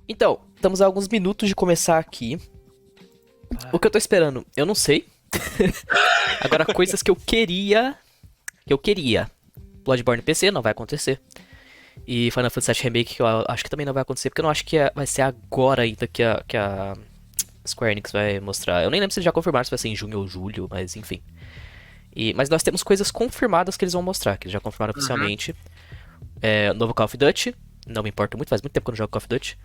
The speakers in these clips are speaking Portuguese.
Então, estamos a alguns minutos de começar aqui. O que eu tô esperando, eu não sei. Agora, coisas que eu queria. Bloodborne PC não vai acontecer. E Final Fantasy VII Remake, que eu acho que também não vai acontecer, porque eu não acho que vai ser agora ainda que a Square Enix vai mostrar. Eu nem lembro se eles já confirmaram se vai ser em junho ou julho, mas enfim. Mas nós temos coisas confirmadas que eles vão mostrar, que eles já confirmaram oficialmente. Novo Call of Duty, não me importa muito, faz muito tempo que eu não jogo Call of Duty.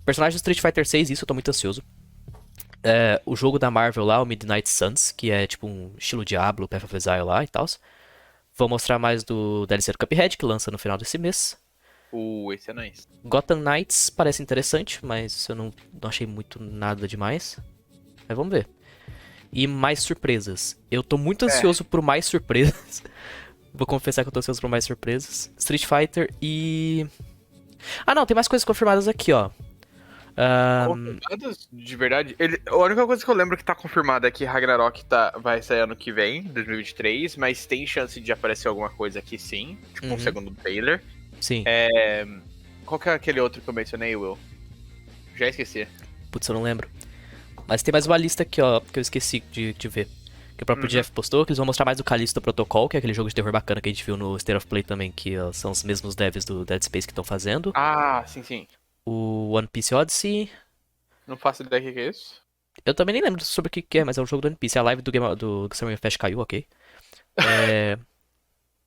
Personagem do Street Fighter 6, isso eu tô muito ansioso. O jogo da Marvel lá, o Midnight Suns, que é tipo um estilo Diablo, Path of Exile lá e tal. Vou mostrar mais do DLC do Cuphead, que lança no final desse mês. Esse é nice. Gotham Knights parece interessante, mas eu não achei muito nada demais. Mas vamos ver. E mais surpresas. Eu tô muito ansioso por mais surpresas. Vou confessar que eu tô ansioso por mais surpresas. Street Fighter e... Ah não, tem mais coisas confirmadas aqui, ó. Confirmadas? De verdade? A única coisa que eu lembro que tá confirmada é que Ragnarok vai sair ano que vem, 2023, mas tem chance de aparecer alguma coisa aqui sim, tipo um segundo trailer. Sim. Qual que é aquele outro que eu mencionei, Will? Já esqueci. Putz, eu não lembro. Mas tem mais uma lista aqui, ó, que eu esqueci de ver. Que o próprio Jeff postou, que eles vão mostrar mais do Callisto Protocol, que é aquele jogo de terror bacana que a gente viu no State of Play também, que são os mesmos devs do Dead Space que estão fazendo. Ah, sim. O One Piece Odyssey. Não faço ideia do que é isso. Eu também nem lembro sobre o que é, mas é um jogo do One Piece. A live do Summer Fest caiu, ok.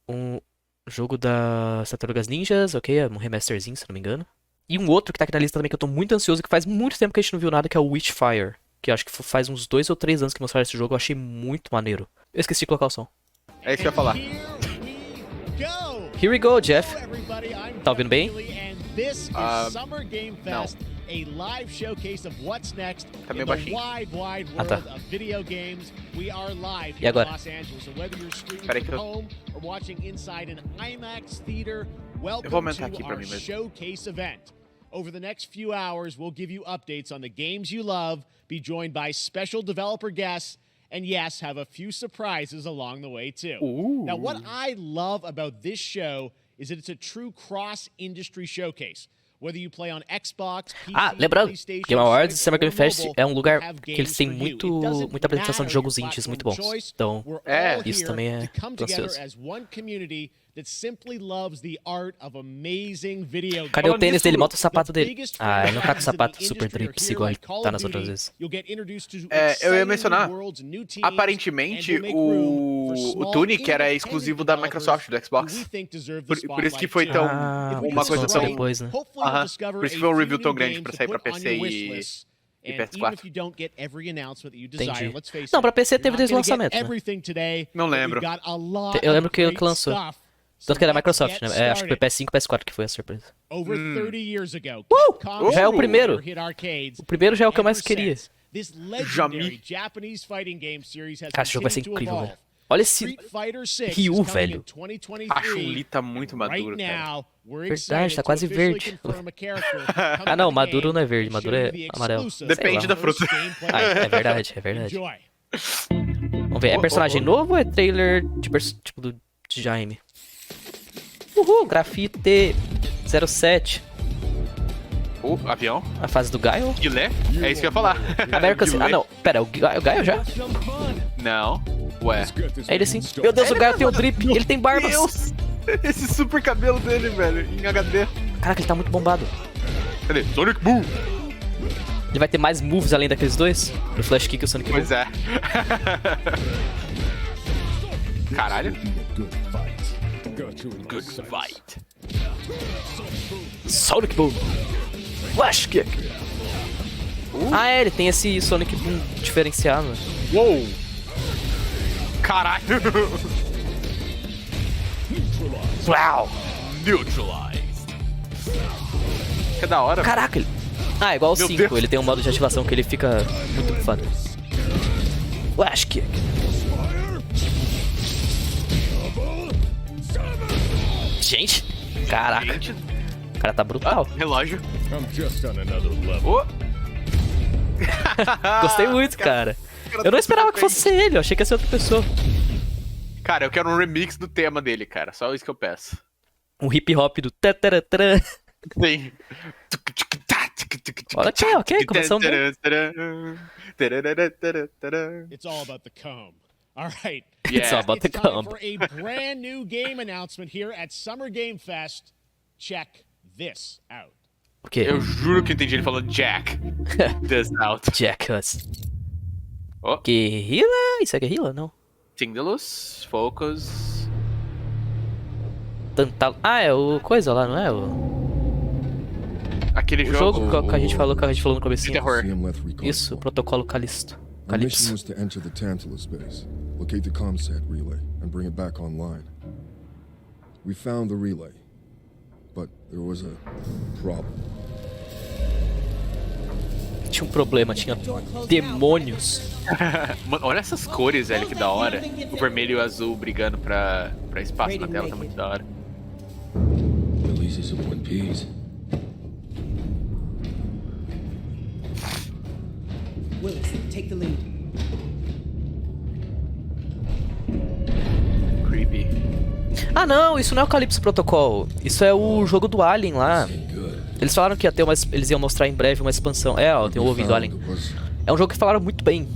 Um jogo das Tartarugas Ninjas, ok, é um remasterzinho, se não me engano. E um outro que tá aqui na lista também que eu tô muito ansioso, que faz muito tempo que a gente não viu nada, que é o Witchfire. Que eu acho que faz uns 2 ou 3 anos que mostraram esse jogo, eu achei muito maneiro. Eu esqueci de colocar o som. É isso que eu ia falar. Here we go, Jeff. Tá ouvindo bem? Não. A live showcase of what's next Tá meio in the baixinho. wide world tá. of video games. We are live E here in agora? Los Angeles. So whether you're streaming Peraí from que eu- home or watching inside an IMAX theater, Eu vou welcome aumentar to aqui pra our mim mesmo. showcase event. Over the next few hours, we'll give you updates on the games you love, be joined by special developer guests, and yes, have a few surprises along the way too. Now, what I love about this show is that it's a true cross-industry showcase. Whether you play on Xbox, PC, Lembrando, PlayStation, Game Awards e Switch, Summer Game or Fest mobile, é um lugar we'll have que eles games têm for you. It doesn't muita apresentação de matter jogos your indies muito platform bons. choice, Então, we're all isso here também to come tô together ansioso. as one community that simply loves the art of amazing video Cadê o Falando tênis nisso, dele? Mostra o The sapato dele. biggest Ah, ele não tá com o franchises in sapato the super industry are drips here, igual ele like Call tá of nas outras Duty. vezes. You'll get introduced to Eu ia exciting mencionar, new worlds, new teams, aparentemente, and we'll make room for o small Tunic era independent exclusivo da developers Microsoft, do who Xbox. we think deserve the Por isso que spotlight foi too. tão... If we uma do coisa this tão... right, depois, né? hopefully you'll Aham. discover Por isso a que foi um few review new tão grande games pra to sair pra put on PC your wish e list. And PS4. even if you don't get every announcement that you desire, Entendi. let's face Não, it, pra PC you're teve not desde o gonna get lançamento, né? everything today, Não but lembro. we've got a lot Eu lembro of que great lançou. stuff. Tanto que era So let's Microsoft, get né? Acho que foi started. PS5 e PS4 que foi a surpresa. Over 30 years ago, Já é o primeiro. hit arcades. O primeiro já é o que eu mais Ever queria. since, this Jami. legendary Japanese fighting game series has Cara, esse jogo vai ser continued to incrível, evolve. velho. Olha esse Street Fighter 6 Ryu, is coming velho. in 2023. A Chun-Li tá muito maduro, Right cara. now, we're Verdade, excited tá to quase officially verde. confirm a character coming Ah, não, to the maduro game não é verde, and maduro show é you the amarelo. exclusive Depende Sei da lá. fruta. gameplay. Ah, é verdade, é verdade. Enjoy. Vamos ver, é personagem novo ou é trailer de tipo de Jaime? Uhul, grafite 07. Avião. A fase do Gaio? Guilé? É isso que eu ia falar. American Guilé. Ah, não, pera, o Gaio já? Não. Ué. É ele sim. Meu Deus, o Gaio tem o drip, ele tem barbas. Deus! Esse super cabelo dele, velho, em HD. Caraca, ele tá muito bombado. Cadê? Sonic Boom! Ele vai ter mais moves além daqueles dois? Do Flash Kick e o Sonic Boom? Pois é. Caralho. Good fight. Sonic Boom. Flash Kick. Ah, é, ele tem esse Sonic Boom diferenciado. Uou! Caralho! Uau! Neutralized. Que da hora. Caraca, ele... Ah, é igual o Meu 5, Deus. ele tem um modo de ativação que ele fica muito bufado. Flash Kick. Gente, caraca, Gente. o cara tá brutal. Relógio. I'm just on another level. Ô! Gostei muito, cara. Eu não esperava que fosse ser ele, eu achei que ia ser outra pessoa. Cara, eu quero um remix do tema dele, cara. Só isso que eu peço. Um hip hop do tataratã. Sim. Ok, ok, começamos bem. It's all about the comb. All right. It's all about the It's time comb. for a brand new game announcement here at Summer Game Fest. Check this out. O quê? Eu juro que eu entendi ele falando Jack. This out. Jack Us. Oh. Guerrilla? Isso é guerrilla? Não. Tingdalus, Focus. Tantal... Ah, é o coisa lá, não é? O Aquele jogo jogo. que a gente falou no comecinho. Terror. Isso, protocolo Calisto. Our mission Calypso. was to enter the Tantalus base, locate the comsat relay, and bring it back online. We found the relay, but there was a problem. Tinha um problema, tinha demônios. Mano, olha essas cores, velho, que da hora. O vermelho e o azul brigando pra espaço na tela, tá muito da hora. Releases of One Piece. Willis, take the lead. Creepy. Ah não, isso não é o Calypso Protocol. Isso é o jogo do Alien lá. Eles falaram que ia ter eles iam mostrar em breve uma expansão. É, ó, tem o ouvido Alien. É um jogo que falaram muito bem.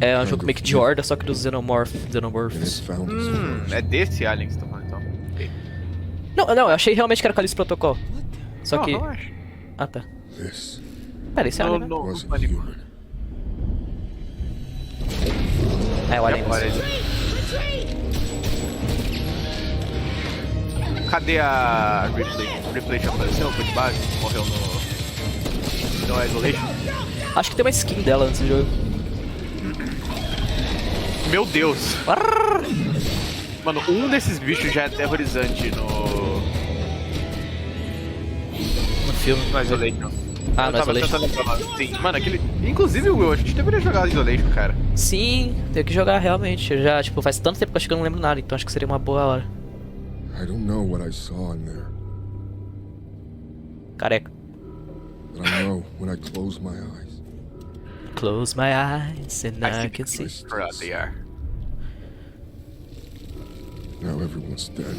É um jogo meio que de Horda, só que dos Xenomorphs. É desse Alien que você tá falando, então. Ok. Não, eu achei realmente que era o Calypso Protocol. Só que... Não acho. Ah, tá. This Pera, esse é Alien, né? Não, wasn't pânico. human. É o Alien. Olha mesmo. aí. Cadê a Ripley? Ripley já apareceu? Foi de base? Morreu no Isolation? Acho que tem uma skin dela antes do jogo. Meu Deus! Mano, um desses bichos já é aterrorizante no Filme. Isolation. Ah, Eu no tava Isolation. tentando lembrar. Sim, mano, aquele... Inclusive, Will, a gente deveria jogar Isolation, cara. Sim, tem que jogar realmente. Eu já, tipo, faz tanto tempo que eu acho que eu não lembro nada, então acho que seria uma boa hora. I don't know what I saw in there, Careca. but I know when I close my eyes, Close my eyes and I can see. Right, they are. now everyone's dead.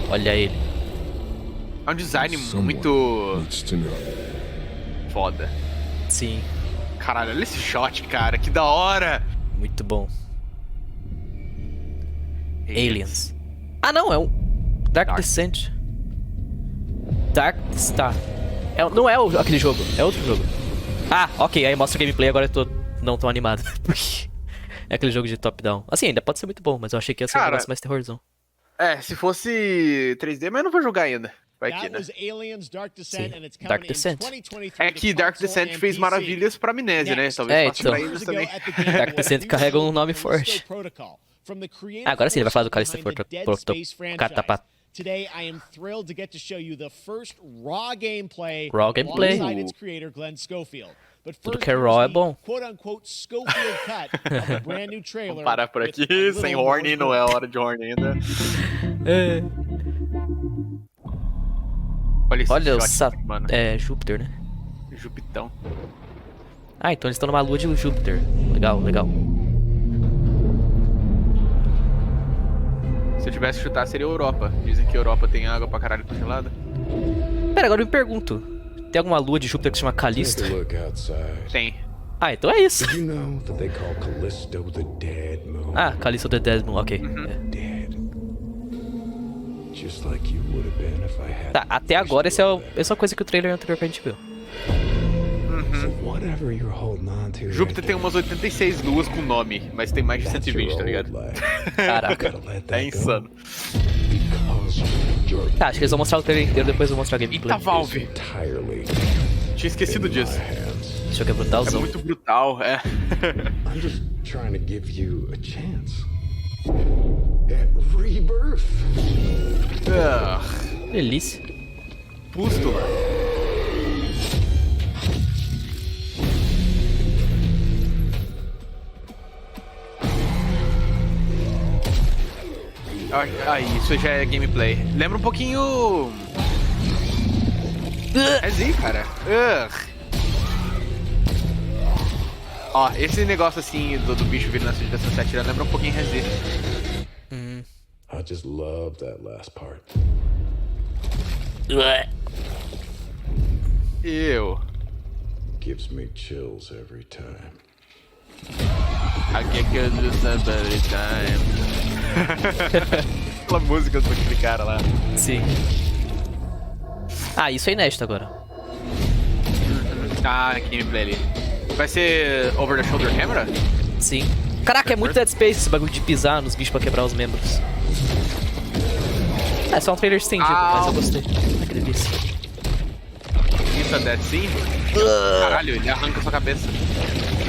Olha ele. É um design Someone muito needs to know. foda. Sim, Caralho, olha esse shot, cara. Que da hora! muito bom. Aliens. Ah não, é um Dark Descent. Dark Star. Não é aquele jogo, é outro jogo. Ah, ok, aí mostra o gameplay, agora eu tô não tão animado. Porque é aquele jogo de top-down. Assim, ainda pode ser muito bom, mas eu achei que ia ser um Cara, negócio mais terrorzão. É, se fosse 3D, mas eu não vou jogar ainda. Vai que, That né? was Aliens Dark Descent, Sim, and it's Dark coming Descent. in 2023 É que to Dark console Descent and fez PC. maravilhas pra Amnésia, né? Next. Talvez faça então. pra eles também. Dark Descent carrega um nome forte. Agora sim, ele vai falar do Callisto Protocol. Today I am thrilled to get to show you the first raw gameplay. Raw gameplay. Alongside its creator Glenn Schofield. But Tudo first, que é raw é bom. quote unquote Schofield cut of the brand new trailer. Vamos parar por with aqui, a little sem more horny, não é a hora de horny ainda. É. Olha esse Olha o shot, mano. Júpiter, né? Jupitão. Ah, então eles estão numa lua de Júpiter. Legal, legal. Se eu tivesse que chutar, seria Europa. Dizem que Europa tem água pra caralho congelada. Pera, agora eu me pergunto. Tem alguma lua de Júpiter que se chama Callisto? Take a look outside. Tem. Ah, então é isso. Did you know that they call Callisto the dead moon? Ah, Callisto the Dead Moon, ok. Dead. Just like you would have been if I had. Tá, até agora essa é a coisa que o trailer anterior que a gente viu. So whatever you're holding on to. Júpiter tem umas 86 luas com nome, mas tem mais de 120, tá ligado? Caraca. É insano. Tá, acho que eles vão mostrar o trailer inteiro, depois vão mostrar a gameplay. Eita, Valve! Entirely Tinha esquecido disso. Esse jogo é É brutalzão. muito brutal, é. I'm just trying to give you a chance at rebirth. Delícia. Pústula. Ah, isso já é gameplay. Lembra um pouquinho... É sim, cara. Ó, esse negócio assim do bicho vindo na dessa sátira lembra um pouquinho Resi. I just love that last part. Eu. Gives me chills every time. I get good every time. Aquela música daquele cara lá. Sim. Ah, isso é inédito agora. Ah, gameplay ali. Vai ser over the shoulder camera? Sim. Caraca, é muito Dead Space esse bagulho de pisar nos bichos pra quebrar os membros. É só um trailer estendido, mas eu gostei. Ah, que delícia. Isso é Dead sim? Caralho, ele arranca sua cabeça.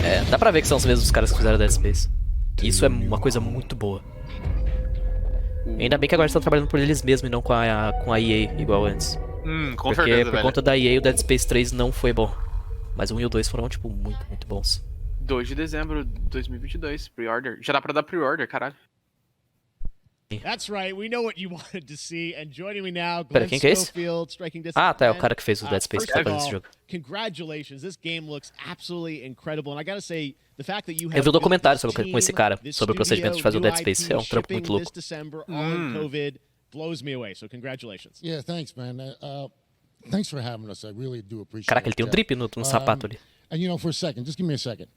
É, dá pra ver que são os mesmos caras que fizeram Dead Space. Isso é uma coisa muito boa. Ainda bem que agora estão trabalhando por eles mesmos e não com a EA, igual antes. Com Porque certeza, por conta da EA o Dead Space 3 não foi bom. Mas o 1 e o 2 foram, tipo, muito, muito bons. 2 de dezembro de 2022, pre-order. Já dá pra dar pre-order, caralho. That's right. We know what you wanted to see. And joining me now, Pera, Glenn quem que é esse? Schofield, striking distance. Ah, tá, é o cara que fez o Dead Space que tá First of fazendo esse all, jogo. congratulations. This game looks absolutely incredible. And I gotta say, the fact that you have Eu vi um documentário built this com esse cara team, sobre o procedimento de fazer o Dead studio, Space. É um new trampo IP, muito louco. shipping this December, all in COVID, blows me away. So congratulations. Yeah, thanks, man. Thanks for having us. I really do appreciate Caraca, ele it. tem um drip no sapato ali. And you know, for a second, just give me a second.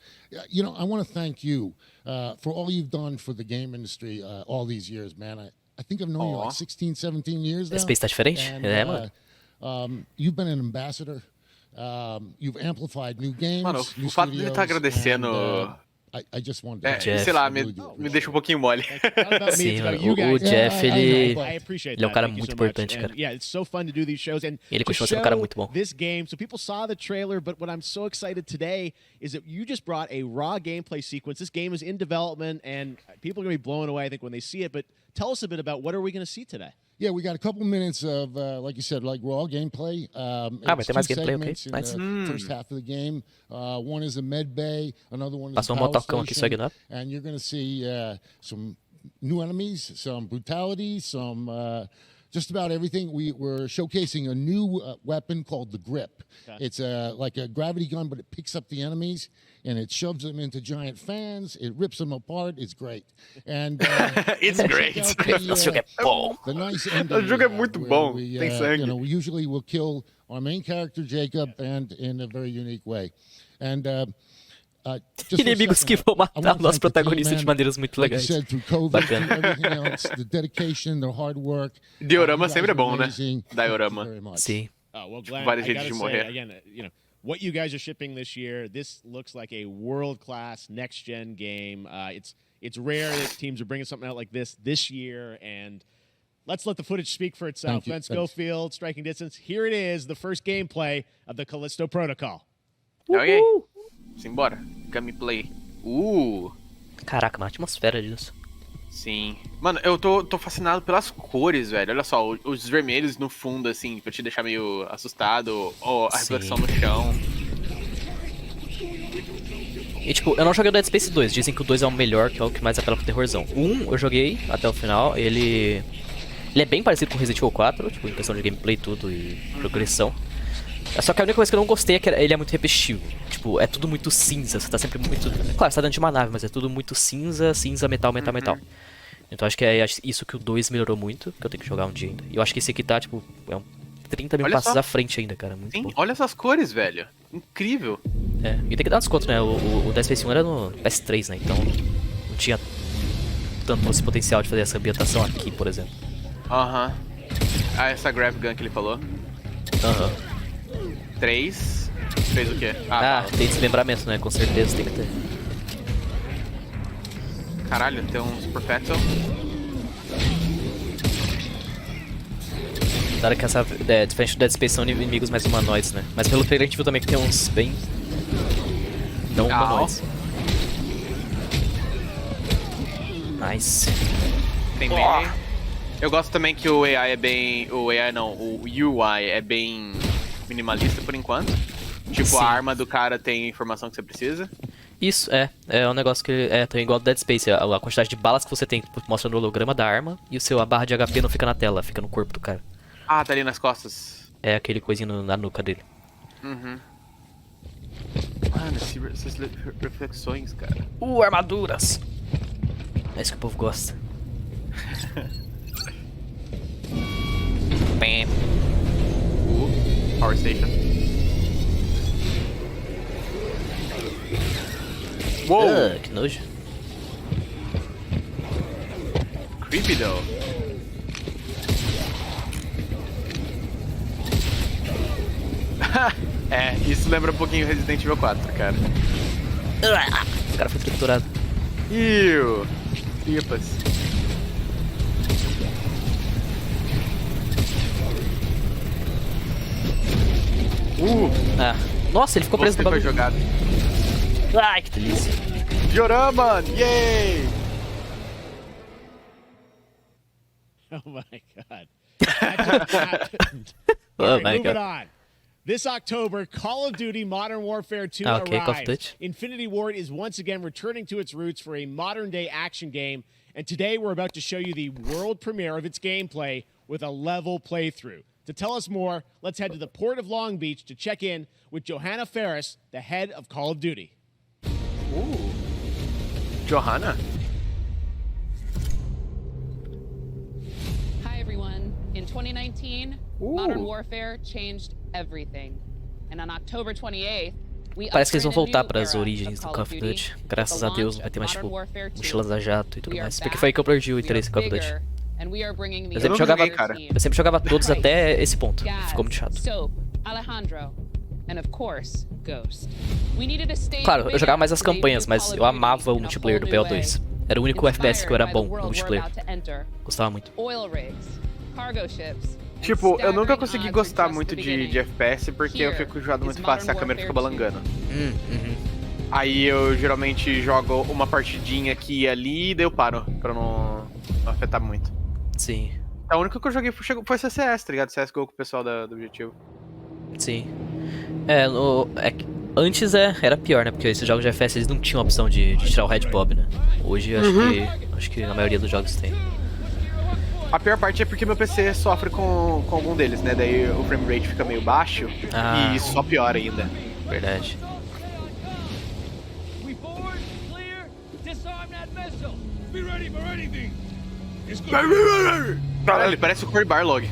You know, I want to thank you for all you've done for the game industry all these years, man. I think I've known you like 16, 17 years now. Dead Space tá diferente? And, É, mano. You've been an ambassador. You've amplified new games. Mano, new o fato de ele estar studios, agradecendo. and, I just wanted to Jeff. Sei lá, really do appreciate me deixa um pouquinho mole. Not about me, Sim, it's about o you guys. Jeff, ele I appreciate é um that. cara Thank you muito so much. importante, And, cara. yeah, it's so fun to do these shows and Ele to continua sendo um cara show muito bom. this game. So people saw the trailer, but what I'm so excited today is that you just brought a raw gameplay sequence. This game is in development, and people are going to be blown away, I think, when they see it. But tell us a bit about what are we going to see today? Yeah, we got a couple minutes of, like you said, like raw gameplay. vai ter mais gameplay, ok. In Nice. the first half of the game. One is a med bay, another one is Passou a um power motocão aqui, só station, ignora. and you're going to see some new enemies, some brutality, some just about everything. We're showcasing a new weapon called the grip. It's like a gravity gun, but it picks up the enemies and it shoves them into giant fans. It rips them apart. It's great. And It's great. Esse jogo é bom. the nice ending O jogo é we have, muito where bom, we, tem sangue. You know, we usually will kill our main character Jacob, and in a very unique way. And just for a Inimigos second, que vão I matar wanna o nosso thank the team, protagonista de man. maneiras muito Like you legais. said, through COVID, Bacana. through everything else, the dedication, the hard work. Diorama You guys sempre é are bom, né? Diorama. Diorama. Very much. Sim. Well, Glenn, Vários I jeitos gotta de say, morrer. again, you know, what you guys are shipping this year, this looks like a world-class next-gen game. It's rare that teams are bringing something out like this year, and let's let the footage speak for itself. Thank you. Glenn Thanks. Schofield, striking distance. Here it is, the first gameplay of the Callisto Protocol. Ok. Simbora. Gameplay. Caraca, uma atmosfera disso. Sim. Mano, eu tô fascinado pelas cores, velho. Olha só, os vermelhos no fundo, assim, pra te deixar meio assustado. Ou a Sim. reflexão no chão. E tipo, eu não joguei o Dead Space 2, dizem que o 2 é o melhor, que é o que mais apela pro terrorzão. O 1 eu joguei até o final, ele é bem parecido com Resident Evil 4, tipo, em questão de gameplay e tudo, e progressão. Só que a única coisa que eu não gostei é que ele é muito repetitivo. Tipo, é tudo muito cinza, você tá sempre muito... Claro, você tá dentro de uma nave, mas é tudo muito cinza, cinza, metal, metal, metal. Então acho que é isso que o 2 melhorou muito, que eu tenho que jogar um dia ainda. E eu acho que esse aqui tá, tipo, é um 30 mil Olha passos só. à frente ainda, cara, muito Sim, bom. olha essas cores, velho. Incrível. É, e tem que dar um desconto, né? O Dead Space 1 era no PS3, né? Então não tinha tanto esse potencial de fazer essa ambientação aqui, por exemplo. Aham. Ah, essa Grav Gun que ele falou. Aham. 3. Fez o quê? Ah, Tá. tem desmembramento, né? Com certeza tem que ter. Caralho, tem uns Perpetual. Claro que essa, diferente do Dead Space, são inimigos mais humanoides, né? Mas pelo trailer a gente viu também que tem uns bem... não humanoides. Nice. Tem melee. Eu gosto também que o AI é bem... O AI não, o UI é bem minimalista por enquanto. Tipo, Sim. a arma do cara tem a informação que você precisa. Isso, é um negócio que tem igual do Dead Space, a quantidade de balas que você tem mostra no holograma da arma e a barra de HP não fica na tela, fica no corpo do cara. Ah, tá ali nas costas. É aquele coisinho na nuca dele. Uhum. Mano, essas reflexões, cara. Armaduras! É isso que o povo gosta. Bam. Power Station. Uou! Que nojo. Creepy, though. É, isso lembra um pouquinho Resident Evil 4, cara. O cara foi triturado. Iu! Tripas. Ah. Nossa, ele ficou preso Você no foi bagulho. jogado. Ai, que delícia. Diorama! Yay! Oh my God. That just happened. Oh All right, my moving God. on. This October, Call of Duty Modern Warfare 2 Okay, Call of arrives. Duty. Infinity Ward is once again returning to its roots for a modern-day action game, and today we're about to show you the world premiere of its gameplay with a level playthrough. To tell us more, let's head to the port of Long Beach to check in with Johanna Ferris, the head of Call of Duty. Ooh. Johanna? Hi, everyone. In 2019, Ooh. Modern Warfare changed everything. And on October 28th, we Parece que eles vão ushered a voltar new para as era origens of do Call Call of of Duty Duty. with Graças the a Deus launch não vai ter of mais, Modern tipo, Warfare 2. mochilas a jato e tudo We are mais. Porque back, foi aí que eu perdi o we are interesse em Call of Duty. bigger, and we are bringing the Eu sempre nunca jogava, joguei, cara. team. eu sempre jogava todos Price, até esse ponto. Gas, Ficou muito chato. Soap, Alejandro, and of course, Ghost. We needed a stage Claro, eu big jogava mais enough as to debut campanhas, mas Call of eu Duty amava o in a multiplayer do whole new BO2. way. Era o único FPS que eu era Inspired by the bom no world we're multiplayer. about to enter. Gostava muito. Oil rigs, cargo ships, and Tipo, eu nunca staggering consegui odds gostar are just muito the de beginning. FPS porque eu Here fico jogando is muito fácil e a Modern câmera fica Warfare 2. balangando. Aí eu geralmente jogo uma partidinha aqui e ali e daí eu paro, pra não afetar muito. Sim, A única que eu joguei foi CSS, tá ligado? CSGO com o pessoal do Objetivo. sim. Antes era pior, né? Porque esses jogos de FPS eles não tinham a opção de tirar o Red Bob, né? Hoje eu acho que na maioria dos jogos tem. A pior parte é porque meu PC sofre com algum deles, né? Daí o frame rate fica meio baixo Ah. e só piora ainda. Verdade. We forward, clear, disarm that missile. Be ready for anything. It's good. Caralho, ele parece o Cory Barlog.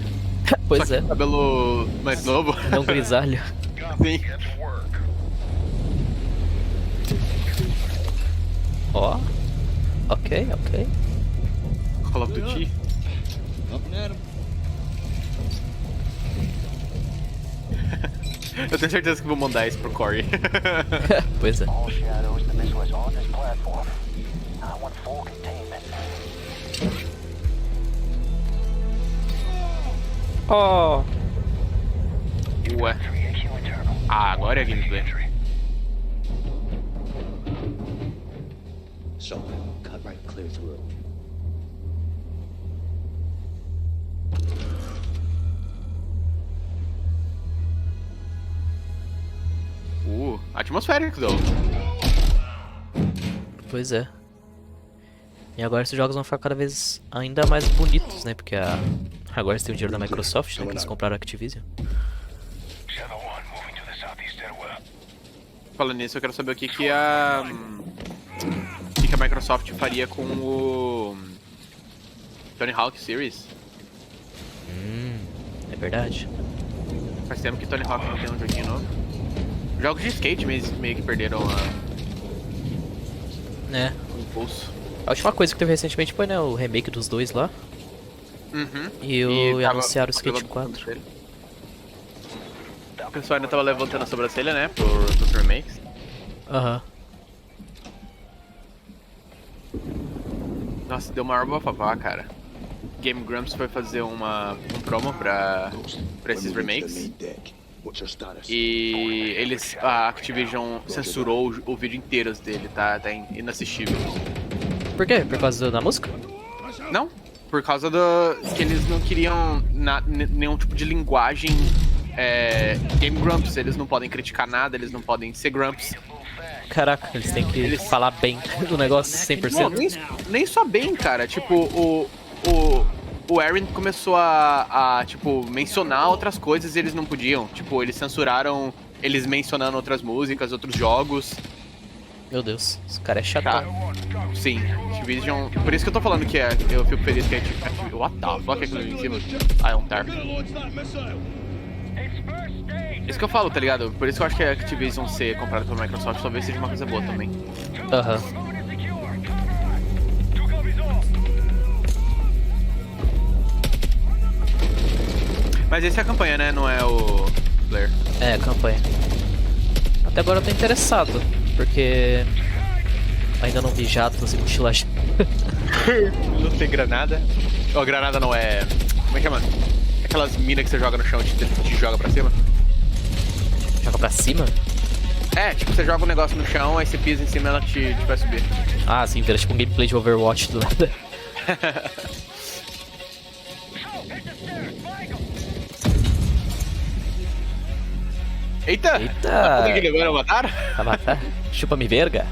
Pois Só é, que com cabelo mais novo. é um grisalho. Sim. Ó. Ok. Call of Duty. Up and at 'em. Eu tenho certeza que vou mandar isso pro Cory. Pois é. All shadows, the missile is on this platform. I want full containment. Ó. Ué. Reaction internal. Ah, agora é gameplay. So, cut right clear through. Atmosférico, though. Pois é. E agora esses jogos vão ficar cada vez ainda mais bonitos, né? Porque agora eles têm o dinheiro da Microsoft, né? Que eles compraram a Activision. Shadow 1 moving to the southeast stairwell. Falando nisso, eu quero saber o que a Microsoft faria com o Tony Hawk Series. É verdade. Faz tempo que Tony Hawk não tem um joguinho novo. Jogos de skate meio que perderam É. o impulso. A última coisa que teve recentemente foi, né, o remake dos dois lá. Uhum. E tava anunciaram o Skate pela 4. sobrancelha. O pessoal ainda tava levantando a sobrancelha, né, pros remakes. Aham. Nossa, deu uma hora pra cara. Game Grumps foi fazer um promo pra esses remakes. E a Activision censurou o vídeo inteiro dele, tá inassistível. Por quê? Por causa da música? Não, por causa que eles não queriam nenhum tipo de linguagem Game Grumps, eles não podem criticar nada, eles não podem ser Grumps. Caraca, eles têm que falar bem do negócio 100%. Não, nem só bem, cara, tipo, o Aaron começou a tipo, mencionar outras coisas e eles não podiam. Tipo, eles censuraram eles mencionando outras músicas, outros jogos. Meu Deus, esse cara é chato. Tá. Sim, Activision. Por isso que eu tô falando que eu fico feliz que é Activision. What the fuck é aquilo ali em cima? Ah, é um tarp. We're gonna launch that missile. Isso que eu falo, tá ligado? Por isso que eu acho que a Activision ser comprada pela Microsoft talvez seja uma coisa boa também. Aham. Mas esse é a campanha, né? Não é o player. É, a campanha. Até agora eu tô interessado, porque ainda não vi jatos e mochilagem. Não tem granada. Ou granada não é... Como é que chama? Aquelas minas que você joga no chão e te joga pra cima. Joga pra cima? É, tipo, você joga um negócio no chão, aí você pisa em cima e ela te vai subir. Ah, sim, vira tipo um gameplay de Overwatch do nada. Eita! Eita! Tá que agora mataram? Tá matar? Chupa-me verga.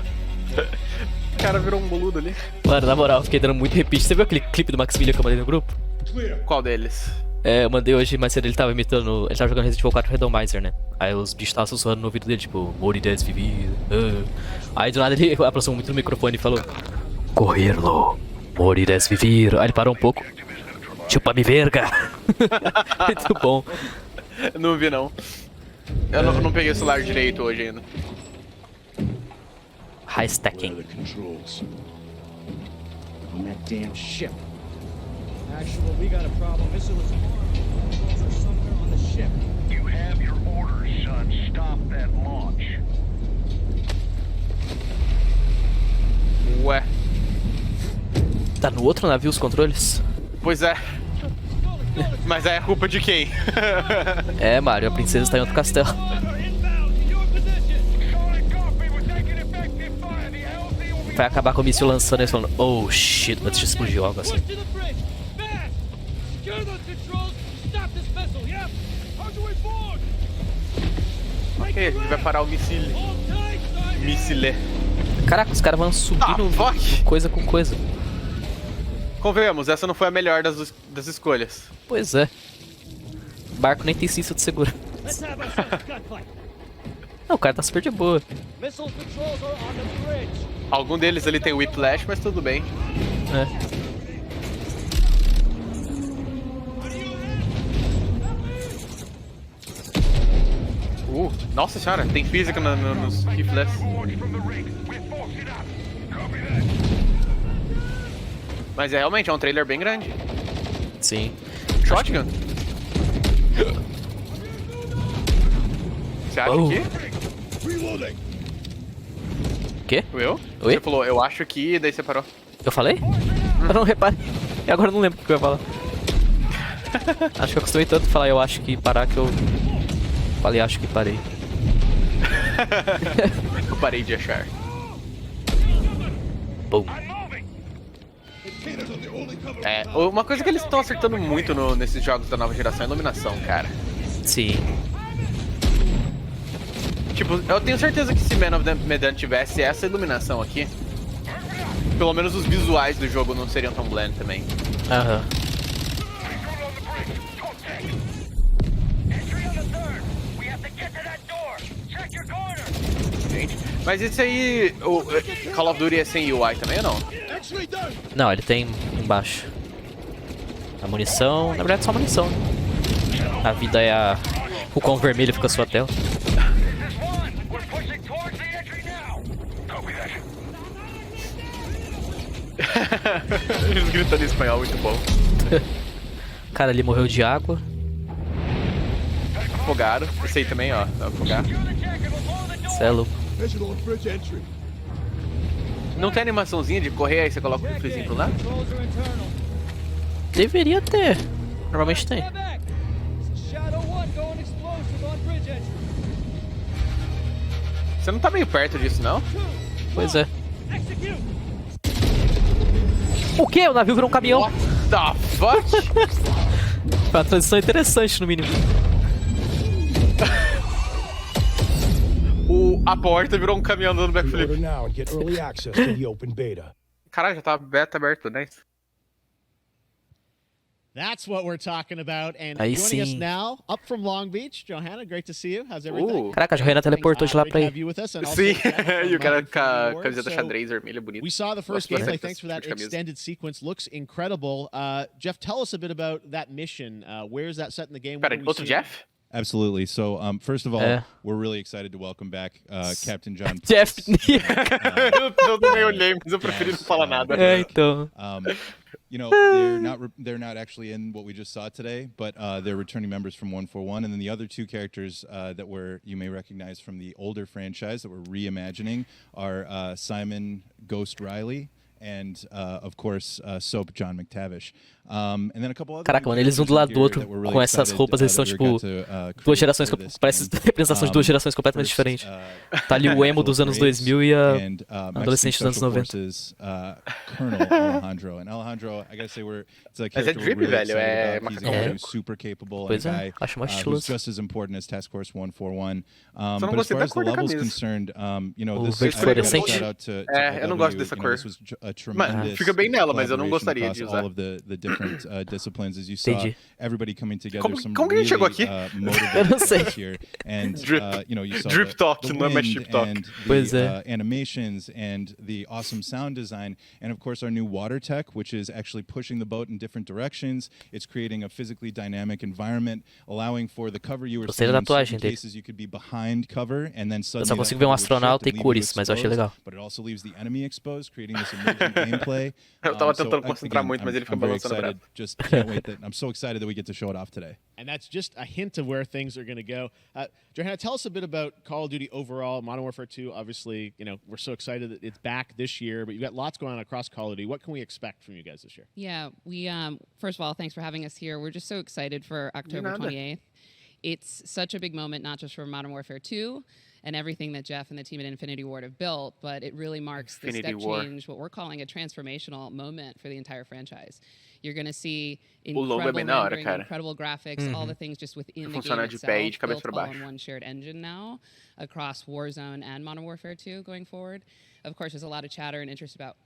O cara virou um boludo ali. Mano, na moral, eu fiquei dando muito repeat. Você viu aquele clipe do Maximilian que eu mandei no grupo? Qual deles? É, eu mandei hoje, mas ele tava imitando... Ele tava jogando Resident Evil 4 Randomizer, né? Aí os bichos estavam sussurrando no ouvido dele, tipo... Morides vivir... Aí do nada ele aproximou muito do microfone e falou... Correrlo... Morides vivir... Aí ele parou um pouco... Chupa-me verga! Muito bom. Não vi, não. Eu não peguei o celular direito hoje ainda. High stacking. On that damn ship. Actual, we got a problem. Missile is armed. Controls are somewhere on the ship. You have your orders, son. Stop that launch. Ué. Tá no outro navio os controles? Pois é. Mas aí é culpa de quem? É, Mario, a princesa está em outro castelo. Vai acabar com o míssil lançando e falando, oh shit, antes de explodir algo assim. Ok, a gente vai parar o missile. Missile. Caraca, os caras vão subindo coisa com coisa. Convenhamos, essa não foi a melhor das escolhas. Pois é. O barco nem tem cinto de segurança. Não, o cara tá super de boa. Algum deles ali tem whiplash, mas tudo bem. É. Nossa senhora, tem física nos rifles. Mas é realmente, é um trailer bem grande. Sim. Shotgun? Você acha que? Quê? Eu? Oi? Você falou, eu acho que, daí você parou. Eu falei? Eu não reparei. E agora eu não lembro o que eu ia falar. Acho que eu acostumei tanto falar eu acho que parar que eu falei acho que parei. Eu parei de achar. Bom. É, uma coisa que eles estão acertando muito nesses jogos da nova geração é a iluminação, cara. Sim. Tipo, eu tenho certeza que se Man of Medan tivesse essa iluminação aqui, pelo menos os visuais do jogo não seriam tão bland também. Aham. Gente, mas esse aí, o Call of Duty é sem UI também ou não? Não, ele tem embaixo. A munição, na verdade só a munição. A vida é a... O quão vermelho fica a sua tela. Eles gritando em espanhol, muito bom. O cara ali morreu de água. Afogaram. Esse aí também, ó. Afogar. Cê é louco. Não tem animaçãozinha de correr, aí você coloca o riflezinho pro lado? Deveria ter. Normalmente tem. Você não tá meio perto disso, não? Pois é. O quê? O navio virou um caminhão. What the fuck? Foi uma transição interessante, no mínimo. A porta virou um caminhão andando backflip. Caralho, já tá beta aberto, né? That's what we're talking about. And Aí joining us sim. now, up from Long Beach, Johanna, great to see you. How's everything? Caraca, a Johanna teleportou de lá pra aí. Sim, e o cara com a camiseta xadrez vermelha bonita. We saw the first Gosto gameplay. bastante Thanks for desse that tipo de camisa. extended sequence. Looks incredible. Jeff, tell us a bit about that mission. Where is that set in the game? Pera, What are we outro seeing? Jeff? Absolutely. So, first of all, we're really excited to welcome back Captain John. Jeff. Eu também olhei, mas eu preferi não falar nada. Então. You know, they're not actually in what we just saw today, but they're returning members from 141, and then the other two characters that you may recognize from the older franchise that we're reimagining are Simon Ghost Riley and of course Soap John McTavish. And then a couple other. Caraca, mano, eles um do lado do outro com essas roupas, eles são tipo duas gerações, parece representação de duas gerações completamente diferentes. Tá ali o emo dos anos 2000 e a adolescente dos anos 90. Colonel Alejandro. And Alejandro, I gotta say, it's a character we're really excited about. He's a super capable guy who's just as important as Task Force 141. But as far as the level's concerned, you know, this shout out to eu não gosto dessa cor. This was a tremendous fica bem nela, mas eu não gostaria de usar. All of the different disciplines, as you saw, everybody coming together. Como que a gente chegou aqui? Eu não sei. Here. And you know, you saw Drip talk, the não é mais wind chip talk. and the animations and the awesome sound design, and of course our new water tech, which is actually pushing the boat in different directions. It's creating a physically dynamic environment, allowing for the cover you were seeing. In certain cases, you could be behind cover, and then suddenly eu só consigo ver astronauta e cores, mas eu achei legal. But it also leaves the enemy exposed, creating this emerging gameplay. Eu tava tentando concentrar muito, mas ele fica balançando pra. Just can't wait I'm so excited that we get to show it off today. And that's just a hint of where things are going to go. Johanna, tell us a bit about Call of Duty overall. Modern Warfare 2, obviously, you know, we're so excited that it's back this year, but you've got lots going on across Call of Duty. What can we expect from you guys this year? Yeah, we first of all, thanks for having us here. We're just so excited for October 28th. It's such a big moment, not just for Modern Warfare 2 and everything that Jeff and the team at Infinity Ward have built, but it really marks the step change, what we're calling a transformational moment for the entire franchise. You're going to see incredible rendering, incredible graphics, all the things just within the game itself, built all on one shared engine now across Warzone and Modern Warfare 2 going forward. Of course, there's a lot of chatter and interest about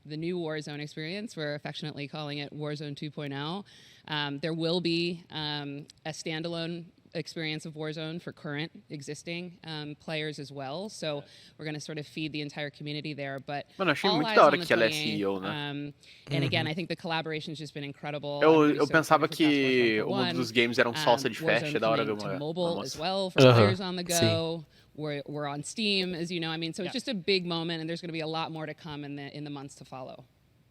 the new Warzone experience. We're affectionately calling it Warzone 2.0. There will be a standalone experience of Warzone for current existing players as well. So we're going to sort of feed the entire community there. But achei muito da hora que ela é CEO, né? And again, I think the collaboration's just been incredible. Eu pensava que um dos games era salsa de festa, da hora ver uma mobile as well for players on the go. We're on Steam, as you know. I mean, so it's just a big moment, and there's going to be a lot more to come in the months to follow.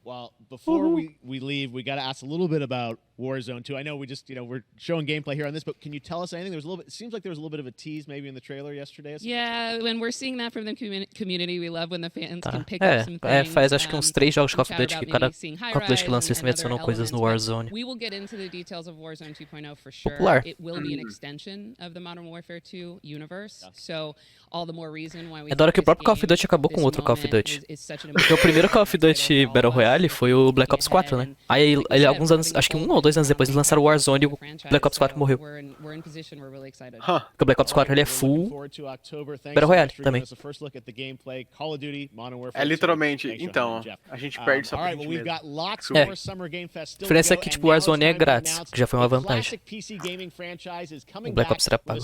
Well, before we leave, we got to ask a little bit about Warzone 2. I know we just, we're showing gameplay here on this, but can you tell us anything? There's a little bit. It seems like there was a little bit of a tease maybe in the trailer yesterday. Yeah, when we're seeing that from the community, we love when the fans can pick up some things. Faz acho que uns 3 jogos de Call of Duty que cada Call of Duty que lança eles também adicionam coisas no Warzone. We will get into the details of Warzone 2.0 for sure. Popular. It will be an extension of the Modern Warfare 2 universe. So all the more reason why we. É da hora que o próprio Call of Duty acabou com outro Call of Duty. Porque o primeiro Call of Duty Battle Royale foi o Black Ops 4, né? Aí alguns anos, acho que 1 ou 2 anos depois, eles lançaram o Warzone e o Black Ops 4 morreu. Porque o Black Ops 4 ele é full Battle Royale também. É literalmente, então, a gente perde só pra gente mesmo. A diferença é que tipo, o Warzone é grátis, que já foi uma vantagem. O Black Ops será pago.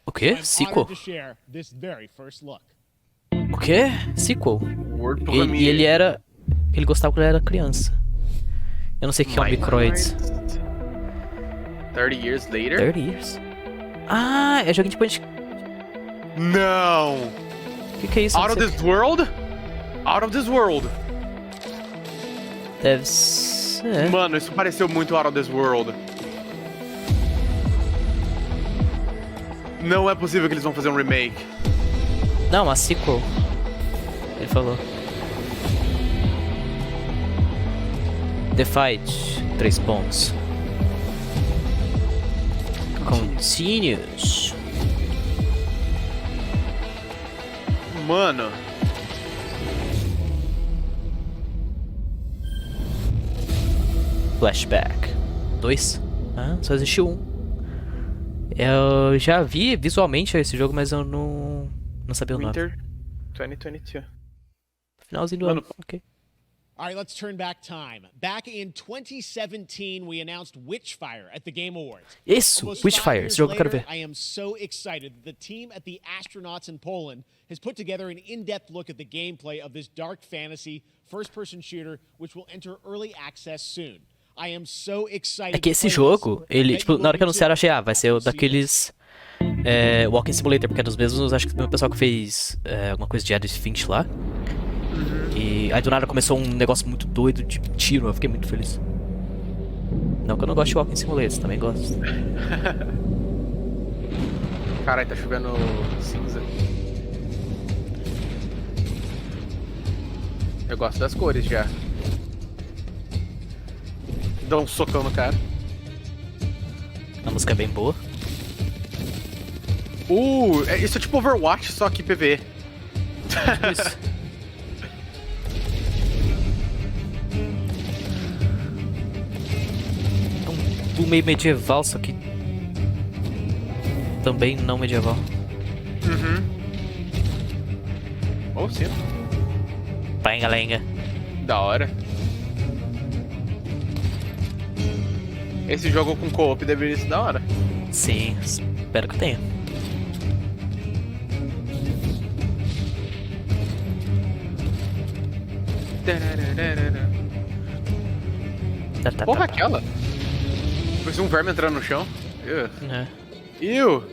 O quê? Sequel? O quê? Sequel? E ele era... Ele gostava quando ele era criança. Eu não sei o que é um Microids. 30 years later? 30 years? Ah, é joguinho de point... Não! O que é isso? Out of this world? Out of this world! Deve ser... Mano, isso pareceu muito Out of this world. Não é possível que eles vão fazer um remake. Não, uma sequel. Ele falou. The Fight, 3 pontos. Continues. Mano. Flashback. 2? Ah, só existiu 1. Eu já vi visualmente esse jogo, mas eu não sabia o nome. Winter 2022. Finalzinho do ano, ok. All right, let's turn back time. Back in 2017, we announced Witchfire at the Game Awards. Isso, Witchfire, esse jogo eu quero ver. I am so excited that the team at the Astronauts in Poland has put together an in-depth look at the gameplay of this dark fantasy first-person shooter, which will enter early access soon. I am so excited É que to esse play jogo, this. ele, Bet tipo, you na hora will que be anunciaram, eu achei, too. vai ser o daqueles Walking Simulator, porque é dos mesmos, acho que do mesmo pessoal que fez alguma coisa de Edith Finch lá. E aí do nada começou um negócio muito doido de tiro, eu fiquei muito feliz. Não que eu não gosto de Walking Simulator, também gosto. Caralho, tá chovendo cinza. Eu gosto das cores já. Dá um socão no cara. A música é bem boa. Isso é tipo Overwatch, só que PvE. Tipo isso. É um meio medieval, só que também não medieval. Ou sim. Lenga. Da hora. Esse jogo com co-op deveria ser da hora. Sim, espero que tenha. Porra, aquela? Foi um verme entrando no chão. Ew.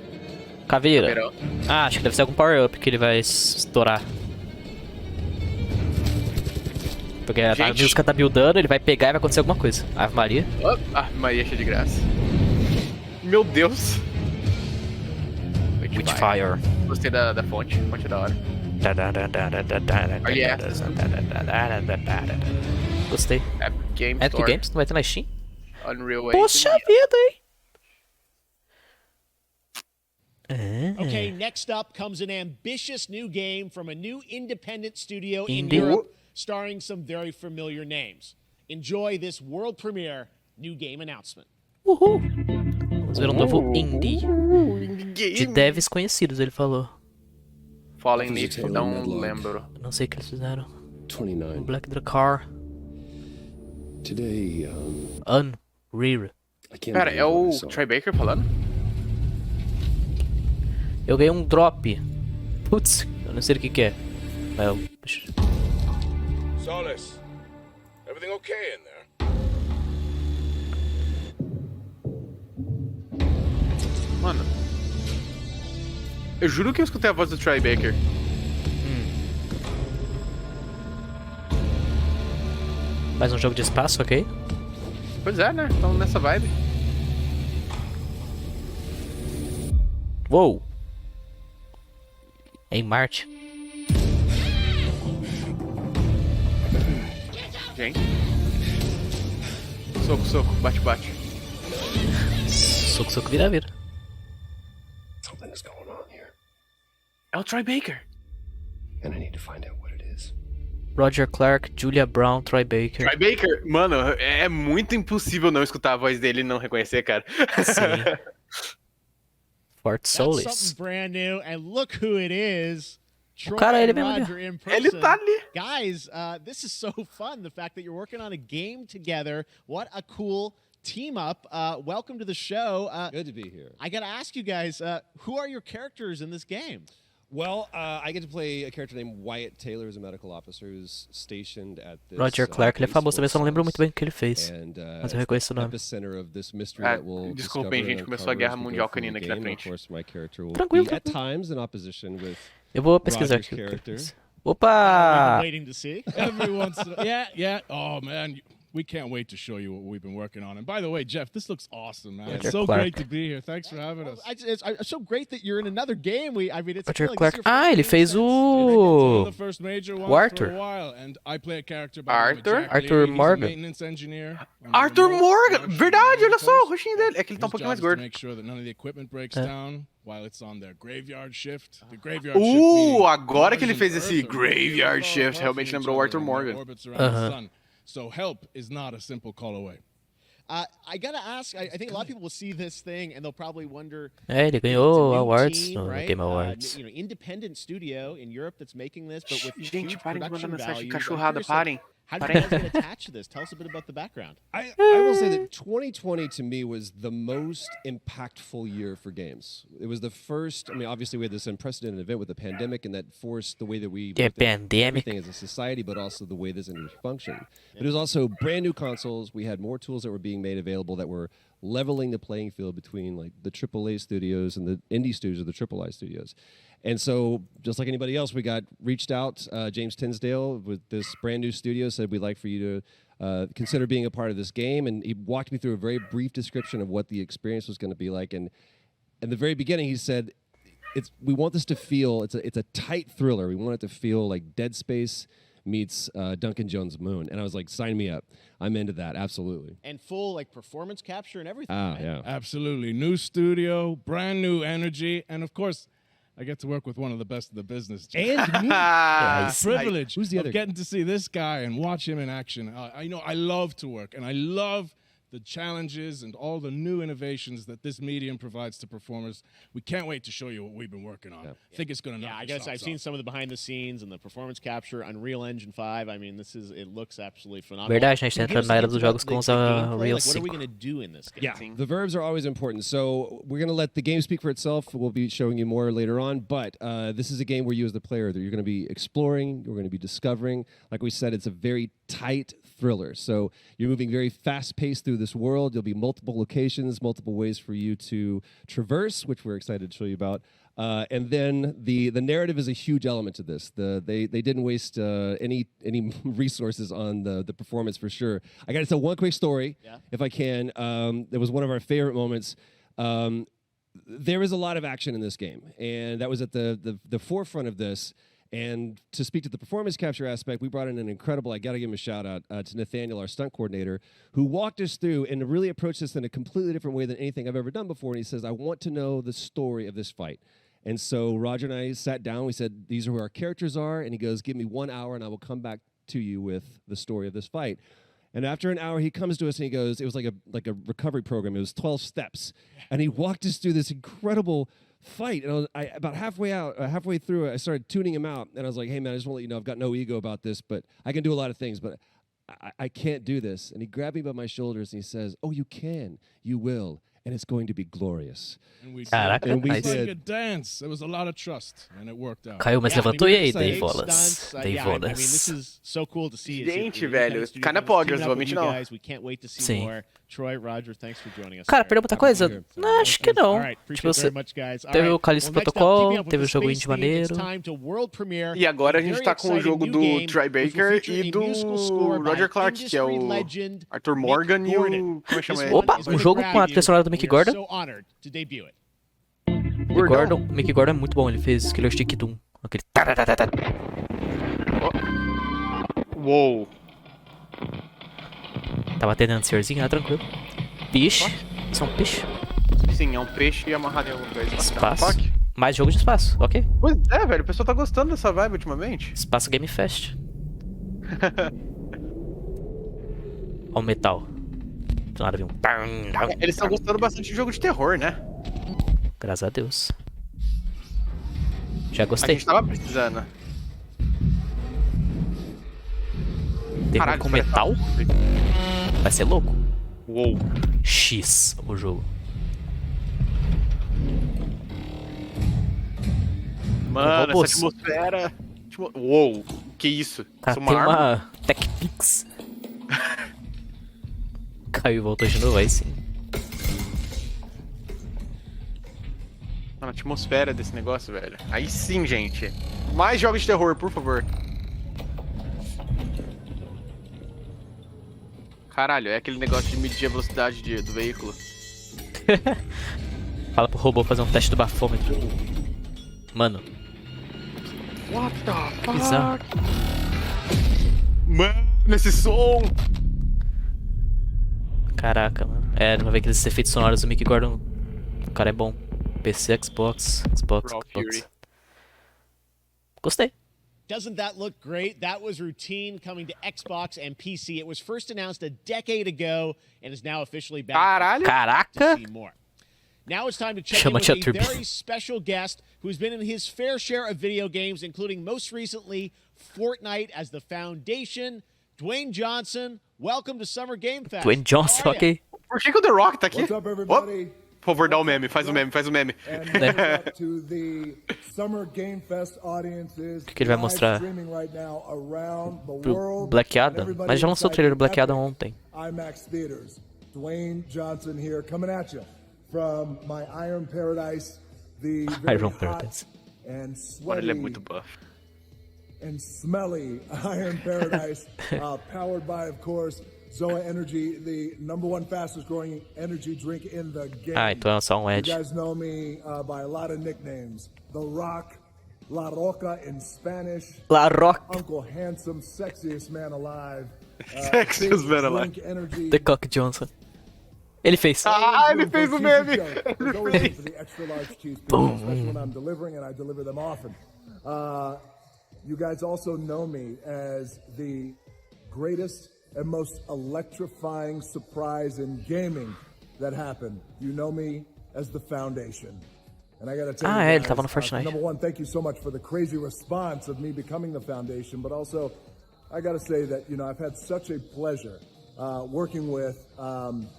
Caveira. Caveirão. Ah, acho que deve ser algum power-up que ele vai estourar. Porque a música tá buildando, ele vai pegar e vai acontecer alguma coisa. Ave Maria. Ave Maria, cheia de graça. Meu Deus. Witchfire. Gostei da fonte. Fonte é da hora. Olha essa. Gostei. Epic Games Epic Store. Games? Não vai ter na Steam? Unreal Poxa vida, hein? Okay, next up comes an ambitious new game from a new independent studio in Indie. Europe, starring some very familiar names. Enjoy this world premiere new game announcement. Uhul. Vamos ver um novo indie. De devs conhecidos, ele falou. Fallen Leaf, não lembro. Não sei o que eles fizeram. 29. Black the Car. Today, Unreal. I can't Cara, believe é o what I saw. Troy Baker falando? Eu ganhei um drop. Putz, eu não sei o que é. Mas eu... Solace, everything okay in there? Mano. Eu juro que eu escutei a voz do Troy Baker. Mais um jogo de espaço, ok? Pois é, né? Estamos nessa vibe. Uou! Em Marte. Gente. Soco, bate. Soco, vira. Something's going on here, É o Troy Baker. and I need to find out what it is. Roger Clark, Julia Brown, Troy Baker. Troy Baker, mano, é muito impossível não escutar a voz dele e não reconhecer, cara. Sim. Fort That's Solis. something brand new, and look who it is. Troy cara, ele and mesmo ali. Roger in person. Ele tá ali. Guys, this is so fun. The fact that you're working on a game together. What a cool team up. Welcome to the show. Good to be here. I got to ask you guys, who are your characters in this game? Well, I get to play a character named Wyatt Taylor, who's a medical officer who's stationed at this. Roger Clark, ele é famoso também, só não lembro muito bem o que ele fez. And, Mas eu reconheço o nome. epicenter of this mystery that we'll desculpem, gente, começou a Guerra Mundial Canina aqui na frente. Tranquilo. At times in opposition with Eu vou pesquisar Roger's aqui. character. Opa! Waiting to see. Every once in a... Yeah. Oh, man. We can't wait to show you what we've been working on. And by the way, Jeff, this looks awesome, man. Roger It's so Clark. great to be here. Thanks for having us. It's so great that you're in another game. I mean, it's Roger like Clark. this is your Ah, ele first fez game o... The first major one O Arthur. for a while, and I play a character by Arthur? the name of Jack Arthur Lee. He's a Morgan. maintenance engineer. Arthur Morgan! Verdade, olha só, o rostinho dele. É que ele tá um His pouquinho mais job is to gordo. make sure that none of the equipment breaks down while it's on their graveyard shift. The graveyard shift meaning Agora que ele Mars fez and esse Earth are graveyard really shift, far realmente from lembrou each o Arthur other in their Morgan. orbits around the sun. So help is not a simple call away. I gotta ask. I think a lot of people will see this thing and they'll probably wonder. É, ele It's ganhou a new awards team, no right? Game Awards. Independent studio in Europe that's making this, but with Gente, huge parem de mandar production mensagem de values. I'm cachorrada, curious, like, parem. How did you guys get attached to this? Tell us a bit about the background. I will say that 2020 to me was the most impactful year for games. It was the first. I mean, obviously we had this unprecedented event with the pandemic, and that forced the way that we looked at everything as a society, but also the way this industry functioned. But it was also brand new consoles. We had more tools that were being made available that were leveling the playing field between like the AAA studios and the indie studios or the AAA studios. And so, just like anybody else, we got reached out. James Tinsdale with this brand new studio said, we'd like for you to consider being a part of this game. And he walked me through a very brief description of what the experience was going to be like. And in the very beginning, he said, we want this to feel, it's a tight thriller. We want it to feel like Dead Space meets Duncan Jones' Moon. And I was like, sign me up. I'm into that, absolutely. And full like performance capture and everything. Ah, yeah. Absolutely. New studio, brand new energy, and of course, I get to work with one of the best in the business. And me. Privilege Who's the other? getting to see this guy and watch him in action. I love to work, and I love the challenges and all the new innovations that this medium provides to performers. We can't wait to show you what we've been working on. I think it's going to knock I your guess socks I've seen off. some of the behind the scenes and the performance capture, Unreal Engine 5. I mean, it looks absolutely phenomenal. Verdade, a gente Can you entra give us na a era hint dos about jogos the com os gameplay? Unreal Like, what are we 5. going to do in this game? Yeah, the verbs are always important. So we're going to let the game speak for itself. We'll be showing you more later on. But this is a game where you as the player, that you're going to be exploring, you're going to be discovering. Like we said, it's a very tight thriller. So you're moving very fast-paced through this world. There'll be multiple locations, multiple ways for you to traverse, which we're excited to show you about. And then the narrative is a huge element to this. They didn't waste any resources on the performance for sure. I got to tell one quick story, if I can. It was one of our favorite moments. There is a lot of action in this game, and that was at the forefront of this. And to speak to the performance capture aspect, we brought in an incredible, I got to give him a shout out to Nathaniel, our stunt coordinator, who walked us through and really approached this in a completely different way than anything I've ever done before. And he says, I want to know the story of this fight. And so Roger and I sat down. We said, these are who our characters are. And he goes, give me 1 hour and I will come back to you with the story of this fight. And after an hour, he comes to us and he goes, it was like a recovery program. It was 12 steps. And he walked us through this incredible fight. And about halfway through, I started tuning him out. And I was like, hey, man, I just want to let you know I've got no ego about this, but I can do a lot of things, but I can't do this. And he grabbed me by my shoulders and he says, oh, you can. You will. And it's going to be glorious. And we Caraca, did. nice. Like a dance. There was a lot of trust, and it worked out. Caiu, mas levantou e aí, dei bolas. Stunts, Dei I mean, bolas. this is so cool to see. Gente, velho, cai na pódio, vamos não. Guys, we can't wait to see Sim. more. Troy, Roger, thanks for joining us. Cara, perdeu muita coisa? Não, acho que não. Tipo, você teve o Callisto Protocol, teve o jogo indie maneiro. E agora a gente tá com o jogo do Troy Baker e do Roger Clark, que é o Arthur Morgan e o... Como chama ele? Opa, um jogo com a trilha sonora do Mickey Gordon. Mickey Gordon é muito bom, ele fez Killer Stick Doom. Aquele... Uou. Tá batendo no senhorzinho, ah, tranquilo. Peixe. Isso é um peixe? Sim, é um peixe amarrado em alguma coisa. Espaço. Mais jogo de espaço, ok. Pois é, velho, o pessoal tá gostando dessa vibe ultimamente. Espaço Game Fest. Ó o metal. Do nada vi um... Eles estão gostando bastante de jogo de terror, né? Graças a Deus. Já A gostei. gente tava precisando. Terror Caralho, com metal? Vai ser louco. Uou. X o jogo. Mano, robôs. essa atmosfera... Uou, que isso? Cara, Isso é tem uma arma? uma Tech Pix. Caiu e voltou de novo, aí sim. Mano, a atmosfera desse negócio, velho. Aí sim, gente. Mais jogos de terror, por favor. Caralho, é aquele negócio de medir a velocidade do veículo. Fala pro robô fazer um teste do bafômetro. Mano. What the Que fuck? bizarro. Mano, esse som! Caraca, mano. É, não vai ver aqueles efeitos sonoros do Mickey Gordon. O cara é bom. PC, Xbox. Raw Fury. Gostei. Doesn't that look great? That was Routine coming to Xbox and PC. It was first announced a decade ago and is now officially back. Caralho. Caraca. To see more. Now it's time to check Chama in de with a Turbine. very special guest who's been in his fair share of video games, including most recently Fortnite as the foundation Dwayne Johnson, welcome to Summer Game Fest. Dwayne Johnson, How are ya? ok. Por que o The Rock tá aqui? What's up, Oh, everybody? por favor, dá o meme, faz o meme, faz o meme. And what's up to the Summer Game Fest audiences Que ele vai mostrar streaming right now around the pro world. Black Adam. Mas já lançou o trailer do Black Adam ontem. IMAX theaters. Dwayne Johnson here, coming at you from my Iron Paradise, the very Iron hot Paradise. and Mano, sweaty ele é muito buff. and smelly Iron Paradise, powered by, of course, Zoa Energy, the #1 fastest growing energy drink in the game. Ah, então é só um You Edge. guys know me by a lot of nicknames. The Rock, La Roca in Spanish, La Rock. Uncle Handsome, sexiest man alive. Sexiest man alive. Drink energy. The Cock Johnson. Ele fez. Ah, ele fez o meme! There's always room for the extra large cheese pizza, especially when I'm delivering, and I deliver them often. You guys also know me as the greatest and most electrifying surprise in gaming that happened. You know me as the Foundation. And I gotta tell you ele guys, tava no Fortnite. #1, thank you so much for the crazy response of me becoming the Foundation, but also I gotta say that, I've had such a pleasure working with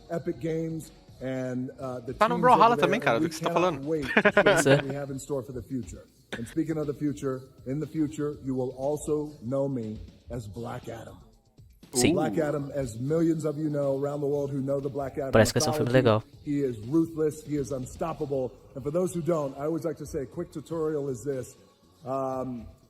Epic Games and the Tá no teams Brawlhalla over there, também, cara, and do we que você tá cannot falando. wait to show you what we have in store for the future. And speaking of the future, in the future, you will also know me as Black Adam. Sim. Black Adam, as millions of you know around the world who know the Black Adam Parece que vai ser um filme mythology, legal. he is ruthless, he is unstoppable. And for those who don't, I always like to say a quick tutorial is this.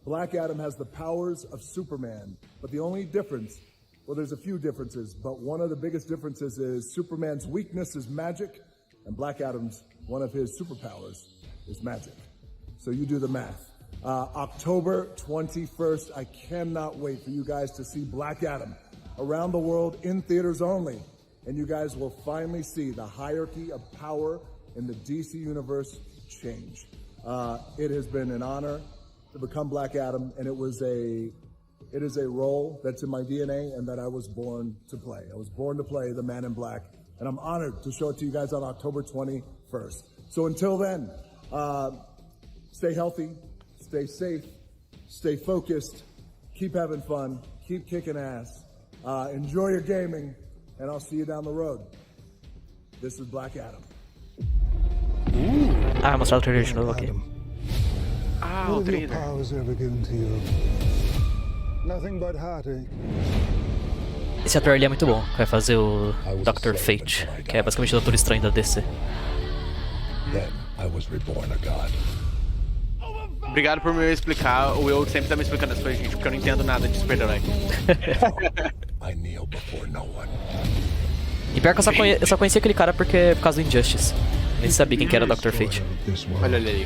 Black Adam has the powers of Superman, but the only difference, well, there's a few differences, but one of the biggest differences is Superman's weakness is magic, and Black Adam's, one of his superpowers is magic. So you do the math. October 21st, I cannot wait for you guys to see Black Adam around the world in theaters only. And you guys will finally see the hierarchy of power in the DC universe change. It has been an honor to become Black Adam, and it is a role that's in my DNA and that I was born to play. I was born to play the Man in Black, and I'm honored to show it to you guys on October 21st. So until then, stay healthy, stay safe, stay focused, keep having fun, keep kicking ass, enjoy your gaming, and I'll see you down the road. This is Black Adam. Ah, mostrar o trailer de novo aqui. Ah, o trailer. Powers ever given to you? Nothing but heartache. Esse ator ali é muito bom. Vai fazer o Dr. Fate, que é basicamente o Doutor Estranho da DC. Then I was reborn a god. Obrigado por me explicar. O Will sempre tá me explicando as coisas, gente, porque eu não entendo nada de super-herói. I kneel before no one. E pior que eu só conheci aquele cara por causa do Injustice. Nem sabia quem que era o Dr. Fate. Olha ali.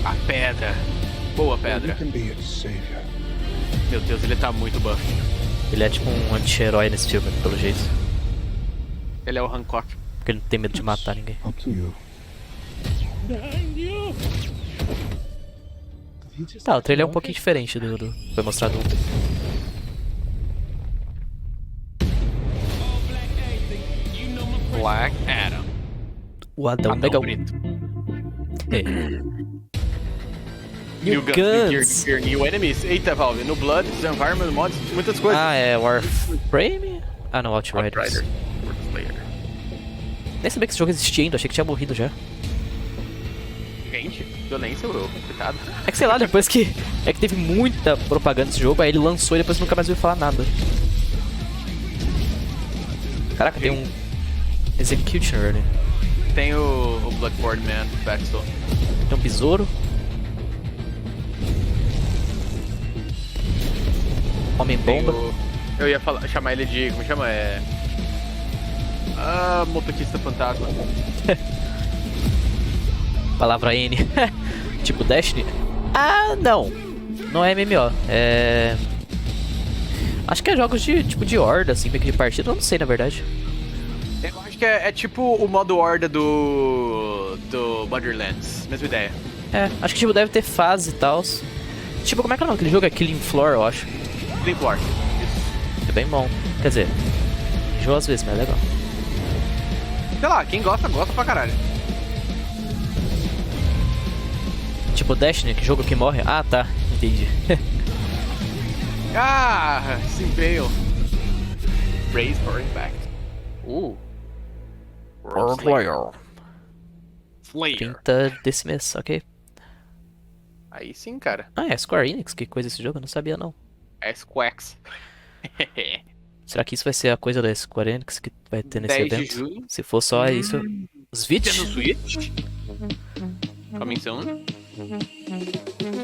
A pedra. Boa pedra. Meu Deus, ele tá muito buff. Ele é tipo um anti-herói nesse filme, pelo jeito. Ele é o Hancock. Porque ele não tem medo de matar ninguém. Tá, o trailer é um pouquinho diferente do foi mostrado ontem. Black Adam. O Adão legal. É. New Guns, New Enemies. Eita, Valve. No Blood, Environment Mods, muitas coisas. Ah, é Warframe? Ah, não, Outriders. Nem sabia que esse jogo existia ainda, achei que tinha morrido já. Gente, violência, bro. Coitado. É que sei lá, depois que. É que teve muita propaganda desse jogo, aí ele lançou e depois nunca mais ouviu falar nada. Caraca, tem um Executioner ali. Tem o Bloodborne Man, Backstone. Tem um besouro. Homem-bomba. Eu ia chamar ele de. Como chama? Motoquista fantasma. Palavra N. Tipo Destiny? Ah, não. Não é MMO. É. Acho que é jogos de horda, assim, meio que de partida. Eu não sei, na verdade. Eu acho que é tipo o modo horda do Borderlands. Mesma ideia. É, acho que tipo, deve ter fase e tal. Tipo, como é que é o nome daquele jogo? É Killing Floor, eu acho. Killing Floor. É bem bom. Quer dizer, enjoa às vezes, mas é legal. Sei lá, quem gosta pra caralho. Tipo Destiny, que jogo que morre? Ah, tá. Entendi. Sim, Bale. Raise for impact. World Slayer. 30 desse mês, ok. Aí sim, cara. Ah, é Square Enix? Que coisa esse jogo? Eu não sabia, não. É Squax. Será que isso vai ser a coisa da Square Enix que vai ter nesse 10 de evento? junho. Se for só isso... Switch? Nintendo Switch. Coming soon.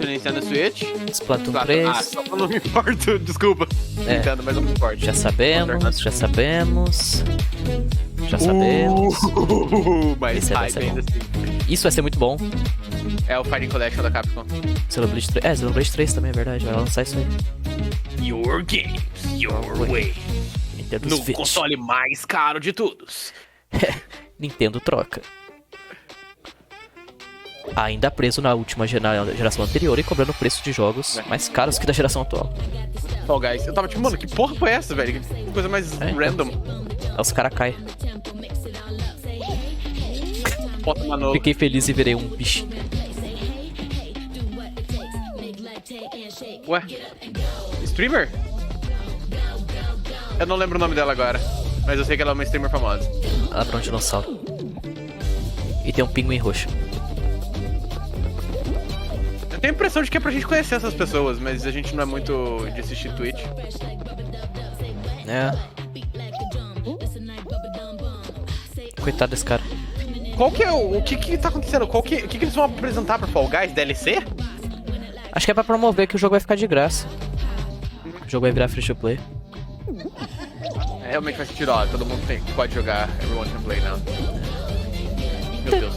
Nintendo Switch. Splatoon 3. Ah, só eu não me importo, desculpa. É. Nintendo, mas eu não me importo. Já sabemos, já sabemos. Já sabemos. Mas Esse vai hype ser ainda bom. assim. Isso vai ser muito bom. É o Fighting Collection da Capcom. Xenoblade 3. É, Xenoblade 3 também, é verdade. Vai lançar isso aí. Your games, your way. Nintendo No Switch. console mais caro de todos. Nintendo troca. Ainda preso na última geração anterior e cobrando preço de jogos mais caros que da geração atual. Fall Guys. Eu tava tipo, mano, que porra foi essa, velho? Que coisa mais random. Aí os caras caem. Bota uma nova. Fiquei feliz e virei um bichinho. Ué? Streamer? Eu não lembro o nome dela agora. Mas eu sei que ela é uma streamer famosa. Ela pra um dinossauro. E tem um pinguim roxo. Eu tenho a impressão de que é pra gente conhecer essas pessoas, mas a gente não é muito de assistir Twitch. É. Coitado desse cara. Qual que é o que tá acontecendo? O que eles vão apresentar pra Fall Guys? DLC? Acho que é pra promover que o jogo vai ficar de graça. O jogo vai virar free to play. É, realmente faz sentido, ó, todo mundo pode jogar, everyone can play now. Meu Deus.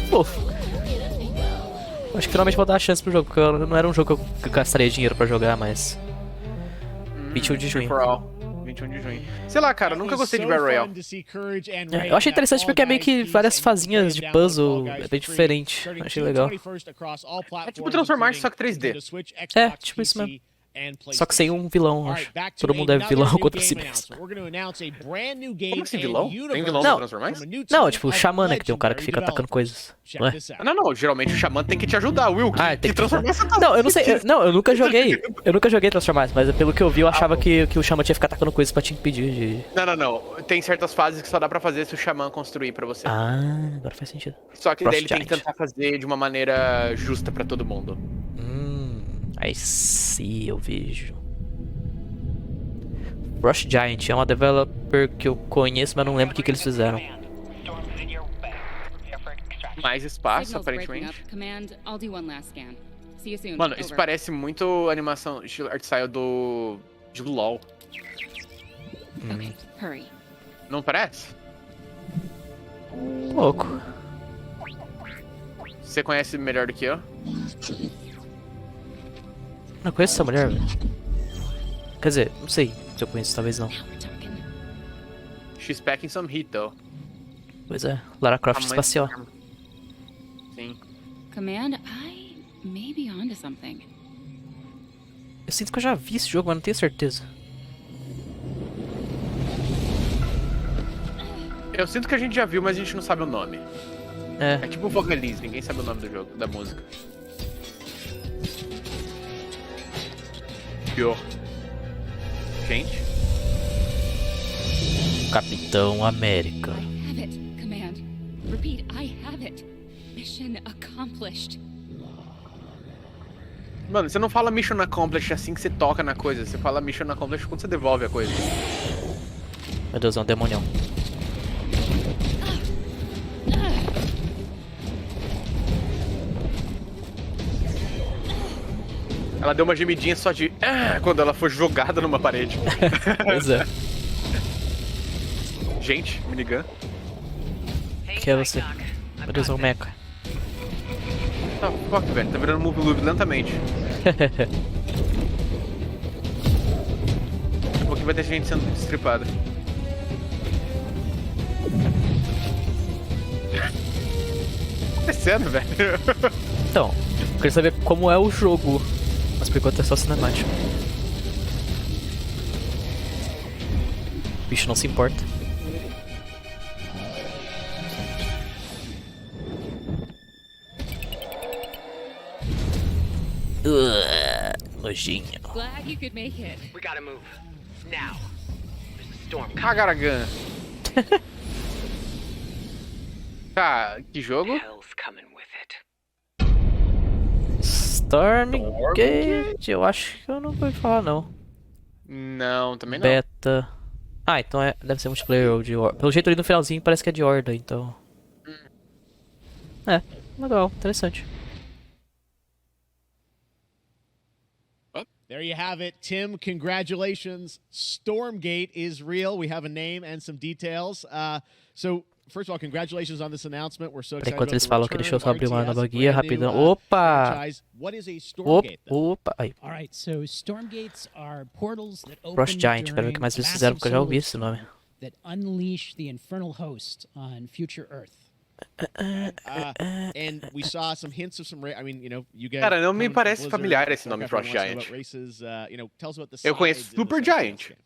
Fofo. Acho que finalmente vou dar a chance pro jogo, porque não era um jogo que eu gastaria dinheiro pra jogar, mas... 21 de junho. 21 de junho. Sei lá, cara, eu nunca gostei de Battle Royale. Eu achei interessante porque é meio que várias fazinhas de puzzle, é bem diferente. Achei legal. É tipo Transformers, só que 3D. É, tipo isso mesmo. Só que sem um vilão, acho. Todo mundo é vilão contra si mesmo. Como assim, vilão? Tem vilão no Transformers? Não, tipo o Xamã, né, que tem um cara que fica atacando coisas. Não é? Não, geralmente o Xamã tem que te ajudar, Will. Tem que Transformers. Não, eu não sei. Eu nunca joguei. Eu nunca joguei Transformers, mas pelo que eu vi, eu achava que o Xamã tinha que ficar atacando coisas pra te impedir de. Não. Tem certas fases que só dá pra fazer se o Xamã construir pra você. Ah, agora faz sentido. Só que daí ele tem que tentar fazer de uma maneira justa pra todo mundo. Aí sim, eu vejo. Frost Giant é uma developer que eu conheço, mas não lembro o que eles fizeram. Mais espaço, aparentemente. Mano, isso parece muito animação, estilo art style do LoL. Não parece? Pouco. Você conhece melhor do que eu? Não conheço essa mulher, velho. Quer dizer, não sei se eu conheço, talvez não. She's packing some heat, though. Pois é, Lara Croft espacial. Sim. Command, I may be onto something. Eu sinto que eu já vi esse jogo, mas não tenho certeza. Eu sinto que a gente já viu, mas a gente não sabe o nome. É tipo o Vocalize, ninguém sabe o nome do jogo, da música. Pior. Gente. Capitão América. I have it, Command. Repeat, I have it. Mission accomplished. Mano, você não fala Mission Accomplished assim que você toca na coisa. Você fala Mission Accomplished quando você devolve a coisa. Meu Deus, é um demonião. Ela deu uma gemidinha só de quando ela foi jogada numa parede. Pois é. Gente, minigun. Que é você? Meu Deus, é um mecha. Tá, fuck, velho. Tá virando move loop lentamente. Daqui a pouquinho vai ter gente sendo destripada. O que tá acontecendo, velho? Então, eu queria saber como é o jogo. Mas por enquanto é só cinemático. O bicho não se importa. Glad you could make it. We gotta move. Cagaragan. Tá, que jogo? Stormgate, eu acho que eu não vou falar não. Não, também não. Beta. Ah, então deve ser multiplayer ou de Horda. Pelo jeito ali no finalzinho parece que é de Horda, então. É, legal, interessante. There you have it, Tim. Congratulations. Stormgate is real. We have a name and some details. So, first of all, congratulations on this announcement. We're so excited Enquanto about eles the falam que return deixa eu of só abrir uma RTS, nova a guia brand new, rapidão. Opa! franchise. What is a Stormgate, then? Opa! Aí. All right, so Stormgates are portals that open Frost Giant, quero ver o during que mais a eles fizeram, porque eu já massive ouvi esse solar nome. storm that unleash the infernal host on future Earth. And we saw some hints of some. I mean, you guys. Cara, não me coming from parece Blizzard, familiar esse nome, Starcraft, Frost everyone wants Giant. to know about races, tell us about the Eu conheço sides in Super this RTS Giant. game.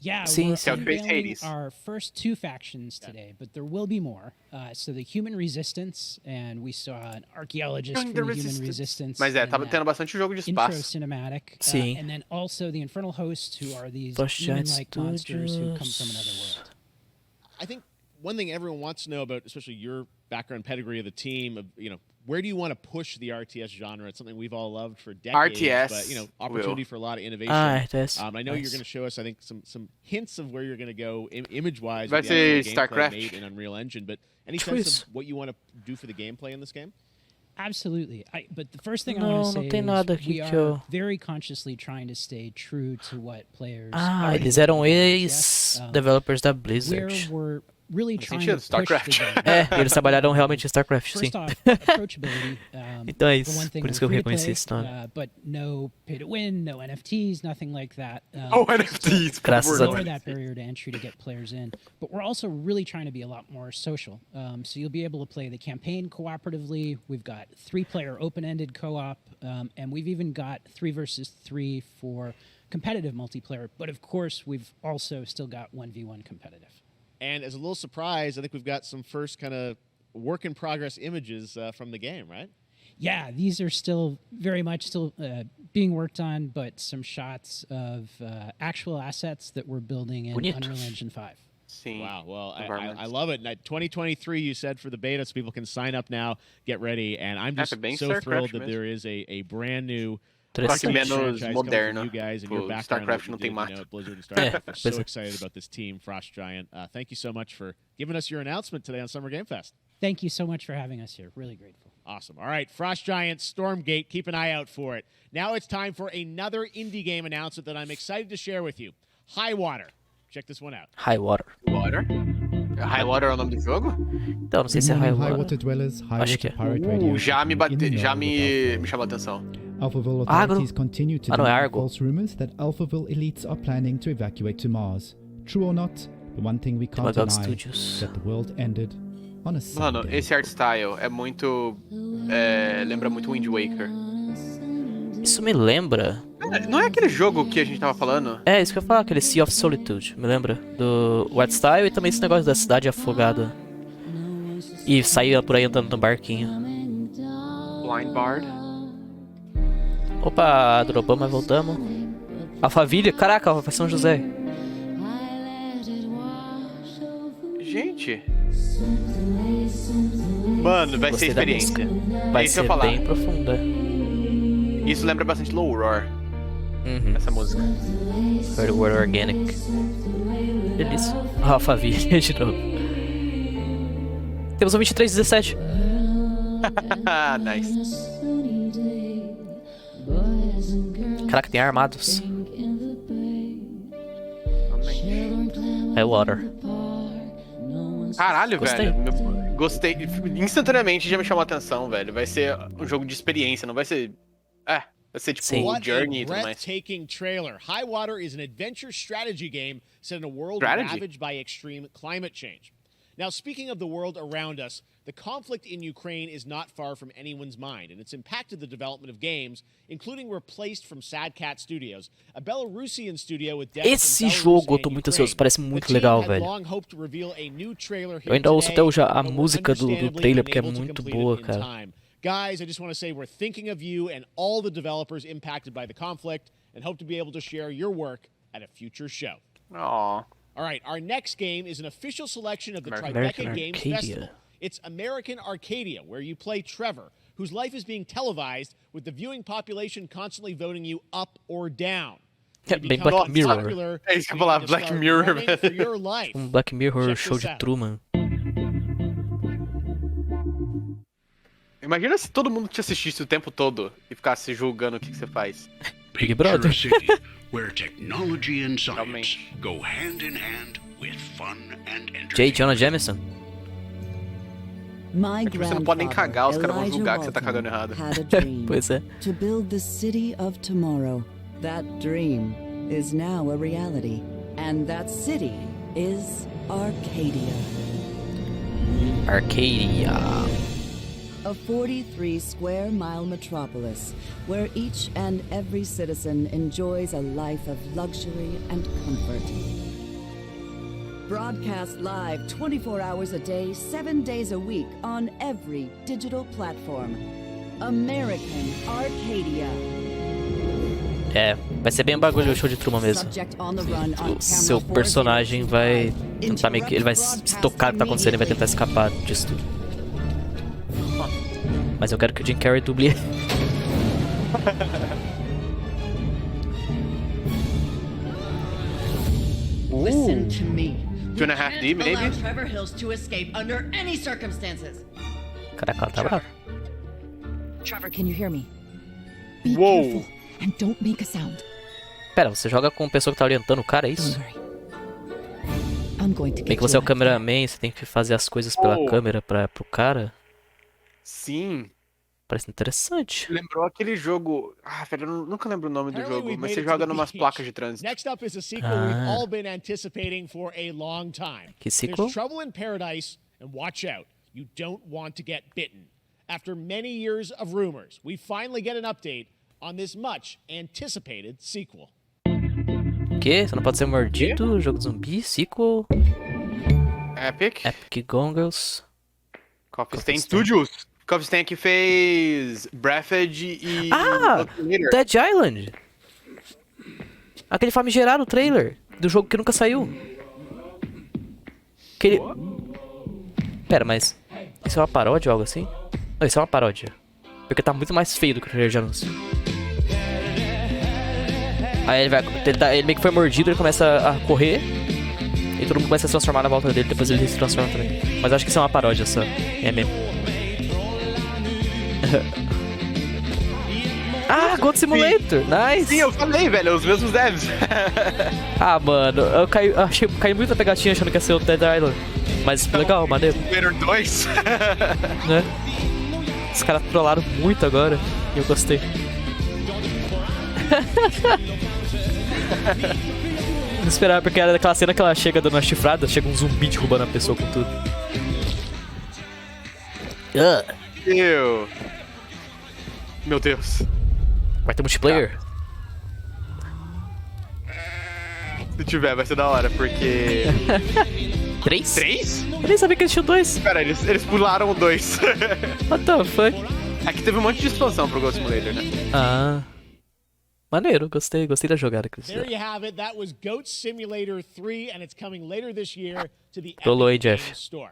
Yeah, Sim, we're sim. unveiling our first 2 factions today, but there will be more. So the Human Resistance, and we saw an archaeologist from the Human Resistance. Mas in tava that tendo bastante jogo de intro espaço. cinematic. Sim. And then also the Infernal Hosts, who are these Frost Giant demon-like monsters who come Studios. from another world. I think one thing everyone wants to know about, especially your background pedigree of the team, of where do you want to push the RTS genre? It's something we've all loved for decades, RTS but opportunity for a lot of innovation. RTS. I know Nice. you're going to show us, I think, some hints of where you're going to go image-wise. Vai with the ser actual gameplay StarCraft. made in Unreal Engine, but any Choice. sense of what you want to do for the gameplay in this game? Absolutely. But the first thing I Não, want to não say tem nada is aqui we que are eu- very consciously trying to stay true to what players Ah, already eles eram know about RTS, ex-developers da where Blizzard. we're really Faz trying sentido, to push the StarCraft. game. É, eles trabalharam realmente em StarCraft, sim. First off, approachability. Então é for isso, one thing, por isso we're que eu free to reconheci play, esse nome. but no pay to win, no NFTs, nothing like that. Oh, NFTs. Graças a Lower Deus. that barrier to entry to get players in. But we're also really trying to be a lot more social. So you'll be able to play the campaign cooperatively. We've got 3-player open-ended co-op, and we've even got 3 versus 3 for competitive multiplayer. But of course, we've also still got 1v1 competitive. And as a little surprise, I think we've got some first kind of work-in-progress images from the game, right? Yeah, these are still very much still being worked on, but some shots of actual assets that we're building in Bonito. Unreal Engine 5. Sim. Wow. Well, I Environments. love it. And 2023, you said for the beta, so people can sign up now, get ready. And I'm just bem so StarCraft thrilled that mesmo. there is a brand new Só que menos franchise coming from moderno. you guys and Pô, your background. StarCraft what you não tem did, mato. at Blizzard and StarCraft. We're so pois é. excited about this team, Frost Giant. Thank you so much for giving us your announcement today on Summer Game Fest. Thank you so much for having us here. Really grateful. Awesome. All right, Frost Giant, Stormgate, keep an eye out for it. Now it's time for another indie game announcement that I'm excited to share with you. High Water. Check this one out. High Water. Water? High Water é o nome do jogo? Então, não sei se é High Water. Water Dwellers, High Acho Water que é. Pirate Radio. Já me in bate, the já know me without chamou a atenção. Alphaville Agro. authorities continue to Ah, não, é deny Argo. false rumors that Alphaville elites are planning to evacuate to Mars. True or not, the one thing we can't Devagar deny Studios. is that the world ended on a Mano, Sunday. esse art style é muito. Lembra muito Wind Waker. Isso me lembra. Não é aquele jogo que a gente tava falando? É, isso que eu ia falar, aquele Sea of Solitude, me lembra? Do Wet Style e também esse negócio da cidade afogada. E saía por aí andando no barquinho. Blind Bard. Opa, dropamos, mas voltamos. Alphaville, caraca, vai São José. Gente. Mano, vai ser Gostei da experiência. música. Vai Isso eu ser ia falar. bem profunda. Isso lembra bastante Low Roar. Essa música. Third World Organic. Delícia. Alphaville de novo. Temos um 2317. Nice. Caraca, tem armados. É Water. Caralho, Gostei. velho. Gostei. Instantaneamente já me chamou a atenção, velho. Vai ser um jogo de experiência, não vai ser. Vai ser tipo What Journey a e tudo mais. breathtaking trailer. High Water is an adventure strategy game set in a world Strategy? ravaged by extreme climate change. Now, speaking of the world around us, the conflict in Ukraine is not far from anyone's mind, and it's impacted the development of games, including Replaced from Sad Cat Studios, a Belarusian studio with depth Esse in jogo eu Belarus tô and muito Ukraine. ansioso, parece muito The team legal, had velho. long hoped to reveal a new trailer here Eu ainda ouço today, até hoje a but were música do understandably trailer, porque é unable to muito complete boa, it in cara. time. Guys, I just want to say we're thinking of you and all the developers impacted by the conflict and hope to be able to share your work at a future show. Aw. All right, our next game is an official selection of the American Tribeca Games Arcadia. Festival. It's American Arcadia, where you play Trevor, whose life is being televised with the viewing population constantly voting you up or down. É bem Black Mirror. É isso que eu falava, Black Mirror, velho. Black Mirror show de out. Truman. Imagina se todo mundo te assistisse o tempo todo e ficasse julgando o que você faz. Big Brother. City, where technology and science go hand in hand with fun and J. entertainment. Jonah Jameson. É que você não pode nem cagar, os caras vão julgar que você tá cagando errado. Had a dream Pois é. to build the city of tomorrow. That dream is now a reality, and that city is Arcadia. Arcadia. A 43-square-mile metropolis where each and every citizen enjoys a life of luxury and comfort. Broadcast live 24 hours a day, 7 days a week on every digital platform. American Arcadia. É, vai ser bem um bagulho o show de Truman mesmo. O seu personagem vai tentar meio que... Ele vai se tocar o que tá acontecendo e vai tentar escapar disso tudo. Mas eu quero que o Jim Carrey duble. Listen to me. 2.5D, maybe? Allow Trevor Hills to escape under any circumstances. Caraca, ela tá brava. Trevor, can you hear me? Uou! And don't make a sound. Pera, você joga com a pessoa que tá orientando o cara, é isso? I'm going to Bem get que você é you o cameraman, você tem que fazer as coisas pela câmera pro cara. Sim. Parece interessante. Lembrou aquele jogo... Ah, velho, eu nunca lembro o nome do jogo, mas você joga numas placas de trânsito. Next up is a sequel we've all been anticipating for a long time. Que sequel? There's Trouble in Paradise, and watch out, you don't want to get bitten. After many years of rumors, we finally get an update on this much anticipated sequel. Que? Você não pode ser mordido? Jogo zumbi? Sequel? Epic? Epic Gongos. Coffee Stain Studios. Coffee Stain que fez Breathed e... Ah! Dead Island! Aquele famigerado trailer do jogo que nunca saiu. Aquele... Pera, mas... Isso é uma paródia ou algo assim? Não, isso é uma paródia. Porque tá muito mais feio do que o trailer de anúncio. Aí ele meio que foi mordido, ele começa a correr. E todo mundo começa a se transformar na volta dele, depois ele se transforma também. Mas eu acho que isso é uma paródia só. É mesmo. Ah, God Simulator! Nice! Sim, eu falei, velho, os mesmos devs. Ah, mano, eu caí muito na pegatinha achando que ia ser o Dead Island. Mas legal, maneiro. Simulator 2. Né? Os caras trollaram muito agora e eu gostei. Não esperava, porque era daquela cena que ela chega dando uma chifrada, chega um zumbi derrubando a pessoa com tudo. Meu Deus. Vai ter multiplayer? Se tiver, vai ser da hora, porque... 3? 3? Eu nem sabia que eles tinham 2. Pera, eles pularam o 2. What the fuck? Aqui teve um monte de expansão pro God Simulator, né? Ah. Maneiro, gostei da jogada que eles There fizeram. you have it. That was Goat Simulator 3, and it's coming later this year to the Rolou aí, Epic Games Jeff. Store.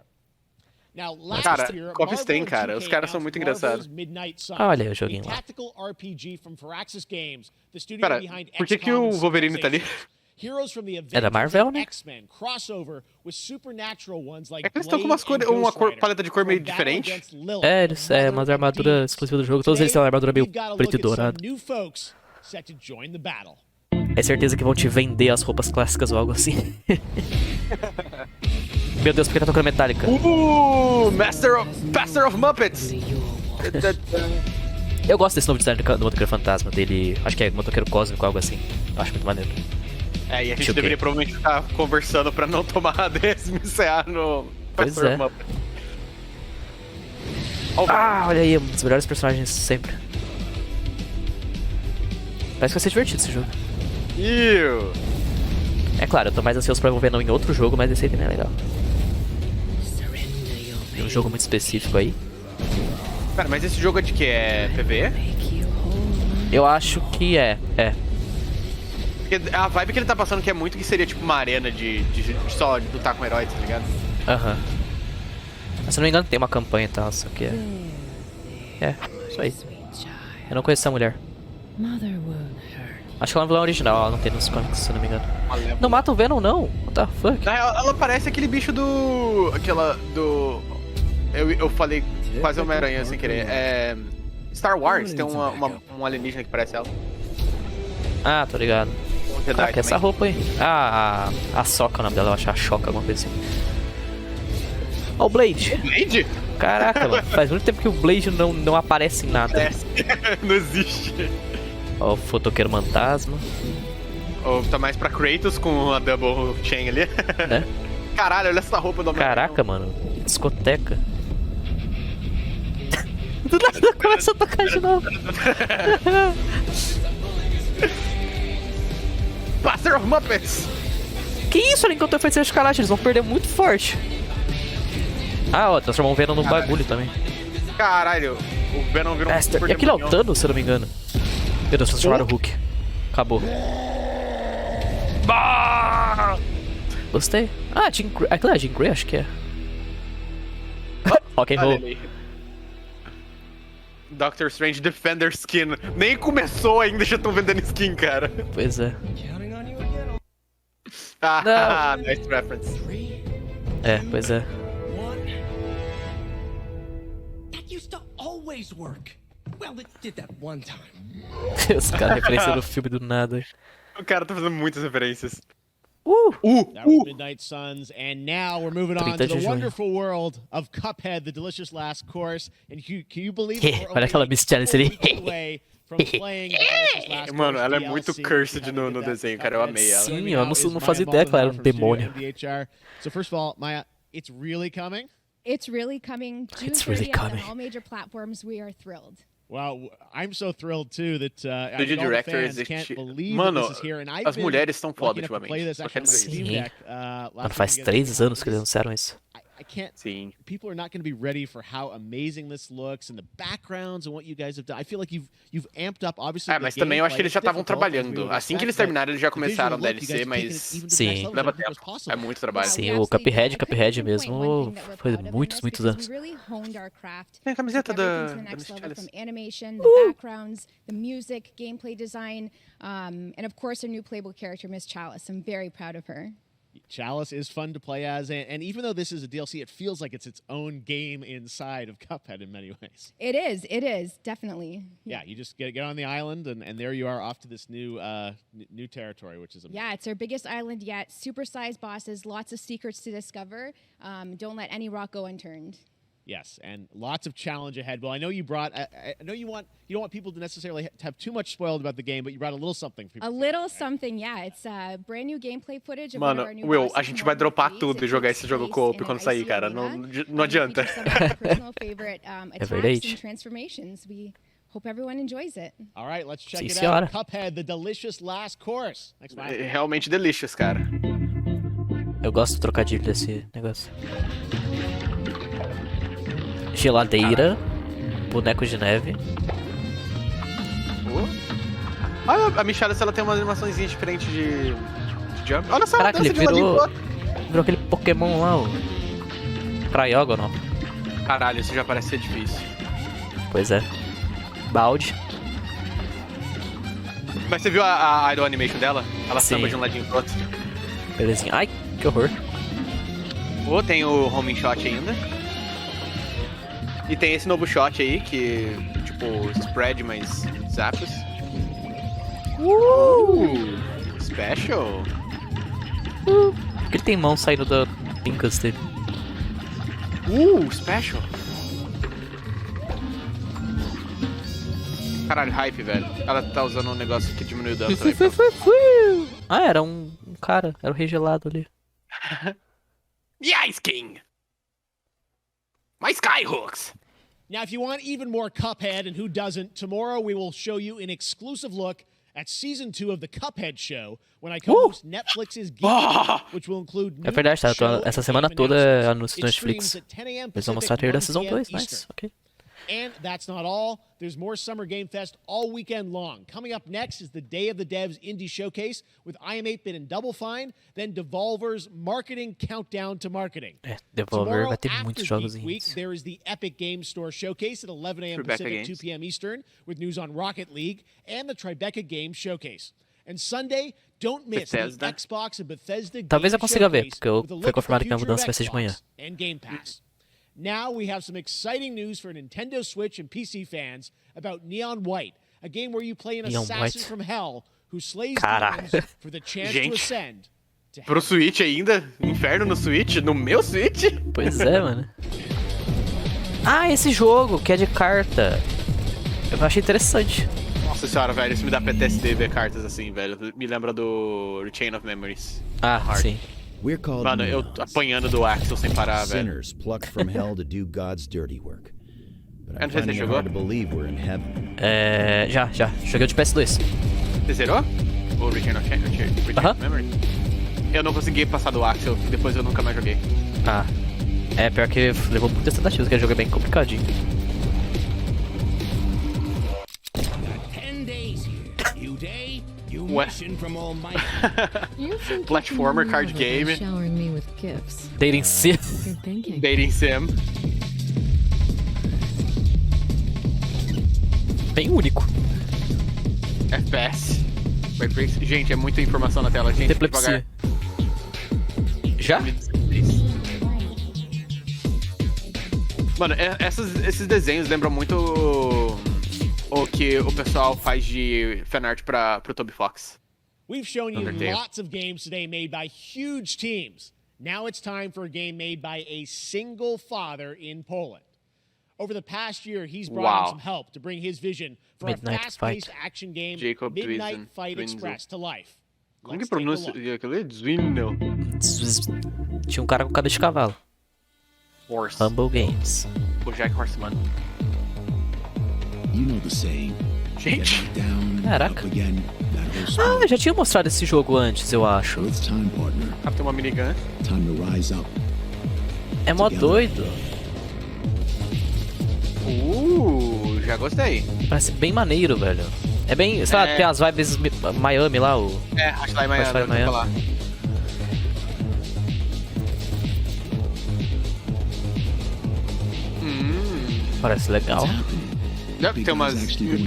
Now, last Cara, year, Coffee Stain, Marvel cara, and os 2K caras são muito announced engraçados. Marvel's Midnight Suns, Ah, olha aí o joguinho a lá. tactical RPG from Firaxis Games, the studio Pera, behind por que XCOM o and Wolverine tá ali? Heroes from the É da Avengers Marvel, and né? X-Men crossover with supernatural ones like É que eles estão com umas Blade cores, and uma Ghost Rider paleta de cor meio for battle diferente. against Lilith, É, eles umas armaduras exclusivas do jogo. Todos eles têm uma armadura meio We've got a preto e look at some dourado. new folks set to join the battle. É certeza que vão te vender as roupas clássicas ou algo assim. Meu Deus, por que tá tocando Metallica? Master of Muppets! Eu gosto desse novo design do motoqueiro fantasma dele. Acho que é motoqueiro cósmico, algo assim. Eu acho muito maneiro. É, e a gente Choquei. deveria provavelmente ficar conversando pra não tomar a DSMCA no Pois Master é. of Muppets. Ah, olha aí, um dos melhores personagens sempre. Parece que vai ser divertido esse jogo. É claro, eu tô mais ansioso pra ver não em outro jogo, mas esse aí também é legal. Tem um jogo muito específico aí. Cara, mas esse jogo é de que? É PvE? Eu acho que é. Porque a vibe que ele tá passando que é muito que seria tipo uma arena de só lutar com heróis, tá ligado? Aham. Mas se não me engano tem uma campanha e tal, só que é, isso aí. Eu não conheço essa mulher. Acho que ela é uma vilã original, ela não tem nos comics, se eu não me engano. Não mata o Venom não, what the fuck? Ela parece aquele bicho eu falei quase Homem-Aranha sem querer. Star Wars, tem um alienígena que parece ela. Ah, tô ligado. Caraca, essa roupa aí. Ah, a Soca, o nome dela, eu acho. A Choca, alguma coisa assim. Ó o Blade. Blade? Caraca, mano. Faz muito tempo que o Blade não aparece em nada. Não existe. Ó o Fotoqueiro Fantasma. Ou tá mais pra Kratos com a Double Chain ali. Né? Caralho, olha essa roupa do Homem-Aranha. Caraca, mano. Que discoteca. Do nada começa a tocar de novo. Buster of Muppets! Que isso, ele encontrou feiticeiro de escarlate, eles vão perder muito forte. Ah, ó, transformou o Venom num bagulho também. Caralho, o Venom virou E aquele é o Thanos, se eu não me engano. Meu Deus, transformaram o Hulk. Acabou. Gostei. Ah, Jean Grey. Aquilo é Jean Grey, acho que é. Ok, roll. Doctor Strange Defender Skin. Nem começou ainda, já estão vendendo skin, cara. Pois é. Nice reference. É, pois é. That used to always work. Well, it did that one time. Os caras referenciando o filme do nada. O cara tá fazendo muitas referências. That was Midnight Suns, and now we're moving on to the wonderful world of Cuphead, the delicious last course. And can you believe it? Olha aquela bestiality ali. Mano, ela é muito cursed no desenho, cara. Eu amei ela. Sim, eu não fazia ideia que ela era um demônio. So first of all, Maya, it's really coming? It's really coming. June It's really 30th coming. on all major platforms. We are thrilled. Wow, I'm so thrilled too that The director is Mano, as mulheres estão foda ultimamente. Sim. Mano, faz 3 anos que eles anunciaram isso. Sim. People are not going to be ready for how amazing this looks and the backgrounds and what you guys have done. I feel like you've amped up, obviously. Mas também eu acho que eles já estavam trabalhando. Assim que eles terminaram, eles já começaram a DLC, mas sim, leva tempo. É muito trabalho. Sim, o Cuphead mesmo foi muitos anos. Tem a camiseta da Animation, the backgrounds, the music, gameplay design, and of course our new playable character, Miss Chalice. I'm very proud of her. Chalice is fun to play as, and even though this is a DLC, it feels like it's its own game inside of Cuphead in many ways. It is, definitely. Yeah, you just get on the island, and there you are off to this new territory, which is amazing. Yeah, it's our biggest island yet. Super-sized bosses, lots of secrets to discover. Don't let any rock go unturned. Yes, and lots of challenge ahead. Well, I know you brought. I know you don't want people to necessarily have too much spoiled about the game, but you brought a little something for people. A little something, yeah. It's brand new gameplay footage of one of Mano, our new Will, bosses a gente vai dropar tudo e jogar esse jogo co-op quando sair, cara. Não adianta. É verdade. Transformations. We hope everyone enjoys it. All right, let's check Sim, it senhora. out. Cuphead, the delicious last course. Next slide. É realmente delicious, cara. Eu gosto do trocadilho desse negócio. Geladeira, boneco de neve. Olha, a Michelle, ela tem umas animaçõezinhas diferentes de jump. Olha só, Caraca, ele dança de ladinho pro virou aquele Pokémon lá, o Crayoga ou não? Caralho, isso já parece ser difícil. Pois é. Balde. Mas você viu a idol animation dela? Ela Sim. samba de um ladinho pro outro. Belezinha. Ai, que horror. Tem o homing shot ainda. E tem esse novo shot aí, que, tipo, spread mais zappos. Special. Por que ele tem mão saindo da pincas dele? Special. Caralho, hype, velho. Ela tá usando um negócio que diminui o dano também. Ah, era um cara. Era o rei gelado ali. The Ice King! My Skyhooks! Now, if you want even more Cuphead, and who doesn't, tomorrow we will show you an exclusive look at Season 2 of the Cuphead Show, when I co-host Netflix's Geek, which will include É verdade, tá? Essa semana toda é anúncio do Netflix. Eles vão mostrar a trailer da Season 2, nice, ok. And that's not all. There's more Summer Game Fest all weekend long. Coming up next is the Day of the Devs Indie Showcase with IM8-Bit and Double Fine, then Devolver's Marketing Countdown to Marketing. Devolver vai ter Tomorrow, muitos after jogos Geek Week, there is the Epic Games Store Showcase at 11 a.m. Tribeca Pacific, Games. 2 p.m. Eastern, with news on Rocket League and the Tribeca Games Showcase. And Sunday, don't miss Bethesda. the Xbox and Bethesda Talvez eu Game consiga ver, Showcase porque eu with a foi look at the confirmado que a future mudança of vai ser de manhã. Xbox and Game Pass. Now we have some exciting news for Nintendo Switch and PC fans about Neon White, a game where you play an Neon assassin White. from hell who slays Caralho. demons for the chance to Gente. ascend. Pro Switch ainda? Inferno no Switch? No meu Switch? Pois é, mano. Ah, esse jogo que é de carta. Eu achei interessante. Nossa senhora, velho, isso me dá PTSD ver cartas assim, velho. Me lembra do Chain of Memories. Ah, Hard. sim. We're called Mano, eu neons, apanhando do Axel sem parar, velho. sinners plucked from hell to do God's dirty work. But I'm Quando você finding it jogou? hard to believe we're in heaven. Já. Joguei de PS2. Você zerou? O Return of Aham. Memory? Eu não consegui passar do Axel, depois eu nunca mais joguei. Ah. É, pior que levou muitas tentativas, que o jogo é bem complicadinho. 10 days here. New day, new Ué. mission from Almighty. Platformer card game, Showering me with gifts. Dating sim. Good thinking. dating sim. Bem único. FPS. Gente, é muita informação na tela, gente. Epilepsia. Devagar. Já? Mano, esses desenhos lembram muito o que o pessoal faz de fanart pro Toby Fox. We've shown you Undertale. lots of games today made by huge teams. Now it's time for a game made by a single father in Poland. Over the past year, he's brought in some help to bring his vision for Midnight a fast-paced Fight. action game, Jacob Midnight Dwindzel. Fight Express, to life. Como que Let's take a pronuncia look. aquele? Dwindle. Tinha um cara com cabeça de cavalo. Horse. Humble Games. Bojack Horseman. You know the saying. Gente. Get down, Caraca. up again, that whole Ah, já tinha mostrado esse jogo antes, eu acho. So it's time, partner. Ah, tem uma minigun. Time to rise up. É mó doido. Já gostei. Parece bem maneiro, velho. É bem, sei lá, tem as vibes Miami lá, o... É, acho lá em Acho lá em Miami, eu vou falar. Parece legal. Tem umas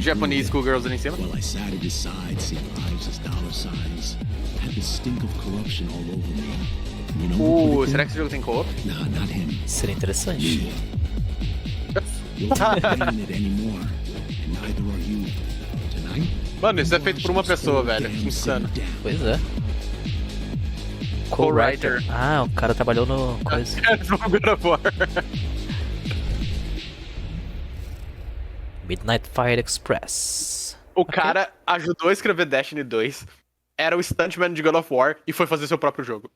Japanese schoolgirls ali em cima. Well, I sat at his side, seeing lives as dollar signs. Had the stink of corruption all over me. You know who put it Será there? que esse jogo tem co-op? Nah, not him. Seria interessante. You're not playing it anymore. And neither are you. Tonight? Mano, isso é feito por uma pessoa, velho. Que insano. Pois é. Co-writer. Ah, o cara trabalhou no... coisa. God of War. Midnight Fight Express. O cara ajudou a escrever Destiny 2, era o stuntman de God of War e foi fazer seu próprio jogo.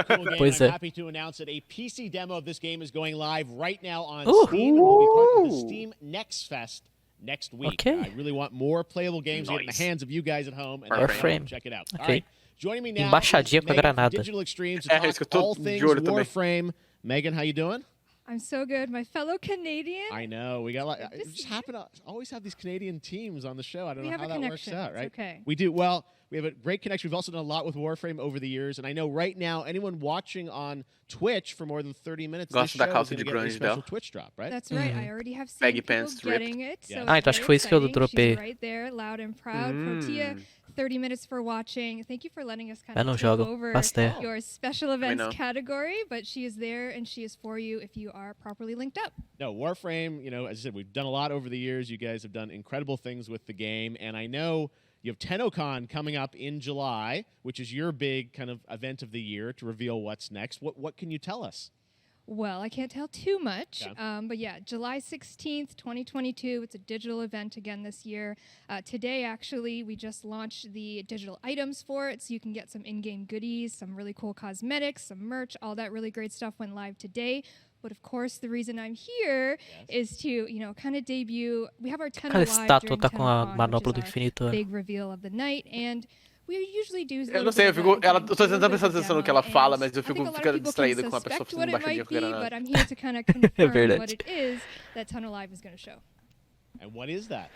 Cool game. Pois I'm é. happy to announce that a PC demo of this game is going live right now on Steam and will be part of the Steam Next Fest next week. Okay. I really want more playable games to get in the hands of you guys at home. And Warframe. check it out. Okay. All right. Joining me now Embaixadinha is com a Megan from granada. Digital Extremes to É, talk isso que eu tô all de things olho também. Warframe. Megan, how you doing? I'm so good. My fellow Canadian. I know. We got like we just happen to always have these Canadian teams on the show. I don't We know have how a that works connection. out, It's right? okay. We do. Well, we have a great connection. We've also done a lot with Warframe over the years, and I know right now anyone watching on Twitch for more than 30 minutes, this Gosto da show is calça going de to get a grunge special dela. Twitch drop, right? That's right. I already have seen Baggy people pants ripped. getting it. So Yeah. it's Ah, então acho que foi isso que eu very dropei. exciting. She's right there, loud and proud. Protea, 30 minutes for watching. Thank you for letting us kind Eu of não take jogo, over faço ideia. your special events know. category, but she is there and she is for you if you are properly linked up. No, Warframe, you know, as I said, we've done a lot over the years. You guys have done incredible things with the game, and I know you have TennoCon coming up in July, which is your big kind of event of the year to reveal what's next. What can you tell us? Well, I can't tell too much, Yeah. but yeah, July 16th, 2022. It's a digital event again this year. Today, actually, we just launched the digital items for it, so you can get some in-game goodies, some really cool cosmetics, some merch, all that really great stuff went live today. But of course, the reason I'm here is to, you know, kind of debut. We have our 10 Aquela live estátua during tá com a 10 manopla do which is our infinito. big reveal of the night, and we usually do. Eu não sei, eu tô tentando prestar atenção no que ela fala, mas eu fico distraído com a pessoa fazendo baixadinha com granada. But I'm here to kind of confirm what it is that Tunnel Live is going to show. And what is that?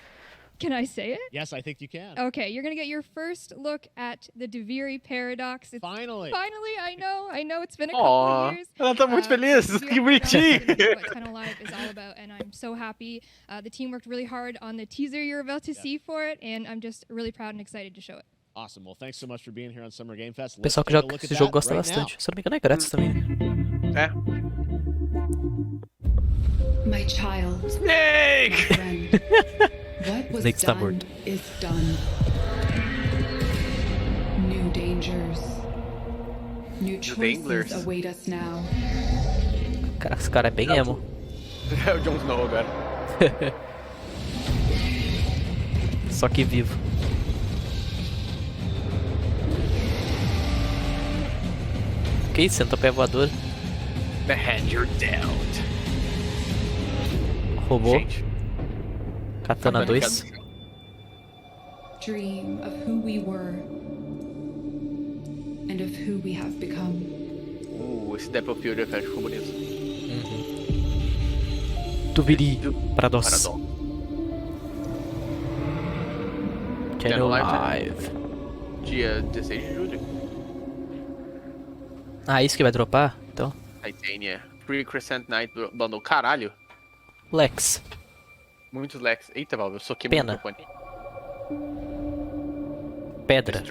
Can I say it? Yes, I think you can. Okay, you're going to get your first look at the Deviri paradox. Finally, I know it's been a couple of years. Ela tá muito feliz, que bonitinho. What Tunnel Live is all about, and I'm so happy. The team worked really hard on the teaser you're about to see for it, and I'm just really proud and excited to show it. Awesome. Well, thanks so much for being here on Summer Game Fest. O pessoal que joga esse jogo gosta bastante. Se eu não me engano, é grátis também. É. My child. Snake! My friend. What was Snake tá done morto. is done. New dangers. New choices await us now. Caraca, esse cara é bem emo. É o Jon Snow agora. Só que vivo. Que isso? Centopeia voadora. The hand you're downed. Robô. Gente. Katana 2. Dream of who we were and of who we have become. Esse Depth of Field effect ficou bonito. Deviri. Paradox. Channel Live. Dia 16 de julho. Ah, isso que vai dropar? Então. Titania. Free Crescent Night Bundle. Caralho. Lex. Muitos Lex. Eita, Valve, eu soquei Pena. meu microfone. Pedra.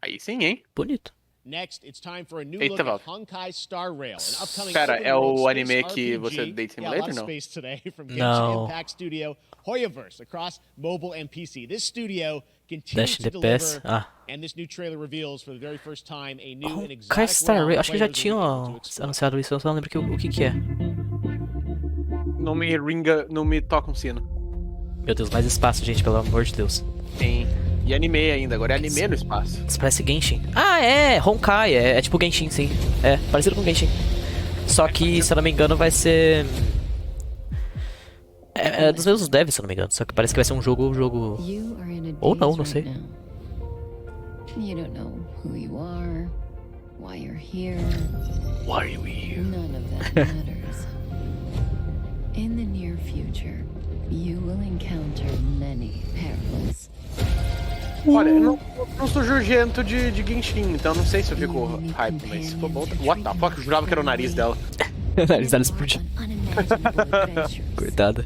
Aí sim, hein? Bonito. Next, it's time for a new Eita, look at Valve. Honkai Star Rail, an upcoming Pera, open é o world anime space que RPG. você Date Yeah, a lot Simulator, of não? space today from Genshin No. Impact Studio Hoyaverse across mobile and PC. This studio continues Dash to DPS. deliver, Ah. and this new trailer reveals for the very first time a new and Honkai exotic Star realm Rail. Acho que já players will be tinham able to explore. anunciado isso, eu só não lembro o que é. Não me ringa, não me toca um sino. Meu Deus, mais espaço, gente, pelo amor de Deus. Tem. E anime ainda, agora é anime no espaço. Isso parece Genshin. Ah, é! Honkai, é tipo Genshin, sim. É, parecido com Genshin. Só que, se eu não me engano, vai ser... É dos mesmos devs, se eu não me engano. Só que parece que vai ser um jogo... Ou não, não sei. You don't know who you are, why you're here. Why are you here? None of that matters. In the near future, you will encounter many perils. Olha, eu não sou jurgento de Genshin, então não sei se eu fico hype, mas se for bom... What the fuck? Eu jurava que era o nariz dela. O nariz dela explodiu. Coitada.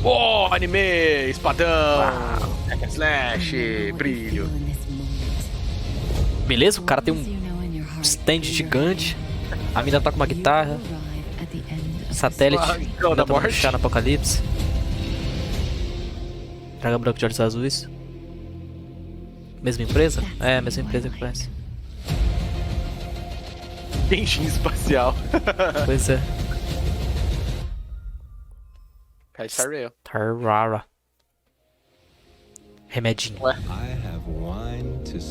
Oh, anime, espadão, hack and slash, brilho. Beleza, o cara tem um stand gigante. A mina tá com uma guitarra. Satélite. Ainda tá chá no apocalipse. Dragão branco de olhos azuis. Mesma empresa? É, mesma empresa que parece. Genshin espacial. Pois é. Star Rail. Tarara. Remedinho. Ué.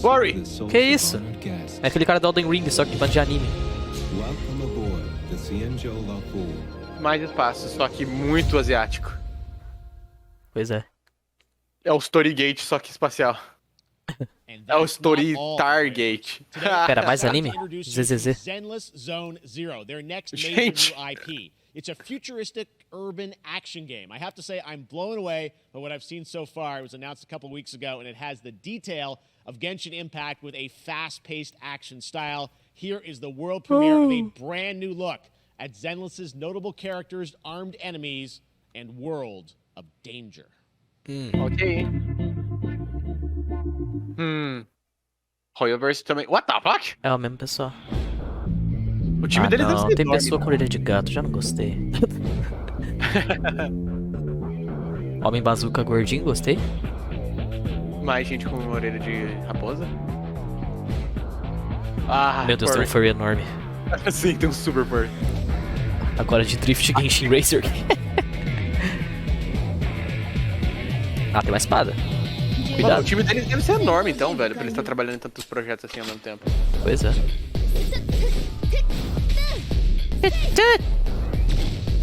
Worry. Que isso? É aquele cara do Elden Ring, só que banda de anime. Mais espaço, só que muito asiático. Pois é. É o Storygate, só que espacial. É o Story Targate. Pera, mais anime? ZZZ. Zenless Zone Zero, their next Gente. major new IP. It's a futuristic urban action game. I have to say, I'm blown away by what I've seen so far. It was announced a couple weeks ago, and it has the detail of Genshin Impact with a fast-paced action style. Here is the world premiere of a brand new look at Zenless's notable characters, armed enemies, and world of danger. Ok. Hoyaverse também. What the fuck? É o mesmo pessoal. O time deles deve não, ser tem enorme, pessoa com orelha de gato, já não gostei. Homem bazuca gordinho, gostei. Mais gente com orelha de raposa. Ah, Meu Deus, tem um furry enorme. Sim, tem um super furry. Agora de Drift Genshin Racer. Ah, tem uma espada. Cuidado. Mano, o time deles deve ser enorme então, velho, pra eles estar trabalhando em tantos projetos assim ao mesmo tempo. Pois é.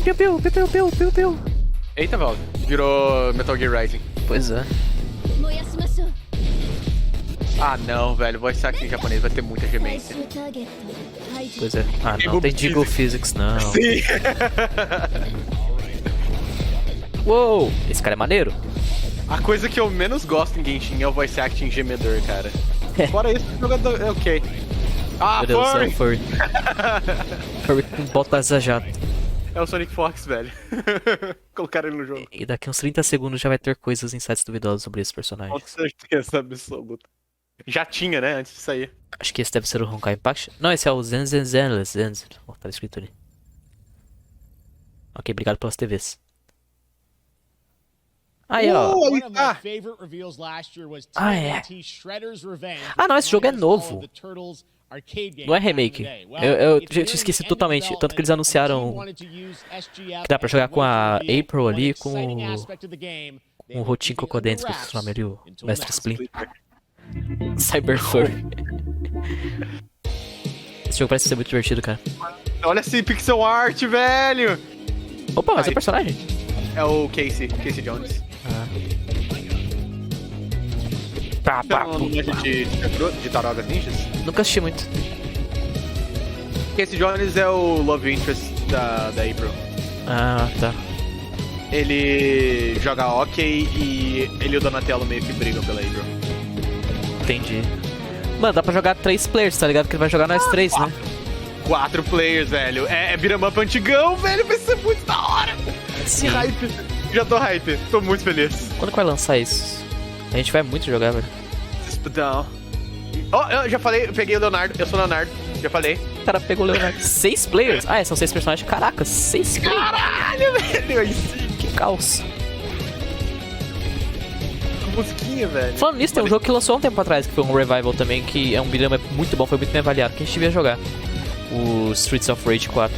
Piu, piu, piu, piu, piu, piu. Eita, Valve. Virou Metal Gear Rising. Pois é. Ah, não, velho. Voice acting em japonês vai ter muita gemência. Pois é. Ah, não tem Jiggle Physics, não. Sim. Uou, esse cara é maneiro. A coisa que eu menos gosto em Genshin é o voice acting gemedor, cara. Fora isso, o jogador é ok. Ah, Meu Deus, Furry! é o Furry. Furry com botas jato. É o Sonic Fox, velho. Colocaram ele no jogo. E daqui uns 30 segundos já vai ter coisas, insights duvidosos sobre esse personagem. Com certeza absoluta. Já tinha, né, antes de sair. Acho que esse deve ser o Honkai Impact. Não, esse é o Zen. Oh, tá escrito ali. Ok, obrigado pelas TVs. Aí, ó. One of my favorite reveals last year was TMNT Shredder's Revenge. Ah, não, esse jogo é novo. The Turtles arcade game Não é remake. Eu tinha esquecido totalmente. Tanto que eles anunciaram que dá pra jogar com a April ali, com o Rotin Cocodentes, que é o nome ali, o Mestre Splinter. Cyberfurry. Esse jogo parece ser muito divertido, cara. Olha esse pixel art, velho! Opa, mas é o personagem? É o Casey Jones. De Tartarugas Ninjas? Nunca assisti muito. Casey Jones é o love interest da April. Ah, tá. Ele joga hockey e ele e o Donatello meio que brigam pela April. Entendi. Mano, dá pra jogar 3 players, tá ligado? Que ele vai jogar nós 3, né? 4 players, velho. É beat'em up antigão, velho. Vai ser muito da hora. Sim. Que hype. Já tô hype. Tô muito feliz. Quando que vai lançar isso? A gente vai muito jogar, velho. Não. Oh, eu já falei, eu peguei o Leonardo. Eu sou o Leonardo. Já falei. O cara pegou o Leonardo. 6 players? Ah, são 6 personagens. Caraca, 6 players. Caralho, velho. Aí sim. Que caos. Musiquinha, velho. Falando nisso, tem um jogo que lançou um tempo atrás, que foi um revival também, que é um beat'em up muito bom, foi muito bem avaliado, que a gente devia jogar. O Streets of Rage 4.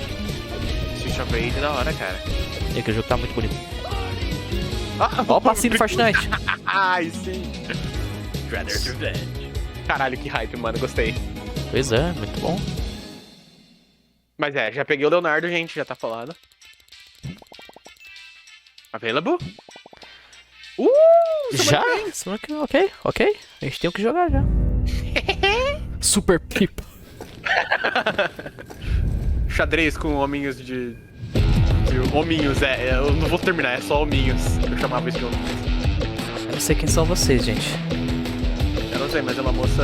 Streets of Rage é da hora, cara. E aquele jogo tá muito bonito. Ó o passinho do Fortnite. Ai, sim. Shredder's Revenge. Caralho, que hype, mano. Gostei. Pois é, muito bom. Mas já peguei o Leonardo, gente. Já tá falado. Available? Já? Ok. A gente tem o que jogar já. Super Pipa. Xadrez com hominhos de hominhos, eu não vou terminar, é só hominhos. Eu chamava isso de hominhos. Eu não sei quem são vocês, gente. Eu não sei, mas é uma moça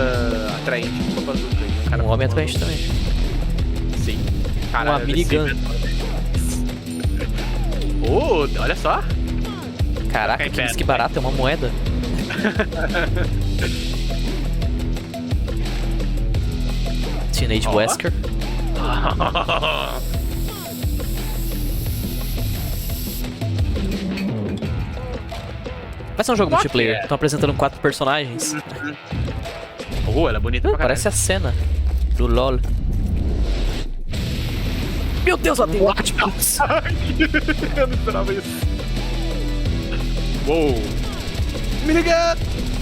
atraente, com uma bazuca aí. Um homem atraente também. Sim. Caralho, uma minigun. Olha só. Caraca, que barato, é uma moeda. Teenage Wesker. Vai ser um jogo multiplayer. Estão apresentando 4 personagens. Ela é bonita pra parece a cena do LoL. Meu Deus, ela tem Latipus. Eu não esperava isso. Uou. Minigun!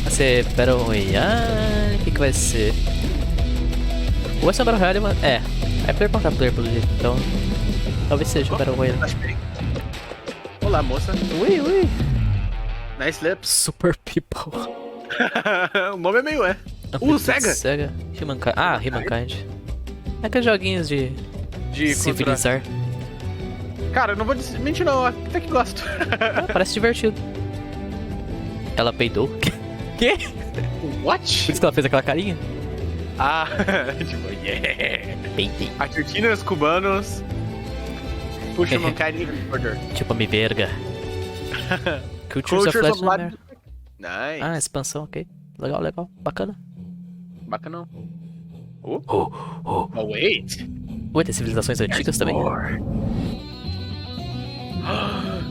Vai ser Battle Royale. O que vai ser? Ou vai ser Battle Royale, mas... É player contra player, pelo jeito. Então, talvez seja Battle Royale. Olá, moça. Ui. Nice lips. Super People. O nome é meio Sega. Humankind. É aqueles joguinhos de civilizar. Cara, eu não vou mentir não, até que gosto. Parece divertido. Ela peidou. Quê? What? Por isso que ela fez aquela carinha? Tipo, yeah. Peidei. Argentinos, cubanos. Puxa uma carinha de order. Tipo, me verga. Cultures of Legend. Nice. Ah, expansão, ok. Legal. Bacana. Bacanão. Wait. Ué, tem civilizações antigas também?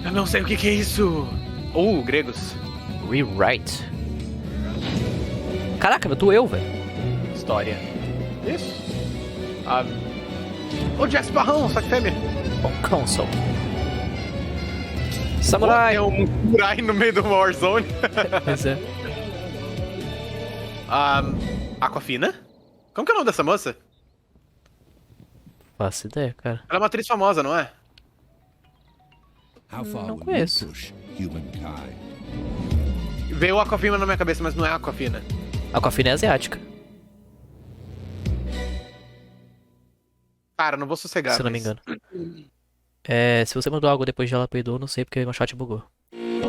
Eu não sei o que é isso. Gregos. Rewrite. Caraca, meu, eu, velho. História. Isso. Jack Barrão, só que fêmea. Console. Samurai. É um samurai no meio do Warzone. Pois é. Aquafina? Como que é o nome dessa moça? Faço ideia, cara. Ela é uma atriz famosa, não é? Não conheço. Veio o Aquafina na minha cabeça, mas não é Aquafina. Aquafina é asiática. Cara, não vou sossegar. Se eu não me engano. Se você mandou algo depois de ela peidou, não sei porque meu chat bugou.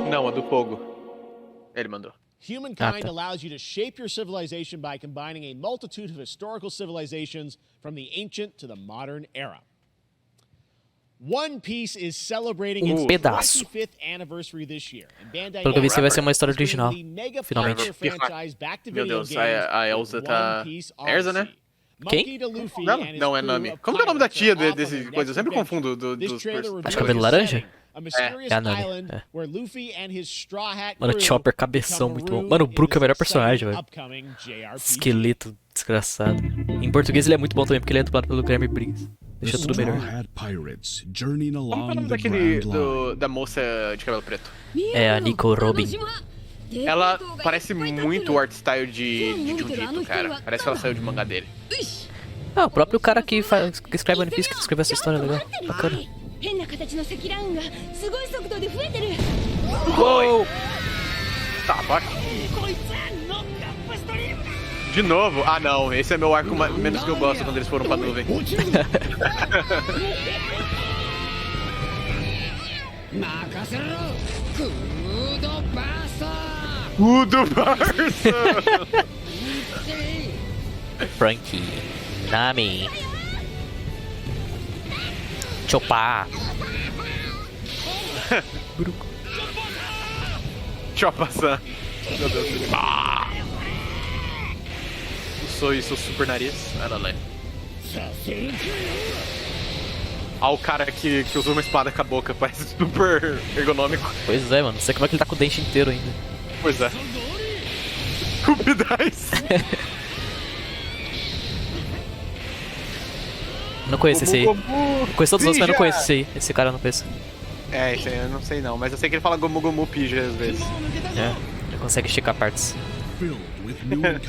Não, a do fogo. Ele mandou. Humankind allows you to shape your civilization by combining a multitude of historical civilizations from the ancient to the modern era. One Piece is celebrating its 25th anniversary this year. Pelo que eu vi, vai ser uma história original. Finalmente. Meu Deus, a Elsa tá... Elsa, né? Quem? Não é Nami. Como que é o nome da tia desse coisa? Eu sempre confundo dos Acho cabelo laranja? É a Nami. Mano, Chopper, cabeção, muito bom. Mano, o Brook é o melhor personagem, velho. Esqueleto desgraçado. Em português ele é muito bom também, porque ele é dublado pelo Guilherme Briggs. Deixa tudo melhor. Como é o nome daquele da moça de cabelo preto? É a Nico Robin. Ela parece muito o art style de Jujutsu, cara. Parece que ela saiu de mangá dele. Ah, o próprio cara que escreve One Piece que escreveu essa história legal. Bacana. Uou! Tá, bora. De novo? Ah, não. Esse é meu arco menos que eu gosto quando eles foram pra nuvem. Kudo Barça! Frankie, Nami, Chopper. Chopper-san. Meu Deus. Eu sou super nariz. Ah, não, Olha o cara que usou uma espada com a boca, parece super ergonômico. Pois é, mano. Não sei como é que ele tá com o dente inteiro ainda. Pois é. Cupidais. Não conheço esse aí. Conheço todos os outros, mas não conheço esse aí. Esse cara eu não conheço. Esse aí eu não sei não, mas eu sei que ele fala Gomu Gomu Pija às vezes. Ele consegue esticar partes.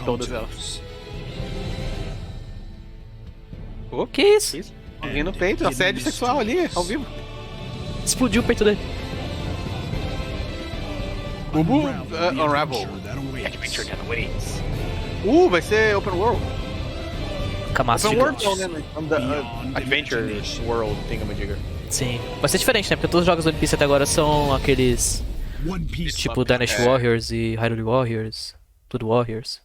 Todas elas. Que isso? Alguém no peito, assédio sexual ali, ao vivo. Explodiu o peito dele. Unravel. Adventure that awaits. Vai ser Open World. Camaço Open World, gigante. Adventure World, thingamajigger. Sim. Vai ser diferente, né? Porque todos os jogos do One Piece até agora são aqueles... Tipo Dynasty Warriors e Hyrule Warriors. Tudo Warriors.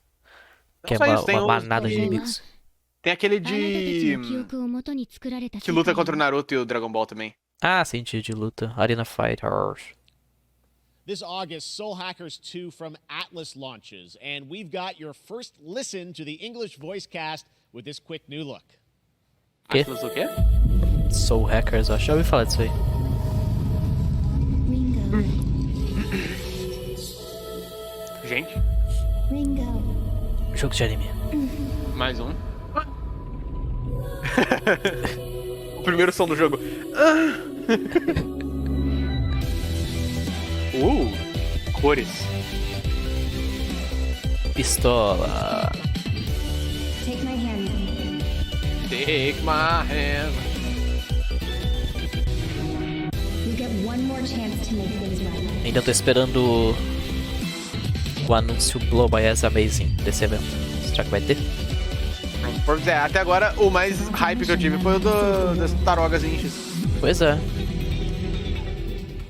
Que é uma manada de inimigos. Tem aquele que luta contra o Naruto e o Dragon Ball também. Ah, sim, de luta. Arena Fighters. This August, Soul Hackers 2 from Atlas launches, and we've got your first listen to the English voice cast with this quick new look. Atlas o quê? Soul Hackers, eu acho que já ouvi falar disso aí. Gente. Jogo de anime. Mais um. O primeiro som do jogo. Cores. Pistola. Take my hand. Take my hand. You get one more chance to make things right. Ainda tô esperando o anúncio Blow by As Amazing desse evento. Será que vai ter? Pois é, até agora o mais hype que eu tive foi o das Tarogas Ninjas. Pois é.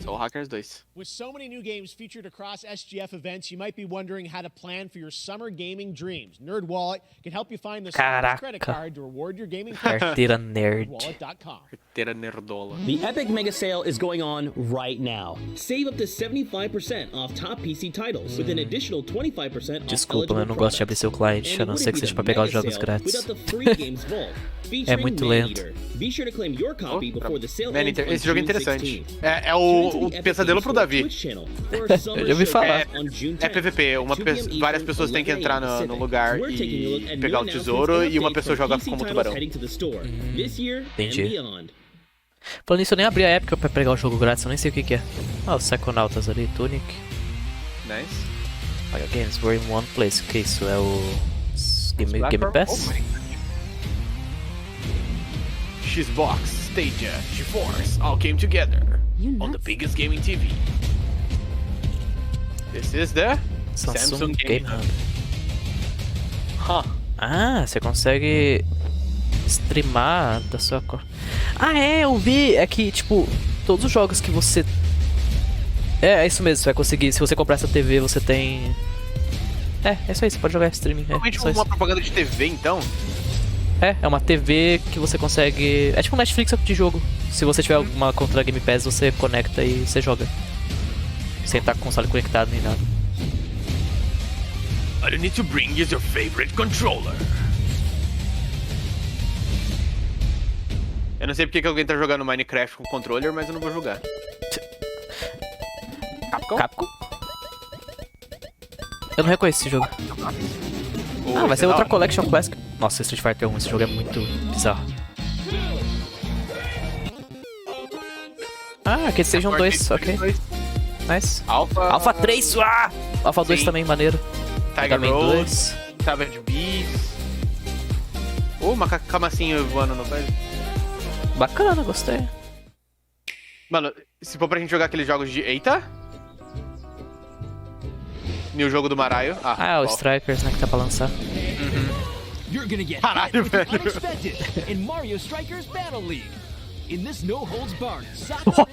Soul Hackers 2. With so many new games featured across SGF events, you might be wondering how to plan for your summer gaming dreams. NerdWallet can help you find the smartest credit card to reward your gaming Carteira nerd. Carteira nerdola. The Epic Mega Sale is going on right now. Save up to 75% off top PC titles with an additional 25% off. Desculpa, eu não gosto de abrir seu cliente, a não ser que seja pra pegar os jogos grátis. É muito lento. Esse jogo é interessante. É o pesadelo pro Davi. Eu já ouvi falar. É PVP, várias pessoas têm que entrar no lugar e pegar o tesouro e uma pessoa joga como tubarão. Entendi. Falando nisso, eu nem abri a época pra pegar o jogo grátis, eu nem sei o que é. Ah, os Psychonautas ali, Tunic. Nice. Olha, games were in one place. O que é isso? É o Game Pass? Xbox, Stadia, GeForce, all came together. on the biggest gaming TV. This is the Samsung Game Hub. Ah, você consegue streamar da sua... Ah, eu vi! É que, tipo, todos os jogos que você... É isso mesmo, você vai conseguir. Se você comprar essa TV, você tem... É isso aí, você pode jogar streaming. Realmente uma propaganda de TV, então? É uma TV que você consegue... É tipo um Netflix de jogo. Se você tiver alguma conta da Game Pass, você conecta e você joga. Sem estar com o console conectado nem nada. All you need to bring is your favorite controller. Eu não sei porque que alguém tá jogando Minecraft com controller, mas eu não vou jogar. Capcom? Eu não reconheço esse jogo. Vai ser outra Collection Classic. Nossa, Street Fighter 1, esse jogo é muito bizarro. Aquele Station 2, ok. Nice. Alpha 3, Alpha 2 também, maneiro. Tiger Rose, Savage Beast. Uma camacinha voando no pé. Bacana, gostei. Mano, se for pra gente jogar aqueles jogos de... Eita! E o jogo do Maraio. O Strikers, né, que tá pra lançar. Caralho, velho.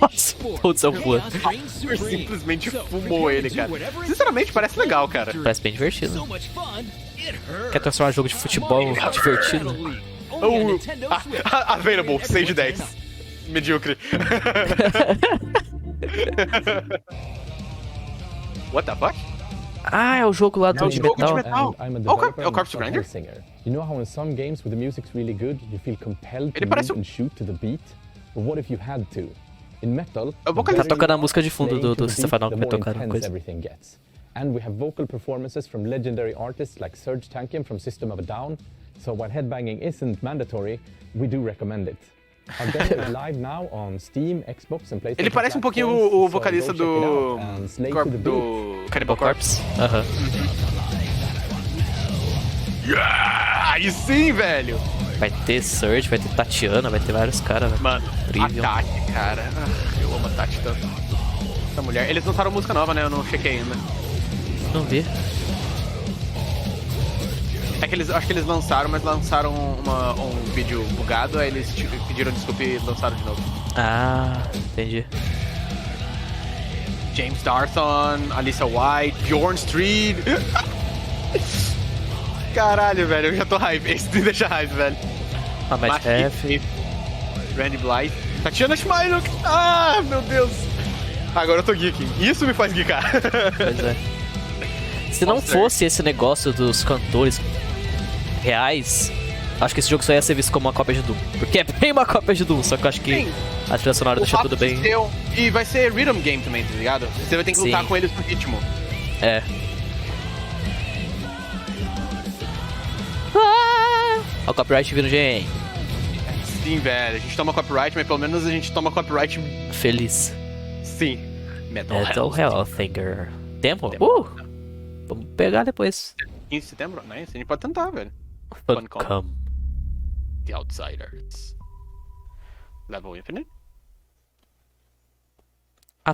Nossa, putz, eu fui. Simplesmente fumou ele, cara. Sinceramente, parece legal, cara. Parece bem divertido. Quer transformar um jogo de futebol divertido? Available, 6 de 10. Medíocre. What the fuck? É o jogo lá do de metal. É o Corpse Grinder? You know how in some games where the music's really good, you feel compelled to move and shoot to the beat? But what if you had to? In metal, tá tocando a música de fundo do Stefano que vai tocar uma coisa. And we have vocal performances from legendary artists like Serge Tankian from System of a Down. So while headbanging isn't mandatory, we do recommend it. Our demo is live now on Steam, Xbox and PlayStation. Ele parece um pouquinho o vocalista do Cannibal Corpse. Aí sim, velho! Vai ter Surge, vai ter Tatiana, vai ter vários caras, velho. Mano, a Tati, cara. Eu amo a Tati tanto. Essa mulher. Eles lançaram música nova, né? Eu não chequei ainda. Não vi. É que acho que eles lançaram, mas lançaram um vídeo bugado, aí eles pediram desculpa e lançaram de novo. Entendi. James Darson, Alyssa White, Bjorn Street. Caralho, velho, eu já tô hype. Esse me deixa hype, velho. Matt F. Randy Blythe. Tatiana Schmeiluk. Meu Deus. Agora eu tô geeking. Isso me faz geekar. Pois é. Se não fosse esse negócio dos cantores reais, acho que esse jogo só ia ser visto como uma cópia de Doom. Porque é bem uma cópia de Doom, só que eu acho que a trilha sonora deixa tudo bem. E vai ser rhythm game também, tá ligado? Você vai ter que lutar com eles no ritmo. É. Olha o copyright vindo, gente. Sim, velho. A gente toma copyright, mas pelo menos a gente toma copyright feliz. Sim. Metal Hellfinger. Tempo? Vamos pegar depois. 15 de setembro? Nice. A gente pode tentar, velho. Funcom. The Outsiders. Level Infinite?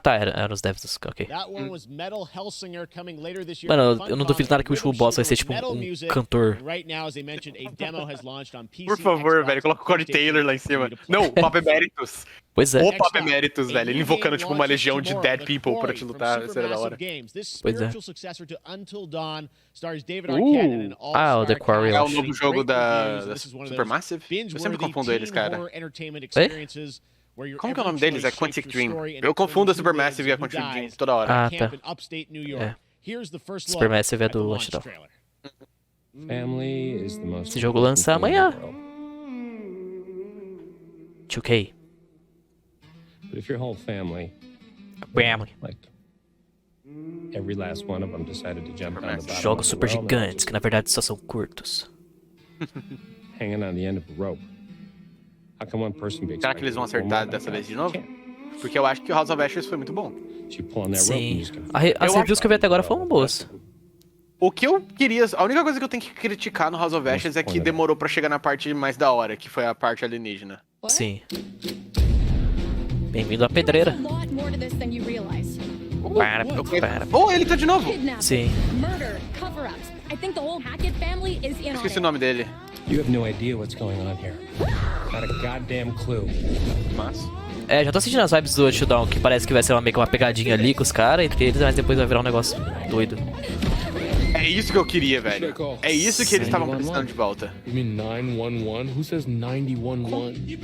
Era os devs, ok. Mano, eu não duvido nada que o último boss vai ser tipo um cantor. Por favor, velho, coloca o Corey Taylor lá em cima. Não, o Papa Emeritus. Pois é. O Papa Emeritus, velho. Ele invocando tipo uma legião de dead people pra te lutar. Isso era da hora. Pois é. O The Quarry. É o novo jogo da Supermassive? Eu sempre confundo eles, cara. Como que é o nome deles? É Quantic Dream. Eu confundo a Supermassive e a Quantic Dream toda hora. Tá. Supermassive é do Watchdog. Esse jogo lança amanhã. 2K. But if your whole family, like every last one of them decided to jump down the bottom Jogos super gigantes que na verdade só são curtos. Hanging on the end of a rope. How come one person be Será que eles vão acertar dessa vez de novo? Porque eu acho que o House of Ashes foi muito bom. Sim. As reviews que eu vi até agora foram boas. O que eu queria... A única coisa que eu tenho que criticar no House of Ashes é que demorou pra chegar na parte mais da hora, que foi a parte alienígena. Sim. Bem-vindo à pedreira. There's a lot more to this than you realize. Oh, ele tá de novo. Sim. Murder, cover-ups. I think the whole Hackett family is in on Esqueci o it. nome dele. You have no idea what's going on here. Not a goddamn clue. Mas... Já tô sentindo as vibes do Showdown, que parece que vai ser meio que uma pegadinha ali com os caras, entre eles, mas depois vai virar um negócio doido. É isso que eu queria, velho. É isso que eles estavam precisando de volta. You mean 911? Who says 911?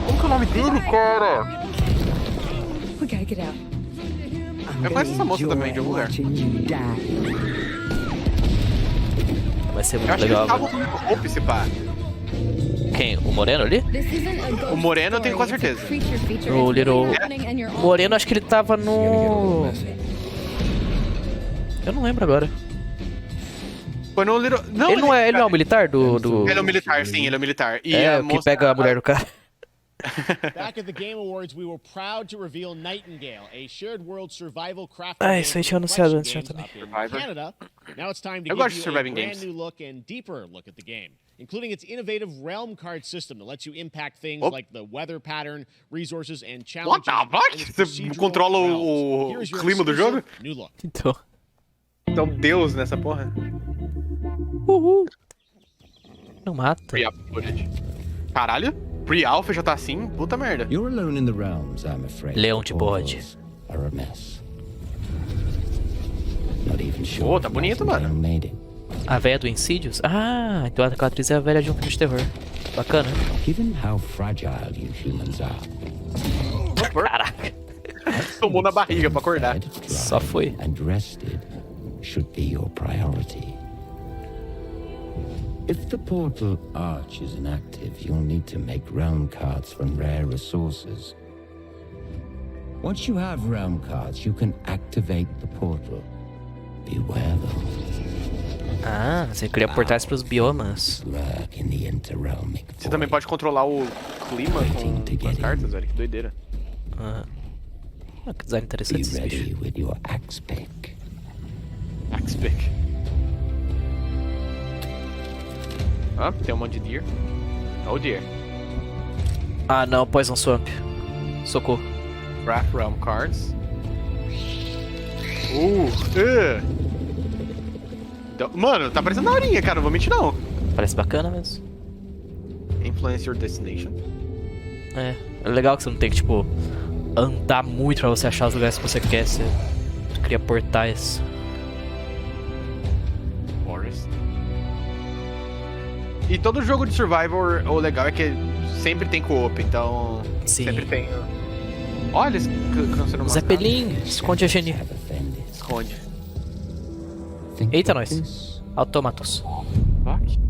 Como que é o nome dele, cara? We gotta get out. Eu conheço essa moça também de algum lugar. Vai ser Eu muito acho que legal. eles estavam com roupa esse pá. Quem? O Moreno ali? O Moreno eu tenho quase certeza. O Little... O Moreno, acho que ele tava no... Eu não lembro agora. Foi no Little... Não, ele não é o militar do... Ele é o militar, sim, ele é o militar. E é, a o que moça... pega a mulher do cara. Back at the Game Awards, we were proud to reveal Nightingale, a shared world survival crafting Ah, isso aí tinha anunciado antes já também. Canada. Now it's time to Eu give gosto de you a surviving brand games. new look and deeper look at the game, including its innovative realm card system that lets you impact things like the weather pattern, resources, and What challenges. the fuck? Você controla o clima do jogo? New look. Então... Então Deus nessa porra. Não mata. Pre-alpha footage. Caralho? Pre-alpha já tá assim? Puta merda. You're alone in the realms, I'm afraid. Leão de bode. Are a mess. Not even sure. Pô, tá bonito, mano. Made it. A velha do Insidious? Ah, então a atriz é a velha de um filme de terror. Bacana. Given how fragile you humans are. Caraca. Tomou na barriga pra acordar. Só foi. And rested should be your priority. If the portal arch is inactive, you'll need to make realm cards from rare resources. Once you have realm cards, you can activate the portal. Beware though. Ah, você cria portais pros biomas. Lurk in the interrealmic Você também pode controlar o clima com as cartas, velho. Que doideira. Ah, que design interessante esse bicho. ready with your axe pick. Axe pick. Ah, tem um monte de deer. Oh deer. Ah não, Poison Swamp. Socorro. Craft Realm Cards. Então, mano, tá parecendo daorinha, cara. Não vou mentir, não. Parece bacana mesmo. Influence your destination. É legal que você não tem que, tipo, andar muito pra você achar os lugares que você quer. Você cria portais. Forest. E todo jogo de Survivor, o legal é que sempre tem co-op, então... Sim. Sempre tem... Olha, eles cansaram uma Zeppelin, esconde a Geni. Esconde. Eita, nós. Automatos.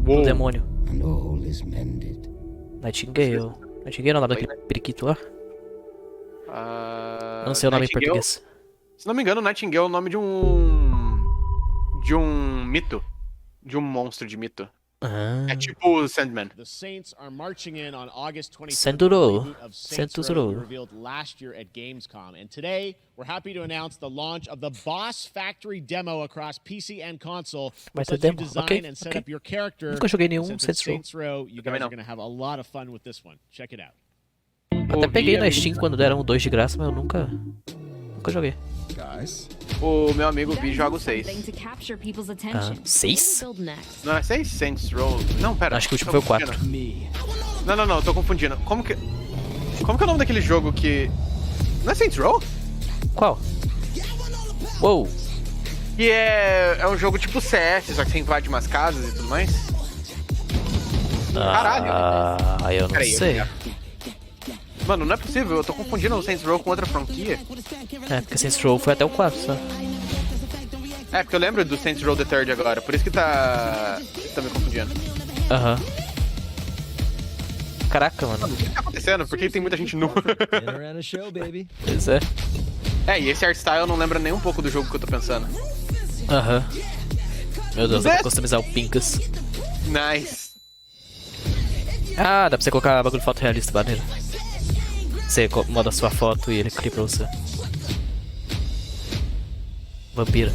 Uou. O demônio. And all is mended. Nightingale. Nightingale é o nome daquele periquito lá? Não sei o nome em português. Se não me engano, Nightingale é o nome de um... De um mito. De um monstro de mito. É tipo o Sandman. The Saints are marching in on August 23rd. Senduro. Saints Row, revealed last year at Gamescom, and today we're happy to announce the launch of the Boss Factory demo across PC and console. Vai ter Lets you demo, design ok, and set ok. up your character. Nunca joguei nenhum Since it's Saints Row. You guys are going to have a lot of fun with this one. Check it out. Até peguei na Steam quando deram 2 de graça, mas eu nunca joguei. O meu amigo Vi joga o 6. Ah, 6? Não é 6? Saints Row? Não, pera. Acho que o último foi o 4. Não, tô confundindo. Como que é o nome daquele jogo que... Não é Saints Row? Qual? Uou. Que é um jogo tipo CS, só que você invade umas casas e tudo mais. Caralho. Ah, eu não Peraí, sei. Mano, não é possível, eu tô confundindo o Saints Row com outra franquia. É, porque Saints Row foi até o 4, só. É, porque eu lembro do Saints Row The Third agora, por isso que tá me confundindo. Aham. Caraca, mano. O que tá acontecendo? Por que tem muita gente nua? Pois é. É, e esse art style não lembra nem um pouco do jogo que eu tô pensando. Aham. Meu Deus, dá pra customizar o Pincas. Nice. Ah, dá pra você colocar bagulho de foto realista, maneiro. Você moda a sua foto e ele cria pra você. Vampira.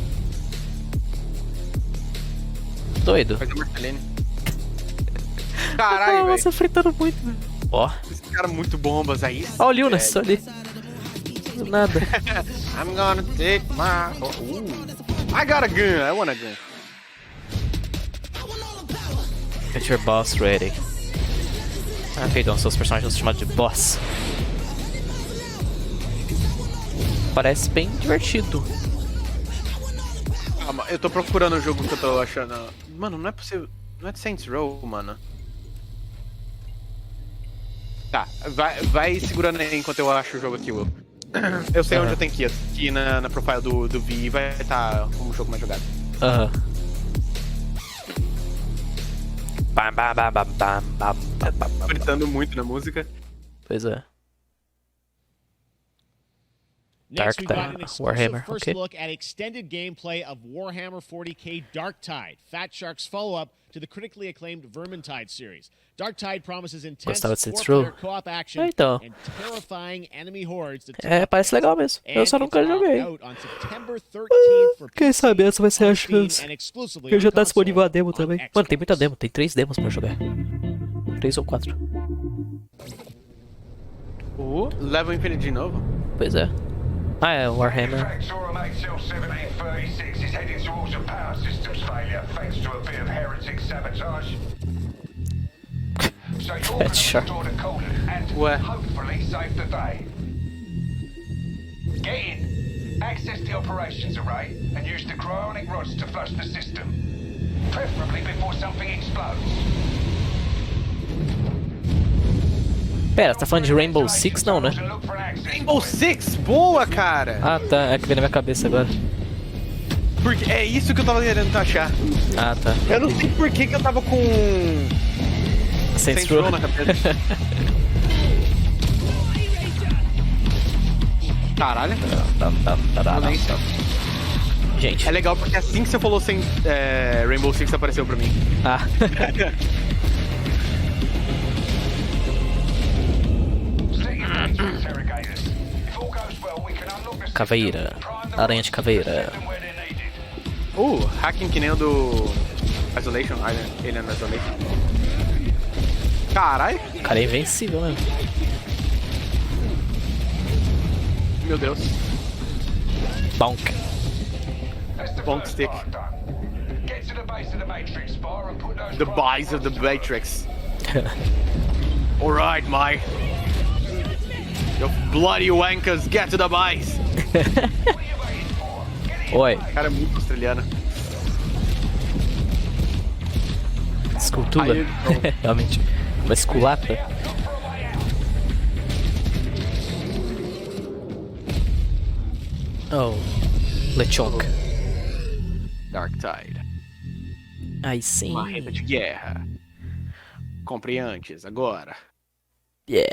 Doido. Faz a Marceline. Caralho, velho. Nossa, fritando muito, velho. Ó. Esse cara é muito bombas aí. Ó o Lunas ali. Do nada. I'm gonna take my... I got a gun, I want a gun. Get your boss ready. Ah, ok, então seus personagens são chamados de boss. Parece bem divertido. Calma, eu tô procurando o jogo que eu tô achando. Mano, não é possível. Não é de Saints Row, mano. Tá, vai segurando aí enquanto eu acho o jogo aqui, Will. Eu sei onde eu tenho que ir. Aqui na profile do Vi vai estar como o jogo mais jogado. Aham. Gritando muito na música. Pois é. Next, we got an exclusive Warhammer, first okay. look at extended gameplay of Warhammer 40k Darktide, Fat Shark's follow-up to the critically acclaimed Vermintide series. Darktide promises intense Gostava de Saints four-player Row. co-op action Então. and terrifying enemy hordes to É, parece legal mesmo. Eu só nunca joguei. out on September 13th for Quem sabe essa vai ser a chance. and exclusively Porque já on tá console. disponível a demo também. Mano, tem muita demo. Tem 3 demos pra jogar. 3 ou 4. Level Infinite de novo? Pois é. Ah, é, Warhammer. Fat Shark. Ué. Get in. Access the operations array and use the cryonic rods to flush the system. Preferably before something explodes. Pera, você tá falando de Rainbow Six? Não, né? Rainbow Six? Boa, cara! Ah, tá. É que veio na minha cabeça agora. Porque é isso que eu tava querendo achar. Ah, tá. Eu não sei por que eu tava com... Saints Row na cabeça. Caralho. Gente. É legal porque assim que você falou Rainbow Six apareceu pra mim. Ah. Caveira. Aranha de caveira. Hacking que nem o do Isolation, Alien Isolation. Caralho. O cara é invencível, né? Meu Deus. Bonk. Bonk stick. The base of the Matrix. Alright, my. You bloody wankers, get to the base! Oi. O cara é muito australiano. Escultura? Realmente. Uma esculata. Oh. Lechonk. Darktide. Aí sim. Marreta de guerra. Compre antes, agora. Yeah.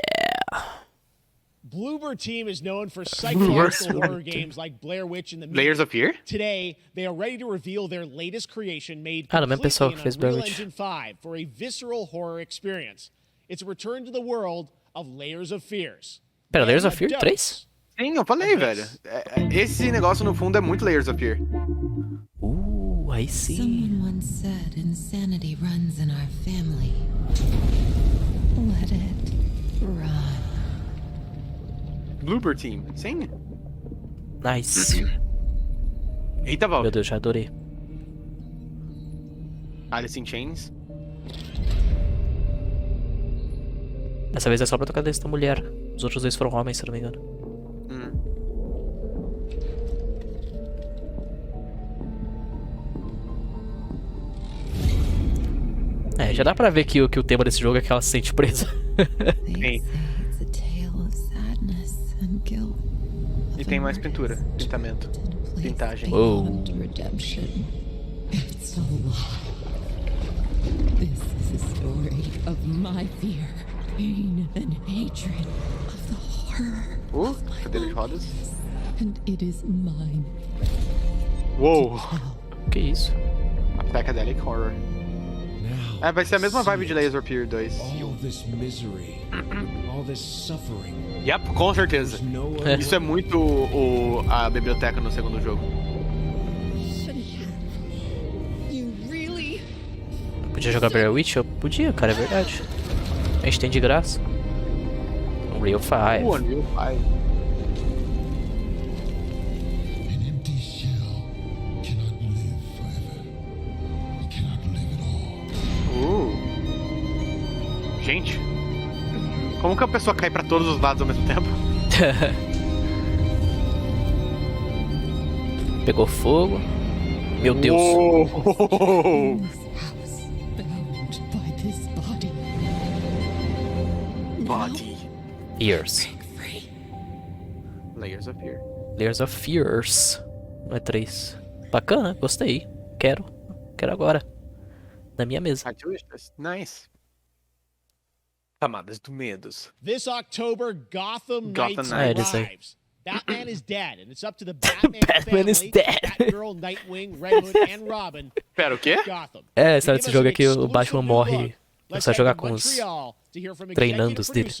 Bloober Team is known for psychological horror games like Blair Witch and the Layers of Fear? Today, they are ready to reveal their latest creation made Ah, mesmo pessoal completely que fez in Blair Unreal Witch. Engine 5 for a visceral horror experience. It's a return to the world of Layers of Fears. Pera, Layers of And Fear a 3? Sim, eu falei, velho. Esse negócio no fundo é muito Layers of Fear. Aí sim. Someone once said insanity runs in our family. Let it run. Bloober Team, sim. Nice. Eita, Val. Meu Deus, já adorei. Alice in Chains. Dessa vez é só pra tocar dessa mulher. Os outros dois foram homens, se eu não me engano. É, já dá pra ver que o tema desse jogo é que ela se sente presa. Sim. E tem mais pintura, pintamento, pintagem. Oh. Redemption. It's a lie. This is a story of my fear, pain, and hatred of the horror. Cadeira de rodas. And it is mine. Uou! Que isso? Psychedelic Horror. É, vai ser a mesma vibe de Layers of Fear 2. All this misery, all this suffering. Yep, com certeza. Isso é muito a biblioteca no segundo jogo. Podia jogar Blair Witch? Eu podia, cara, é verdade. A gente tem de graça. Unreal 5. Unreal 5. Gente, como que a pessoa cai pra todos os lados ao mesmo tempo? Pegou fogo. Meu Deus. Body. Ears. Layers of Fear. Layers of Fears. Não é 3. Bacana, gostei. Quero agora. Na minha mesa. Nice. Camadas do Medos. This October, Gotham Knights arrives. Batman is dead, and it's up to the Batman family, Batgirl, Nightwing, Red Hood, and Robin. Pera, o quê? Gotham. É, a história desse jogo aqui, o Batman morre. Você vai jogar com os treinandos dele.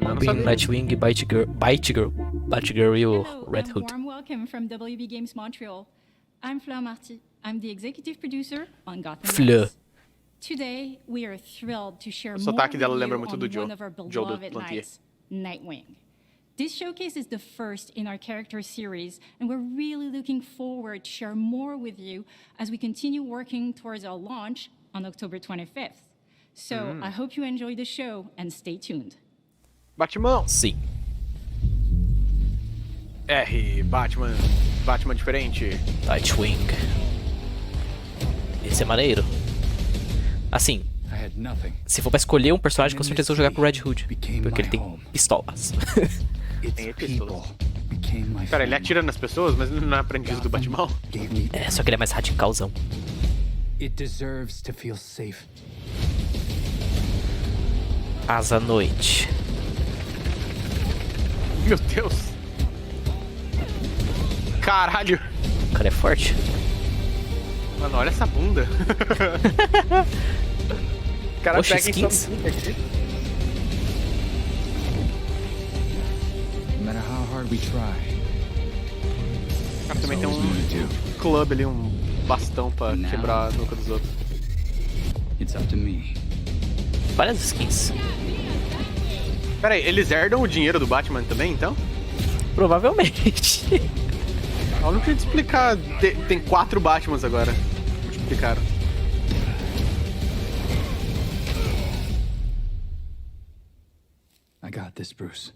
Robin, Nightwing, Batgirl e o Red Hood. Warm welcome from WB Games Montreal. I'm Fleur Marty. I'm the executive producer on Gotham Fleur. Today, we are thrilled to share O more sotaque with dela you lembra muito on do Joe. one of our Joe do beloved Plantier. knights, Nightwing. This showcase is the first in our character series, and we're really looking forward to share more with you as we continue working towards our launch on October 25th. So I hope you enjoy the show and stay tuned. Batman. Sim. Batman. Batman diferente. Nightwing. Esse é maneiro. Assim, se for pra escolher um personagem, com certeza eu vou jogar com o Red Hood. Porque ele tem pistolas. Tem pistolas. Cara, ele atira nas pessoas, mas não é aprendiz do Batman. É, só que ele é mais radicalzão. Asa Noite. Meu Deus. Caralho. O cara é forte. Mano, olha essa bunda. O cara Oxe, pega skins? em aqui. No matter how hard we try. O cara também tem um clube ali, um bastão pra quebrar a nuca dos outros. It's up to me. Várias skins. Pera aí, eles herdam o dinheiro do Batman também, então? Provavelmente. Eu não queria te explicar. Tem 4 Batmans agora. Multiplicaram. I got this, Bruce.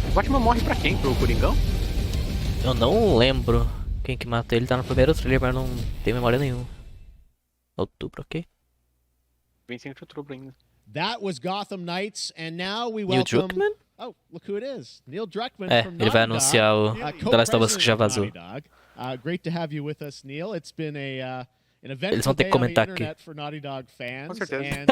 O Batman morre pra quem? Pro Coringão? Eu não lembro quem que mata ele. Tá no primeiro trailer, mas não tenho memória nenhuma. Outubro, ok? 25 de outubro ainda. That was Gotham Knights, and now we Neil welcome... Druckmann? Oh, look who it is. Neil Druckmann É, from ele vai Naughty anunciar o Dog, The Last of Us que já vazou. co-president of Naughty Dog. Great to have you with us, Neil. It's been an Eles vão ter que comentar aqui. for Naughty Dog fans. Com certeza.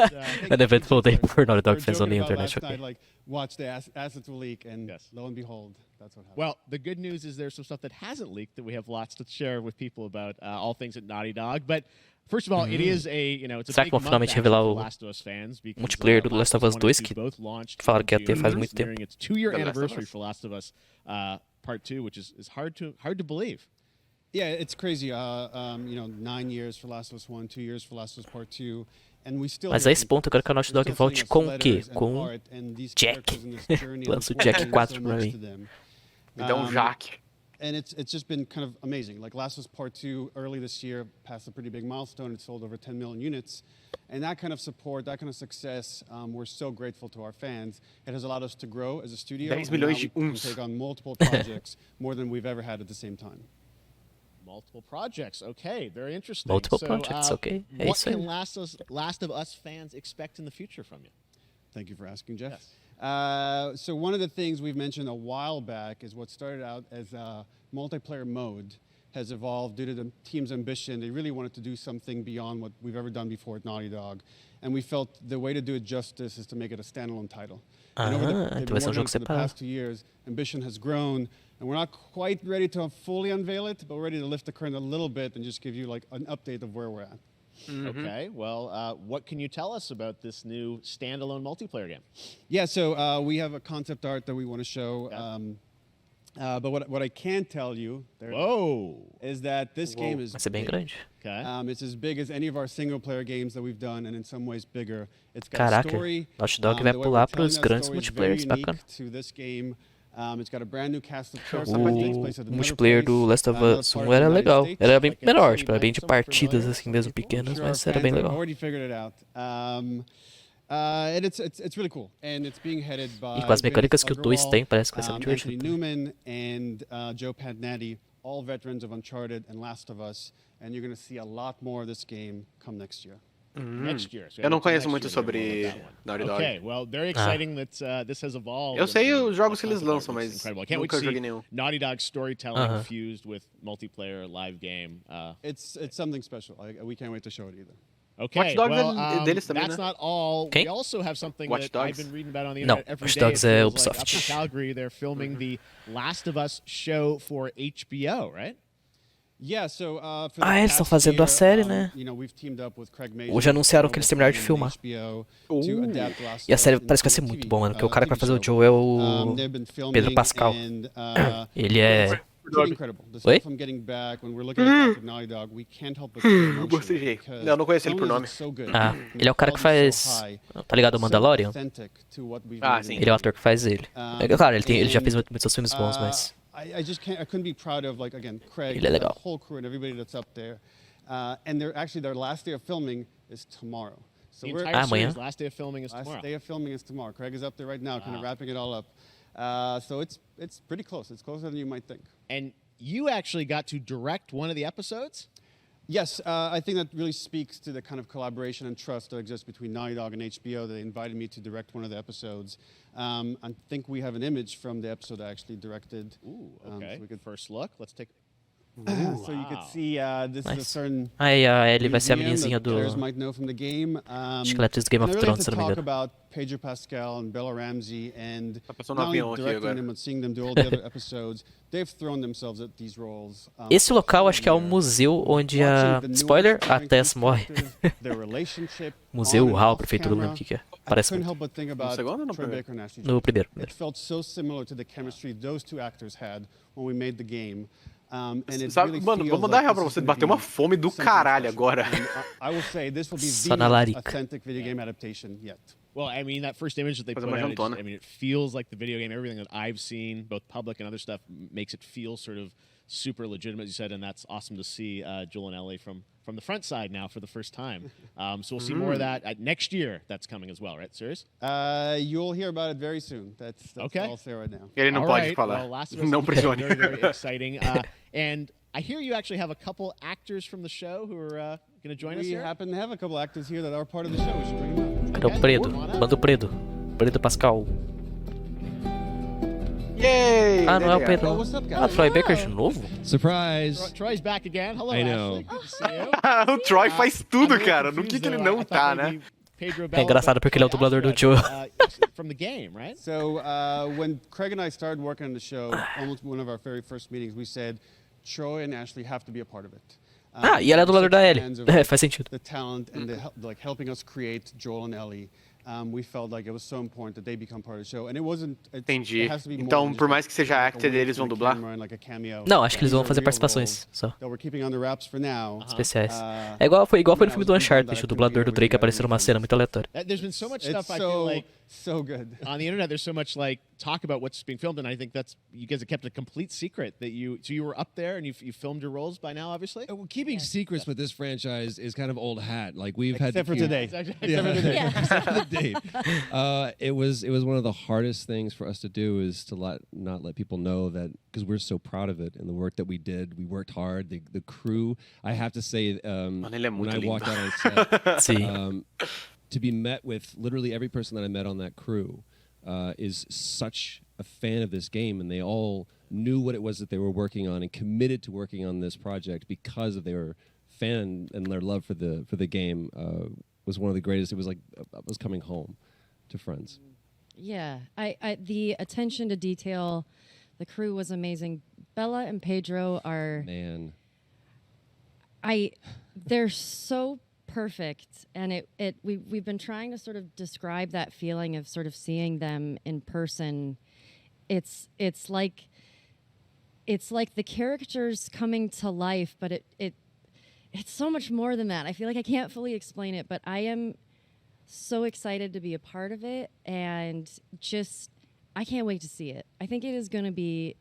An eventful day for Naughty Dog fans on the internet. Okay. Like, watch the assets will leak, and lo and behold, that's what happened. Well, the good news is there's some stuff that hasn't leaked that we have lots to share with people about all things at Naughty Dog. But first of all, it is it's a Será big que vão finalmente revelar o Last of Us fans because multiplayer do The Last of Us 2 que falaram que ia ter faz muito tempo? It's 2-year anniversary for Last of Us Part 2, which is hard to believe. Yeah, it's crazy. 9 years for Last of Us 1, 2 years for Last of Us Part 2. Mas a esse ponto eu quero que a Naughty Dog volte com o quê? Com Jack. Lança o Jack 4 pra mim. Me dá Jack. And it's just been kind of amazing. Like Last of Us Part 2 early this year passed a pretty big milestone. It sold over 10 million units. And that kind of support, that kind of success, we're so grateful to our fans. It has allowed us to grow as a studio. 10 milhões de and take on multiple projects, more than we've ever had at the same time. Multiple projects. Okay, very interesting. Multiple projects, okay. What can Last of Us fans expect in the future from you? Thank you for asking, Jeff. Yes. So one of the things we've mentioned a while back is what started out as a multiplayer mode has evolved due to the team's ambition. They really wanted to do something beyond what we've ever done before at Naughty Dog. And we felt the way to do it justice is to make it a standalone title. And over the past 2 years, ambition has grown, and we're not quite ready to fully unveil it, but we're ready to lift the curtain a little bit and just give you like an update of where we're at. Okay, well, what can you tell us about this new standalone multiplayer game? Yeah, so we have a concept art that we want to show. But what I can tell you is that this game is bem grande. It's as big as any of our single-player games that we've done, and in some ways bigger. It's got Caraca, a story. Naughty Dog vai pular pros grandes multiplayers, bacana. To this game, It's got a brand new cast of characters. It takes place at O another multiplayer do place, Last of another Us part 1 of the era United legal. States. Era bem Like menor, city tipo, era bem de some partidas familiar. assim mesmo, pequenas, Sure, mas era fans bem have legal. already figured it out. And it's really cool. And it's being headed by E com as mecânicas que o 2 Vince tem, parece que vai ser muito Anthony divertido. Newman and Joe Pantnati, all veterans of Uncharted and Last of Us. And you're going to see a lot more of this game come next year. Next year. So Eu não until conheço next muito year, we're gonna sobre roll with that one. Naughty Dog. Okay, well, very exciting that this has evolved. Eu sei and os jogos que the eles concept lançam, art is mas incredible. I can't wait nunca to joguei see nenhum. Naughty Dog storytelling fused with multiplayer live game. It's something special. We can't wait to show it either. Okay, Watch Dogs well, deles também, that's né? not all. Quem? We also have something Watch that I've Dogs. been reading about on the Não, internet every Watch day. Dogs It é feels like Ubisoft. up in Calgary, they're filming the Last of Us show for HBO, right? Yeah, so, for the Ah, eles past estão fazendo a year, série, né? you know, we've teamed up with Craig Mazin Hoje anunciaram que eles terminaram de and filmar. HBO to adapt Last E a of série Us parece que vai into ser a muito TV, bom, mano, porque o cara que vai TV fazer o show. Joe é o They've been filming Pedro Pascal. and, Ele é... pretty incredible. The Oi? stuff I'm getting back when we're looking at the Naughty Dog, we can't help but feel emotional Bocejei. because Não conheço ele por not nome. only is it so good, Ah, and ele é o cara que the quality is faz... so high, Tá ligado ao so Mandalorian? authentic to what we've Ah, made sim. in Ele é o ator que faz ele. É claro, ele já fez muitos filmes bons, mas... I just can't. I couldn't be proud of Craig, Ele é legal. the whole crew, and everybody that's up there. And their last day of filming is tomorrow. So The we're entire amanhã. series, last day of filming is tomorrow. last day of filming is tomorrow. Craig is up there right now, kind of wrapping it all up. So it's pretty close. It's closer than you might think. And you actually got to direct one of the episodes? Yes, I think that really speaks to the kind of collaboration and trust that exists between Naughty Dog and HBO. They invited me to direct one of the episodes. I think we have an image from the episode I actually directed. Ooh, okay. So we could First look. Let's take. so you could see this is a Nice. certain Aí a Ellie vai ser a museum menininha that do... players might know from the game. Acho que ela é atriz do Game And of I really Thrones, have se to não me talk engano. about Pedro Pascal and Bella Ramsey and Tá passando not only avião aqui directing agora. them but seeing them do all the other episodes. They've thrown themselves at these roles. Esse local acho que é o museu onde a... Spoiler, a Tess morre. Their relationship Museu, on and Hall, off prefeitura, não lembro o que que é. I Parece couldn't muito. help but think about segundo ou no Troy primeiro? Baker and Ashley No Judd. primeiro. It felt so similar to the chemistry those two actors had when we made the game. And it Sabe, really mano, feels vou mandar like real pra this is você. gonna Bateu uma be fome do something caralho special. agora. And I will say this will be Só the na most larica. authentic video game adaptation yet. Well, I mean, that first image that they Fazer put uma out, jantona. I mean, it feels like the video game. Everything that I've seen, both public and other stuff, makes it feel sort of super legitimate, as you said, and that's awesome to see Joel and Ellie from the front side now for the first time. So we'll see more of that next year. That's coming as well, right? Serious? You'll hear about it very soon. That's Okay. all I'll say right now. Ele não All pode right, falar. Well, Last of Us Não is pressione. very, very exciting. And I hear you actually have a couple actors from the show who are going to join us We here. happen to have a couple actors here that are part of the show. We should bring them up. Cadê o Predo? Manda o Predo. Predo Pascal. Yay! Ah, não é o There they are. Pedro. Oh, what's up, guys? Ah, Troy Baker de novo? Surprise! Troy's back again. Hello, I know. Ashley. Good to see you. O Troy faz tudo, I'm a little cara. No confused, que ele though. não I thought tá, maybe né? Pedro É Bell, engraçado but porque ele é o Troy dublador do Astrid, Joe. from the game, right? So when Craig and I started working on the show, almost one of our very first meetings, we said Troy and Ashley have to be a part of it. Ah, e ela é dublador da Ellie. É, faz sentido. The talent and like helping us create Joel and Ellie. We felt like it was so important that they become part of the show, and it wasn't. Entendi. It has to be more Então, than por just mais que seja like a actor, wink eles vão to the dublar? camera and like a cameo. Não, acho que eles vão These fazer are real participações roles só. That we're keeping under wraps for now. Especiais. Uh, É igual, foi igual no when I filme was do doing Uncharted, that, I o couldn't dublador get do over Drake the apareceu numa guys. cena muito aleatória. There's been so much stuff It's I feel like so good. on the internet. There's so much like talk about what's being filmed, and I think that's you guys have kept a complete secret that you. So you were up there and you filmed your roles by now, obviously. Well, keeping secrets with this franchise is kind of old hat. Like we've had Except for today. Except for Yeah. today. Except for the date. It was one of the hardest things for us to do is to not let people know that because we're so proud of it and the work that we did. We worked hard. The crew. I have to say, Mano, ele é when muito I lindo. walked out on set, Sim. to be met with literally every person that I met on that crew is such a fan of this game, and they all knew what it was that they were working on and committed to working on this project because of their fan and their love for the game was one of the greatest. It was like I was coming home to friends. Yeah, I the attention to detail, the crew was amazing. Bella and Pedro are Man. they're so perfect, and we've been trying to sort of describe that feeling of sort of seeing them in person. It's like the characters coming to life, but it's so much more than that. I feel like I can't fully explain it, but I am so excited to be a part of it, and just I can't wait to see it. I think it is going to be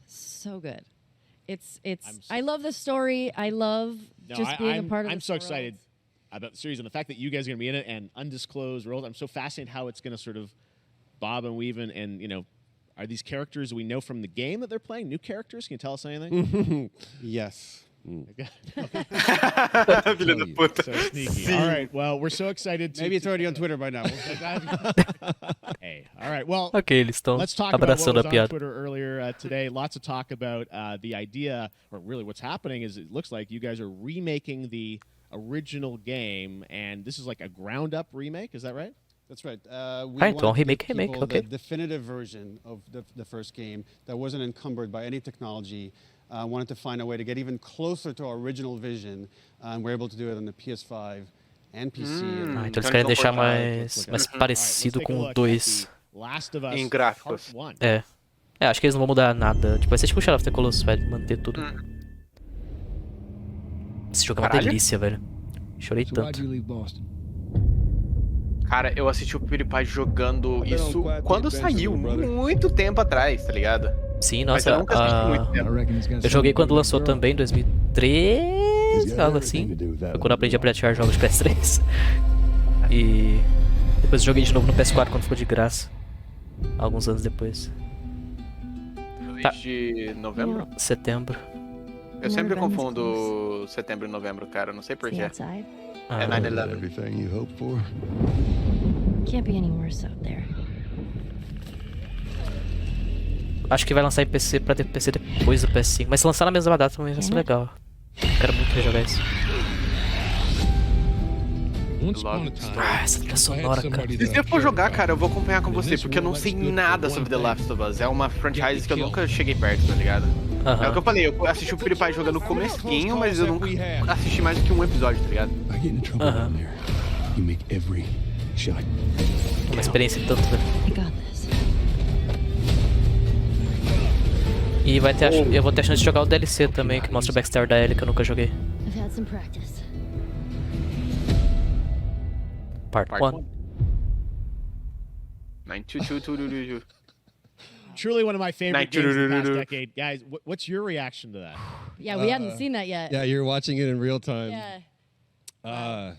so good. I love the story. I love being a part of. I'm so excited about the series and the fact that you guys are going to be in it and undisclosed world. I'm so fascinated how it's going to sort of bob and weave and you know, are these characters we know from the game that they're playing new characters? Can you tell us anything? Yes. Filha da puta. So sneaky. All right. Well, we're so excited. Maybe it's already on Twitter by now. Hey. All right. Well, eles estão let's talk about what abraçando was a on piada. Twitter earlier today. Lots of talk about the idea, or really what's happening is it looks like you guys are remaking the original game, and this is like a ground-up remake. Is that right? That's right. Então, remake, ok. The definitive version of the first game that wasn't encumbered by any technology. Wanted to find a way to get even closer to our original vision, and we're able to do it on the PS5 and PC. Então eles querem deixar mais parecido com o 2. Em gráficos. Acho que eles não vão mudar nada. Tipo, vai ser tipo o Shadow of the Colossus, vai manter tudo. Esse jogo é uma delícia, velho. Chorei tanto. Cara, eu assisti o PewDiePie jogando isso quando saiu, muito tempo atrás, tá ligado? Sim, nossa, eu nunca assisti muito tempo. Eu joguei quando lançou também, em 2013, algo assim. Foi quando eu aprendi a piratear jogos de PS3. E depois joguei de novo no PS4 quando ficou de graça. Alguns anos depois. De novembro? Setembro. Eu sempre confundo setembro e novembro, cara, não sei porquê. É 9/11. Can't be any worse out there. Acho que vai lançar em PC pra ter PC depois do PS5. Mas se lançar na mesma data também vai ser legal. Quero muito rejogar isso. Essa trilha sonora, cara. Se você for jogar, cara, eu vou acompanhar com você, porque eu não sei nada sobre The Last of Us. É uma franchise que eu nunca cheguei perto, tá ligado? É o que eu falei, eu assisti o PewDiePie jogando no comecinho, mas eu nunca assisti mais do que um episódio, tá ligado? Uma experiência tanto, velho. E vai ter eu vou ter a chance de jogar o DLC também, que mostra o backstory da Ellie, que eu nunca joguei. Part 1. Truly one of my favorite games of the past decade. Guys, what's your reaction to that? Yeah, we hadn't seen that yet. Yeah, you're watching it in real time. Yeah.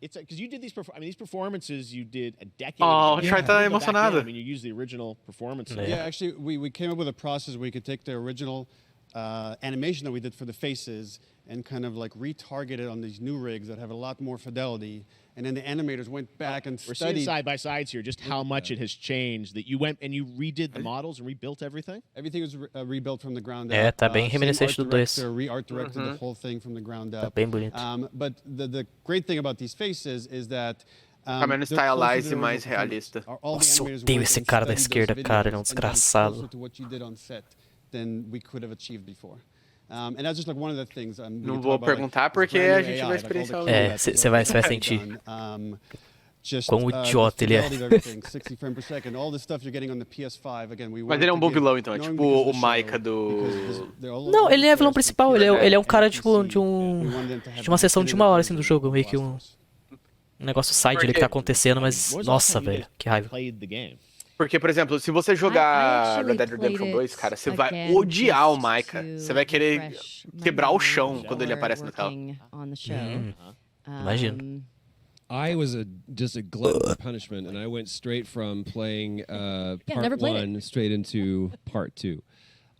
It's because you did these performances you did a decade ago. Try tá emocionado. I mean, you used the original performances. Yeah, actually, we came up with a process where we could take the original animation that we did for the faces and kind of like retarget it on these new rigs that have a lot more fidelity. And then the animators went back and We're studied. seeing side by sides here just how much it has changed. That you went and you redid the models and rebuilt everything? Everything was rebuilt from the ground up. Tá bem reminiscente do 2. Re-art directed the whole thing from the ground up. Tá bem bonito. But the great thing about these faces is that Tá menos stylized e mais realista. Nossa, eu odeio esse cara da esquerda, cara. Ele é um desgraçado. Than we could have achieved before. And that's just like one of the things. Não vou perguntar porque a gente vai experienciar o jogo. Você vai sentir. Quão idiota ele é. Mas ele é um bom vilão, então. É tipo o Micah do... Não, ele é vilão principal. Ele é um cara, tipo, de uma sessão de 1 hora, assim, do jogo. Meio que um negócio side ali que tá acontecendo, mas... Nossa, velho. Que raiva. Porque, por exemplo, se você jogar Red Dead Redemption 2, cara, você vai odiar o Micah. Você vai querer quebrar o chão quando ele aparece na tela. Imagino. I was just a glutton for punishment, and I went straight from playing part 1 straight into part 2.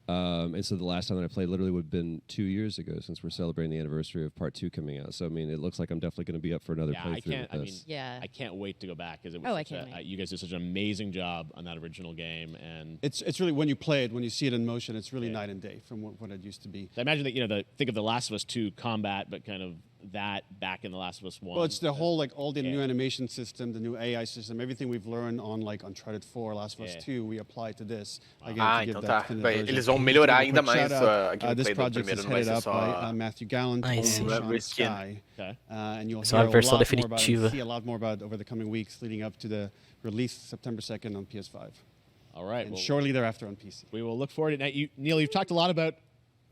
And so the last time that I played literally would have been 2 years ago, since we're celebrating the anniversary of part 2 coming out. So I mean, it looks like I'm definitely going to be up for another playthrough with this. I can't wait to go back because it was you guys did such an amazing job on that original game, and it's really when you play it, when you see it in motion, it's really night and day from what it used to be. I imagine that think of The Last of Us 2 combat, but kind of that back in The Last of Us 1. Well, it's the whole all the new animation system, the new AI system, everything we've learned on Uncharted 4, Last of Us 2, we apply to this. Again, então tá. Eles vão melhorar ainda mais a gameplay do primeiro, não vai ser só... Matthew Gallant and Sean Sky. And you'll hear a lot more about over the coming weeks leading up to the release September 2nd on PS5. All right. And shortly thereafter on PC. We will look forward to it. Neil, you've talked a lot about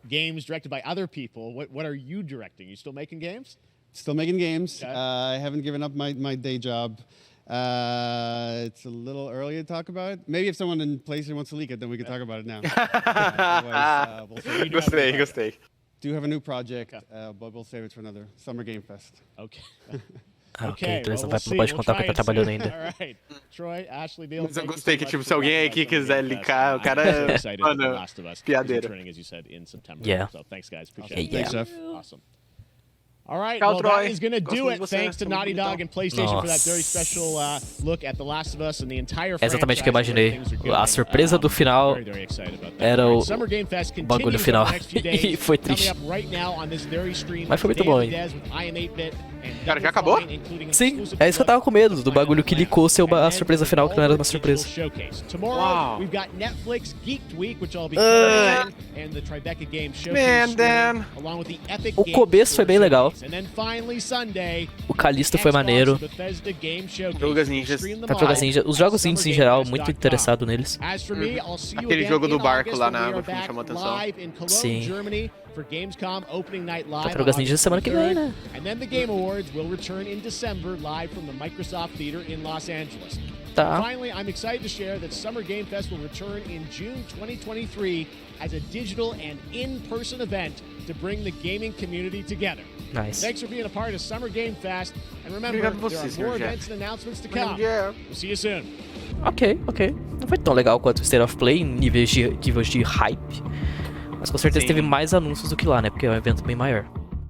games directed by other people. What are you directing? You still making games? Still making games. Okay. I haven't given up my day job. It's a little early to talk about it. Maybe if someone in PlayStation wants to leak it, then we can talk about it now. Otherwise, we'll see. Gostei. Do have a new project, but we'll save it for another Summer Game Fest. Okay. Ok, beleza, não pode contar que tá trabalhando ainda. Alright. Troy, Ashley, Neil, Mas eu gostei que, tipo, se alguém aí que quiser linkar, o cara é, mano, piadeira. Yeah. So thanks, guys. Appreciate Okay, it. yeah. Thanks, Jeff. Awesome. All right, Tchau, well, Troy. that is going to do Gosto it. de você, Thanks to tá muito Naughty Dog bonitão. and PlayStation for that very Nossa. special look at The Last of Us and the entire É exatamente o que eu franchise, where imaginei. things are going. A surpresa do final Very, very excited about that. era o Summer Game Fest bagulho continues final. over the next few days. E foi Coming triste. up right now on this very stream, Mas foi muito Day bom, of the hein? Dead with I Am 8-Bit and Cara, já Double acabou? Fine, including Sim, exclusive é isso que eu tava com medo, do bagulho que licou ser a surpresa final que não era uma surpresa. Showcase. Tomorrow, Wow. we've got Netflix Geeked Week, which I'll be covering, and the Tribeca Game Showcase Man, streaming, Dan. along with the Epic O Games começo foi bem Store legal. Showcase. And then finally Sunday, O Callisto foi Xbox maneiro. Bethesda Game Showcase. Jogas Ninjas. Stream them Pra jogar live Ninja, os jogos at indies em geral, muito summergamefest.com. interessado neles. As for me, I'll see you Aquele again jogo do in barco August lá when na we água are que me back chamou atenção. live in Cologne, Sim. Germany for Gamescom Opening Night Live. Tá Jogas on Ninja August semana que vem, 23rd. né? And then the Game Awards will return in December live from the Microsoft Theater in Los Angeles. Tá. Finally, I'm excited to share that Summer Game Fest will return in June 2023 as a digital and in-person event to bring the gaming community together. Nice. Thanks for being a part of Summer Game Fest. And remember, Obrigado there você, are senhor more Jeff. events and announcements to Valeu, come. Jeff. We'll see you soon. Ok. Não foi tão legal quanto o State of Play em níveis de hype. Mas com certeza Sim. teve mais anúncios do que lá, né? Porque é um evento bem maior.